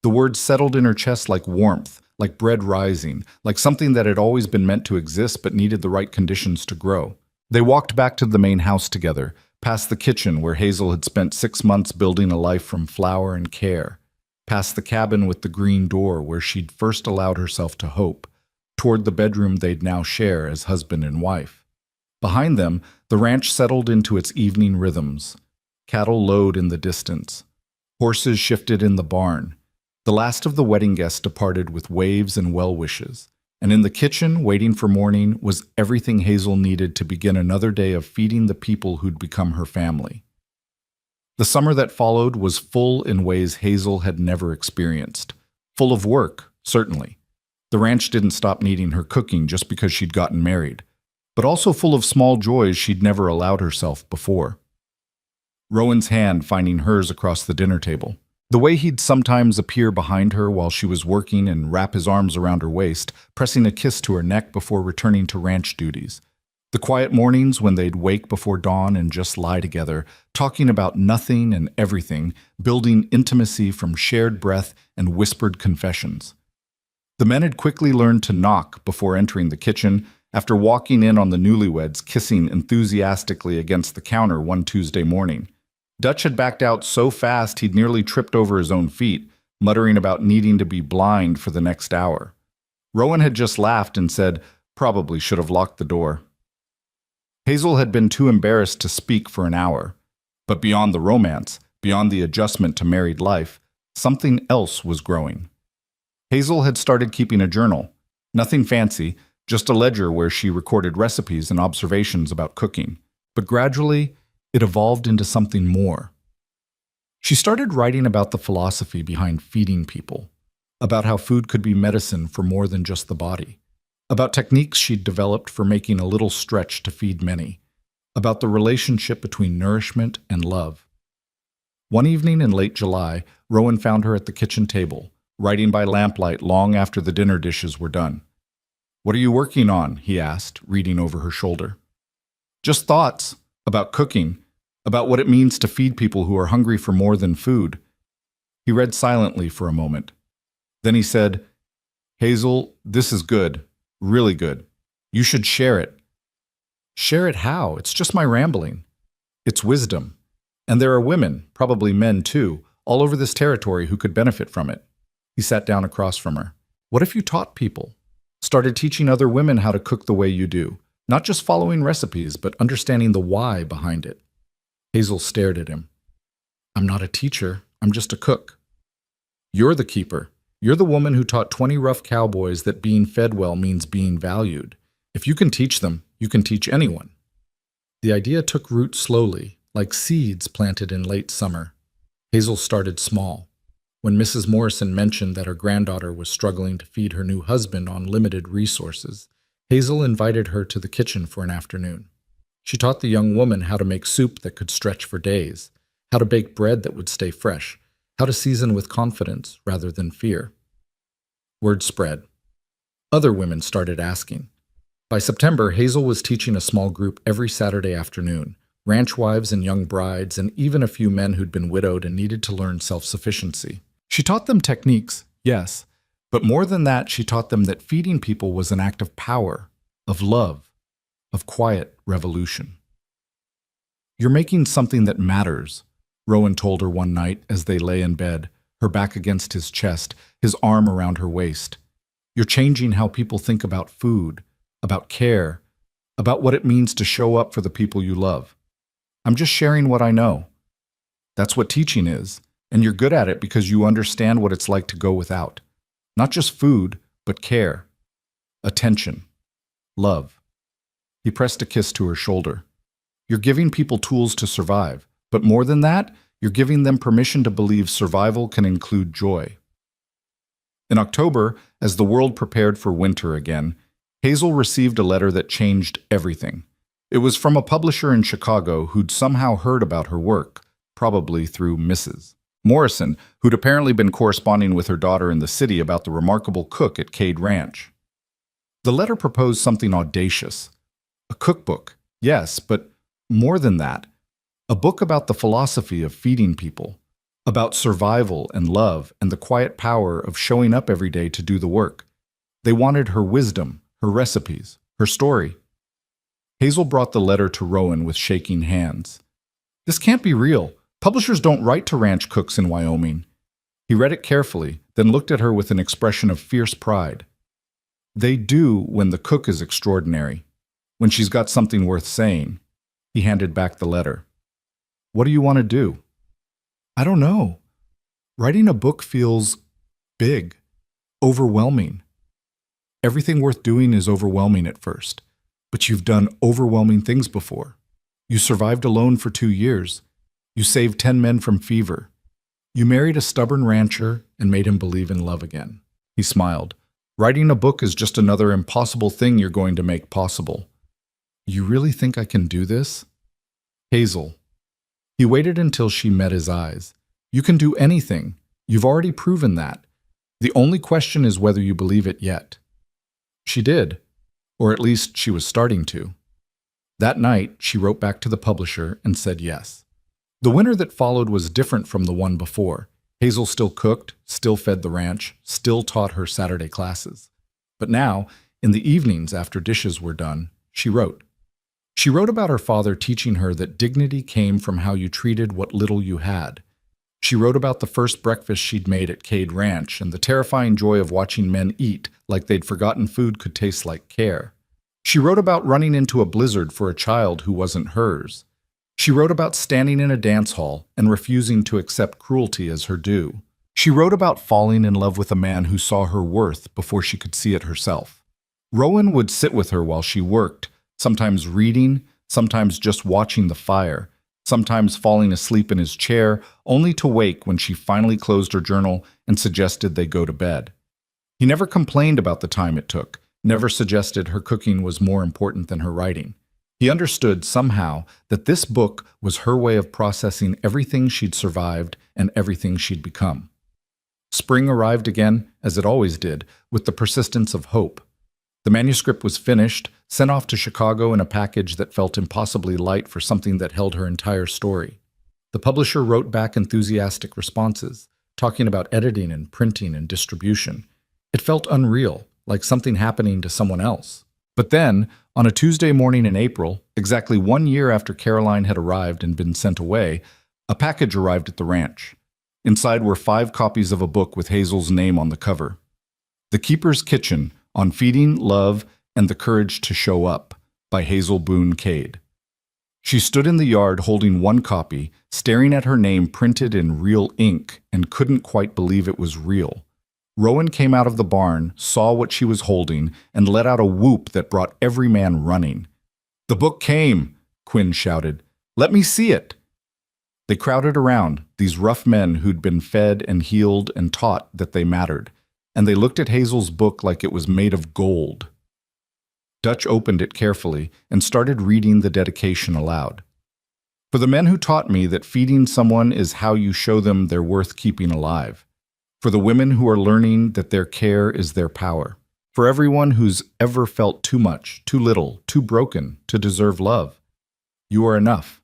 A: The words settled in her chest like warmth, like bread rising, like something that had always been meant to exist but needed the right conditions to grow. They walked back to the main house together, past the kitchen where Hazel had spent 6 months building a life from flour and care, past the cabin with the green door where she'd first allowed herself to hope, toward the bedroom they'd now share as husband and wife. Behind them, the ranch settled into its evening rhythms. Cattle lowed in the distance. Horses shifted in the barn. The last of the wedding guests departed with waves and well wishes, and in the kitchen, waiting for morning, was everything Hazel needed to begin another day of feeding the people who'd become her family. The summer that followed was full in ways Hazel had never experienced. Full of work, certainly. The ranch didn't stop needing her cooking just because she'd gotten married, but also full of small joys she'd never allowed herself before. Rowan's hand finding hers across the dinner table. The way he'd sometimes appear behind her while she was working and wrap his arms around her waist, pressing a kiss to her neck before returning to ranch duties. The quiet mornings when they'd wake before dawn and just lie together, talking about nothing and everything, building intimacy from shared breath and whispered confessions. The men had quickly learned to knock before entering the kitchen, after walking in on the newlyweds kissing enthusiastically against the counter one Tuesday morning. Dutch had backed out so fast he'd nearly tripped over his own feet, muttering about needing to be blind for the next hour. Rowan had just laughed and said, "Probably should have locked the door." Hazel had been too embarrassed to speak for an hour. But beyond the romance, beyond the adjustment to married life, something else was growing. Hazel had started keeping a journal. Nothing fancy, just a ledger where she recorded recipes and observations about cooking. But gradually, it evolved into something more. She started writing about the philosophy behind feeding people, about how food could be medicine for more than just the body, about techniques she'd developed for making a little stretch to feed many, about the relationship between nourishment and love. One evening in late July, Rowan found her at the kitchen table, writing by lamplight long after the dinner dishes were done. "What are you working on?" he asked, reading over her shoulder. "Just thoughts about cooking, about what it means to feed people who are hungry for more than food." He read silently for a moment. Then he said, "Hazel, this is good, really good. You should share it." "Share it how? It's just my rambling." "It's wisdom. And there are women, probably men too, all over this territory who could benefit from it." He sat down across from her. "What if you taught people? Started teaching other women how to cook the way you do? Not just following recipes, but understanding the why behind it." Hazel stared at him. "I'm not a teacher. I'm just a cook." "You're the keeper. You're the woman who taught 20 rough cowboys that being fed well means being valued. If you can teach them, you can teach anyone." The idea took root slowly, like seeds planted in late summer. Hazel started small. When Mrs. Morrison mentioned that her granddaughter was struggling to feed her new husband on limited resources, Hazel invited her to the kitchen for an afternoon. She taught the young woman how to make soup that could stretch for days, how to bake bread that would stay fresh, how to season with confidence rather than fear. Word spread. Other women started asking. By September, Hazel was teaching a small group every Saturday afternoon, ranch wives and young brides, and even a few men who'd been widowed and needed to learn self-sufficiency. She taught them techniques, yes, but more than that, she taught them that feeding people was an act of power, of love, of quiet revolution. "You're making something that matters," Rowan told her one night as they lay in bed, her back against his chest, his arm around her waist. "You're changing how people think about food, about care, about what it means to show up for the people you love. I'm just sharing what I know. That's what teaching is, and you're good at it because you understand what it's like to go without. Not just food, but care, attention, love." He pressed a kiss to her shoulder. "You're giving people tools to survive, but more than that, you're giving them permission to believe survival can include joy." In October, as the world prepared for winter again, Hazel received a letter that changed everything. It was from a publisher in Chicago who'd somehow heard about her work, probably through Mrs. Morrison, who'd apparently been corresponding with her daughter in the city about the remarkable cook at Cade Ranch. The letter proposed something audacious. A cookbook, yes, but more than that. A book about the philosophy of feeding people, about survival and love and the quiet power of showing up every day to do the work. They wanted her wisdom, her recipes, her story. Hazel brought the letter to Rowan with shaking hands. "This can't be real. Publishers don't write to ranch cooks in Wyoming." He read it carefully, then looked at her with an expression of fierce pride. "They do when the cook is extraordinary, when she's got something worth saying." He handed back the letter. "What do you want to do?" "I don't know. Writing a book feels big, overwhelming. Everything worth doing is overwhelming at first, but you've done overwhelming things before. You survived alone for 2 years. You saved 10 men from fever. You married a stubborn rancher and made him believe in love again." He smiled. "Writing a book is just another impossible thing you're going to make possible." "You really think I can do this?" "Hazel." He waited until she met his eyes. "You can do anything. You've already proven that. The only question is whether you believe it yet. She did, or at least she was starting to. That night, she wrote back to the publisher and said yes. The winter that followed was different from the one before. Hazel still cooked, still fed the ranch, still taught her Saturday classes. But now, in the evenings after dishes were done, she wrote. She wrote about her father teaching her that dignity came from how you treated what little you had. She wrote about the first breakfast she'd made at Cade Ranch and the terrifying joy of watching men eat like they'd forgotten food could taste like care. She wrote about running into a blizzard for a child who wasn't hers. She wrote about standing in a dance hall and refusing to accept cruelty as her due. She wrote about falling in love with a man who saw her worth before she could see it herself. Rowan would sit with her while she worked, sometimes reading, sometimes just watching the fire, sometimes falling asleep in his chair, only to wake when she finally closed her journal and suggested they go to bed. He never complained about the time it took, never suggested her cooking was more important than her writing. He understood somehow that this book was her way of processing everything she'd survived and everything she'd become. Spring arrived again, as it always did, with the persistence of hope. The manuscript was finished, sent off to Chicago in a package that felt impossibly light for something that held her entire story. The publisher wrote back enthusiastic responses, talking about editing and printing and distribution. It felt unreal, like something happening to someone else. But then, on a Tuesday morning in April, exactly 1 year after Caroline had arrived and been sent away, a package arrived at the ranch. Inside were 5 copies of a book with Hazel's name on the cover. The Keeper's Kitchen, on Feeding, Love, and the Courage to Show Up, by Hazel Boone Cade. She stood in the yard holding one copy, staring at her name printed in real ink, and couldn't quite believe it was real. Rowan came out of the barn, saw what she was holding, and let out a whoop that brought every man running. "The book came!" Quinn shouted. "Let me see it!" They crowded around, these rough men who'd been fed and healed and taught that they mattered, and they looked at Hazel's book like it was made of gold. Dutch opened it carefully and started reading the dedication aloud. "For the men who taught me that feeding someone is how you show them they're worth keeping alive. For the women who are learning that their care is their power. For everyone who's ever felt too much, too little, too broken to deserve love. You are enough.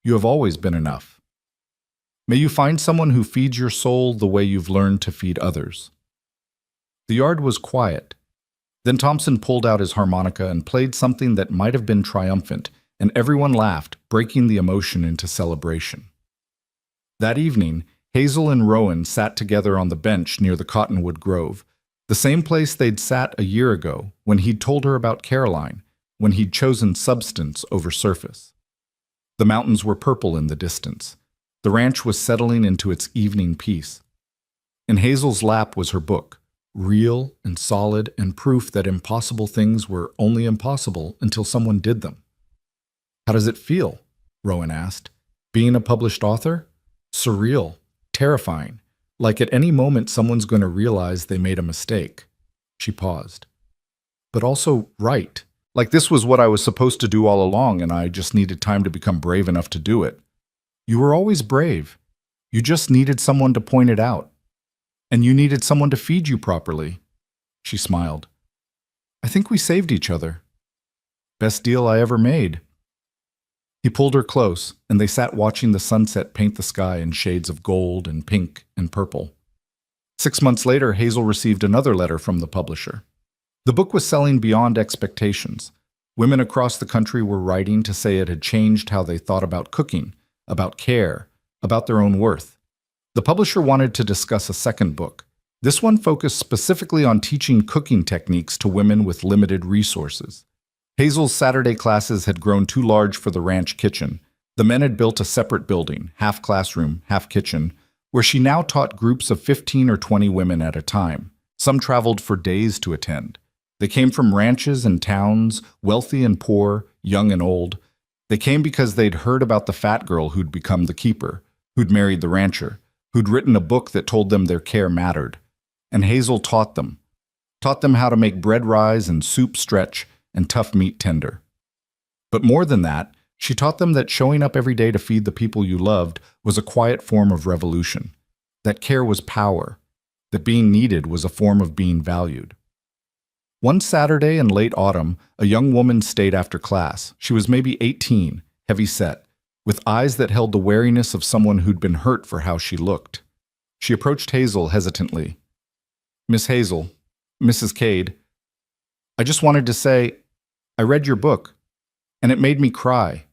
A: You have always been enough. May you find someone who feeds your soul the way you've learned to feed others." The yard was quiet. Then Thompson pulled out his harmonica and played something that might have been triumphant, and everyone laughed, breaking the emotion into celebration. That evening, Hazel and Rowan sat together on the bench near the Cottonwood Grove, the same place they'd sat a year ago when he'd told her about Caroline, when he'd chosen substance over surface. The mountains were purple in the distance. The ranch was settling into its evening peace. In Hazel's lap was her book, real and solid and proof that impossible things were only impossible until someone did them. "How does it feel?" Rowan asked. "Being a published author? Surreal. Terrifying, like at any moment someone's going to realize they made a mistake." She paused. "But also right, like this was what I was supposed to do all along and I just needed time to become brave enough to do it." "You were always brave. You just needed someone to point it out. And you needed someone to feed you properly." She smiled. "I think we saved each other. Best deal I ever made." He pulled her close, and they sat watching the sunset paint the sky in shades of gold and pink and purple. 6 months later, Hazel received another letter from the publisher. The book was selling beyond expectations. Women across the country were writing to say it had changed how they thought about cooking, about care, about their own worth. The publisher wanted to discuss a second book. This one focused specifically on teaching cooking techniques to women with limited resources. Hazel's Saturday classes had grown too large for the ranch kitchen. The men had built a separate building, half classroom, half kitchen, where she now taught groups of 15 or 20 women at a time. Some traveled for days to attend. They came from ranches and towns, wealthy and poor, young and old. They came because they'd heard about the fat girl who'd become the keeper, who'd married the rancher, who'd written a book that told them their care mattered. And Hazel taught them how to make bread rise and soup stretch and tough meat tender. But more than that, she taught them that showing up every day to feed the people you loved was a quiet form of revolution. that care was power, that being needed was a form of being valued. One Saturday in late autumn, a young woman stayed after class. She was maybe 18, heavy-set, with eyes that held the wariness of someone who'd been hurt for how she looked. She approached Hazel hesitantly. "Miss Hazel, Mrs. Cade, I just wanted to say, I read your book, and it made me cry.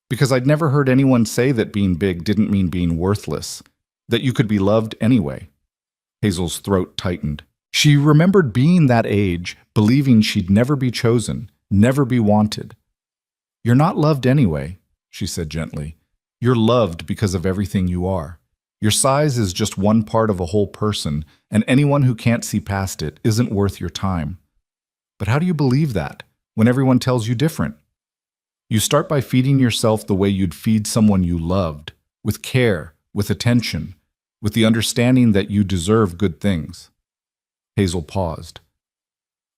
A: Because I'd never heard anyone say that being big didn't mean being worthless, that you could be loved anyway." Hazel's throat tightened. She remembered being that age, believing she'd never be chosen, never be wanted. "You're not loved anyway," she said gently. "You're loved because of everything you are. Your size is just one part of a whole person, and anyone who can't see past it isn't worth your time." But how do you believe that when everyone tells you different? You start by feeding yourself the way you'd feed someone you loved, with care, with attention, with the understanding that you deserve good things. Hazel paused.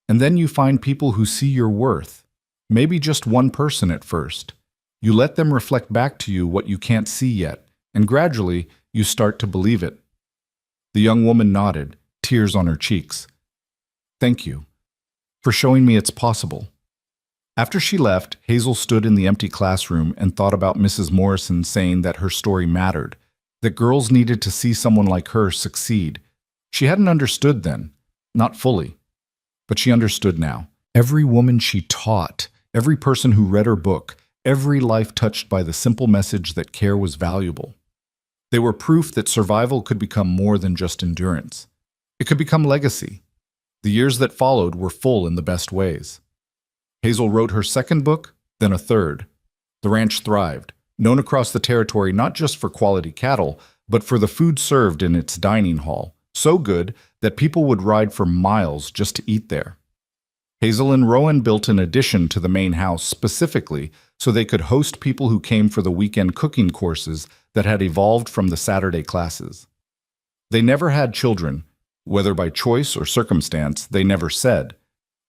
A: And then you find people who see your worth, maybe just one person at first. You let them reflect back to you what you can't see yet, and gradually you start to believe it. The young woman nodded, tears on her cheeks. "Thank you for showing me it's possible." After she left, Hazel stood in the empty classroom and thought about Mrs. Morrison saying that her story mattered, that girls needed to see someone like her succeed. She hadn't understood then, not fully, but she understood now. Every woman she taught, every person who read her book, every life touched by the simple message that care was valuable. They were proof that survival could become more than just endurance. It could become legacy. The years that followed were full in the best ways. Hazel wrote her second book, then a third. The ranch thrived, known across the territory not just for quality cattle, but for the food served in its dining hall, so good that people would ride for miles just to eat there. Hazel and Rowan built an addition to the main house specifically so they could host people who came for the weekend cooking courses that had evolved from the Saturday classes. They never had children, whether by choice or circumstance, they never said.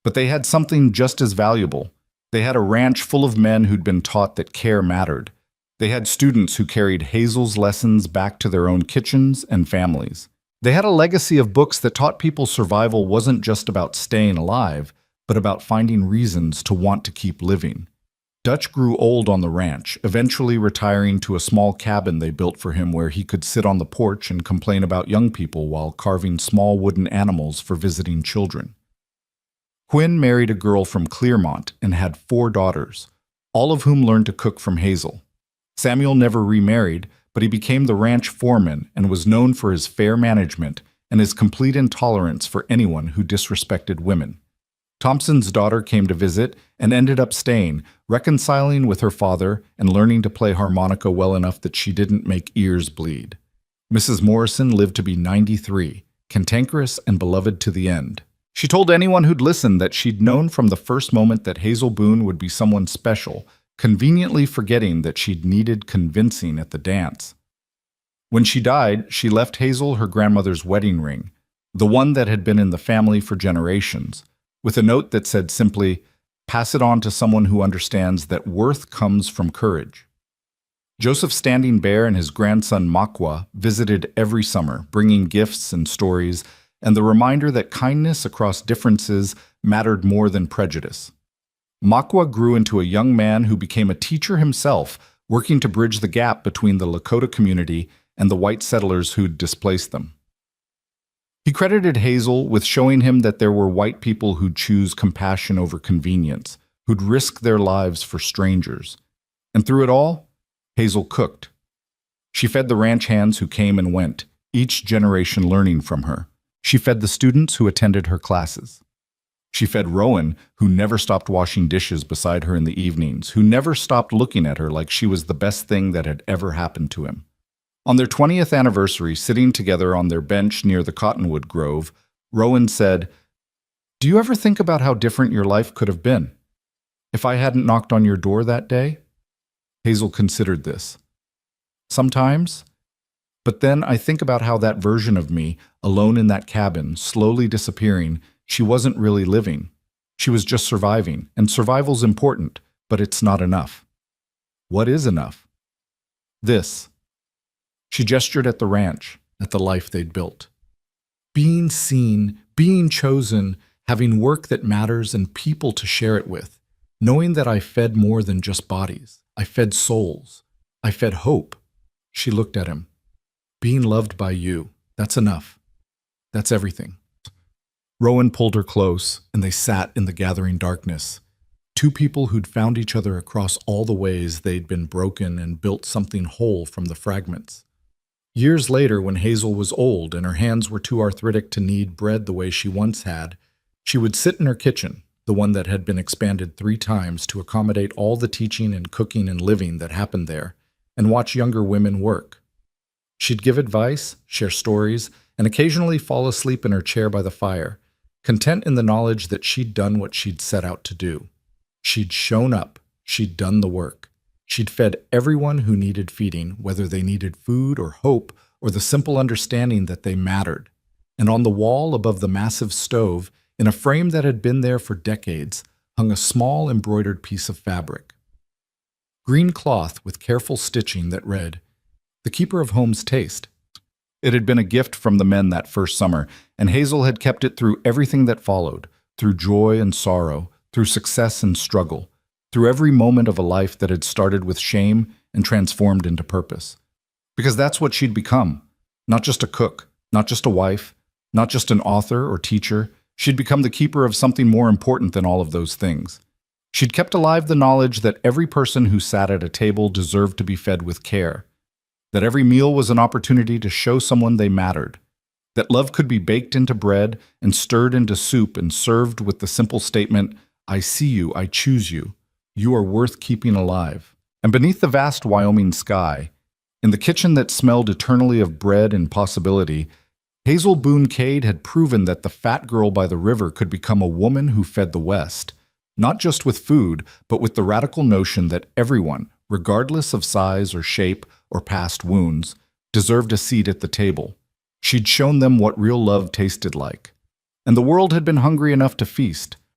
A: But they had something just as valuable. They had a ranch full of men who'd been taught that care mattered. They had students who carried Hazel's lessons back to their own kitchens and families. They had a legacy of books that taught people survival wasn't just about staying alive, but about finding reasons to want to keep living. Dutch grew old on the ranch, eventually retiring to a small cabin they built for him where he could sit on the porch and complain about young people while carving small wooden animals for visiting children. Quinn married a girl from Clearmont and had 4 daughters, all of whom learned to cook from Hazel. Samuel never remarried, but he became the ranch foreman and was known for his fair management and his complete intolerance for anyone who disrespected women. Thompson's daughter came to visit and ended up staying, reconciling with her father and learning to play harmonica well enough that she didn't make ears bleed. Mrs. Morrison lived to be 93, cantankerous and beloved to the end. She told anyone who'd listen that she'd known from the first moment that Hazel Boone would be someone special, conveniently forgetting that she'd needed convincing at the dance. When she died, she left Hazel her grandmother's wedding ring, the one that had been in the family for generations, with a note that said simply, "Pass it on to someone who understands that worth comes from courage." Joseph Standing Bear and his grandson Makwa visited every summer, bringing gifts and stories, and the reminder that kindness across differences mattered more than prejudice. Makwa grew into a young man who became a teacher himself, working to bridge the gap between the Lakota community and the white settlers who'd displaced them. He credited Hazel with showing him that there were white people who'd choose compassion over convenience, who'd risk their lives for strangers. And through it all, Hazel cooked. She fed the ranch hands who came and went, each generation learning from her. She fed the students who attended her classes. She fed Rowan, who never stopped washing dishes beside her in the evenings, who never stopped looking at her like she was the best thing that had ever happened to him. On their 20th anniversary, sitting together on their bench near the cottonwood grove, Rowan said, "Do you ever think about how different your life could have been if I hadn't knocked on your door that day?" Hazel considered this. "Sometimes. But then I think about how that version of me, alone in that cabin, slowly disappearing, she wasn't really living. She was just surviving, and survival's important, but it's not enough." "What is enough?" "This." She gestured at the ranch. at the life they'd built. Being seen, being chosen, having work that matters and people to share it with, knowing that I fed more than just bodies. I fed souls. I fed hope. She looked at him. Being loved by you, that's enough. That's everything. Rowan pulled her close, and they sat in the gathering darkness. Two people who'd found each other across all the ways they'd been broken and built something whole from the fragments. Years later, when Hazel was old and her hands were too arthritic to knead bread the way she once had, she would sit in her kitchen, the one that had been expanded 3 times to accommodate all the teaching and cooking and living that happened there, and watch younger women work. She'd give advice, share stories, and occasionally fall asleep in her chair by the fire, content in the knowledge that she'd done what she'd set out to do. She'd shown up. She'd done the work. She'd fed everyone who needed feeding, whether they needed food or hope or the simple understanding that they mattered. And on the wall above the massive stove, in a frame that had been there for decades, hung a small embroidered piece of fabric. Green cloth with careful stitching that read, "The Keeper of Home's Taste." It had been a gift from the men that first summer, and Hazel had kept it through everything that followed, through joy and sorrow, through success and struggle, through every moment of a life that had started with shame and transformed into purpose. Because that's what she'd become. Not just a cook, not just a wife, not just an author or teacher. She'd become the keeper of something more important than all of those things. She'd kept alive the knowledge that every person who sat at a table deserved to be fed with care, that every meal was an opportunity to show someone they mattered, that love could be baked into bread and stirred into soup and served with the simple statement, "I see you, I choose you. You are worth keeping alive." And beneath the vast Wyoming sky, in the kitchen that smelled eternally of bread and possibility, Hazel Boone Cade had proven that the fat girl by the river could become a woman who fed the West, not just with food, but with the radical notion that everyone, regardless of size or shape or past wounds, deserved a seat at the table. She'd shown them what real love tasted like. And the world had been hungry enough to feast,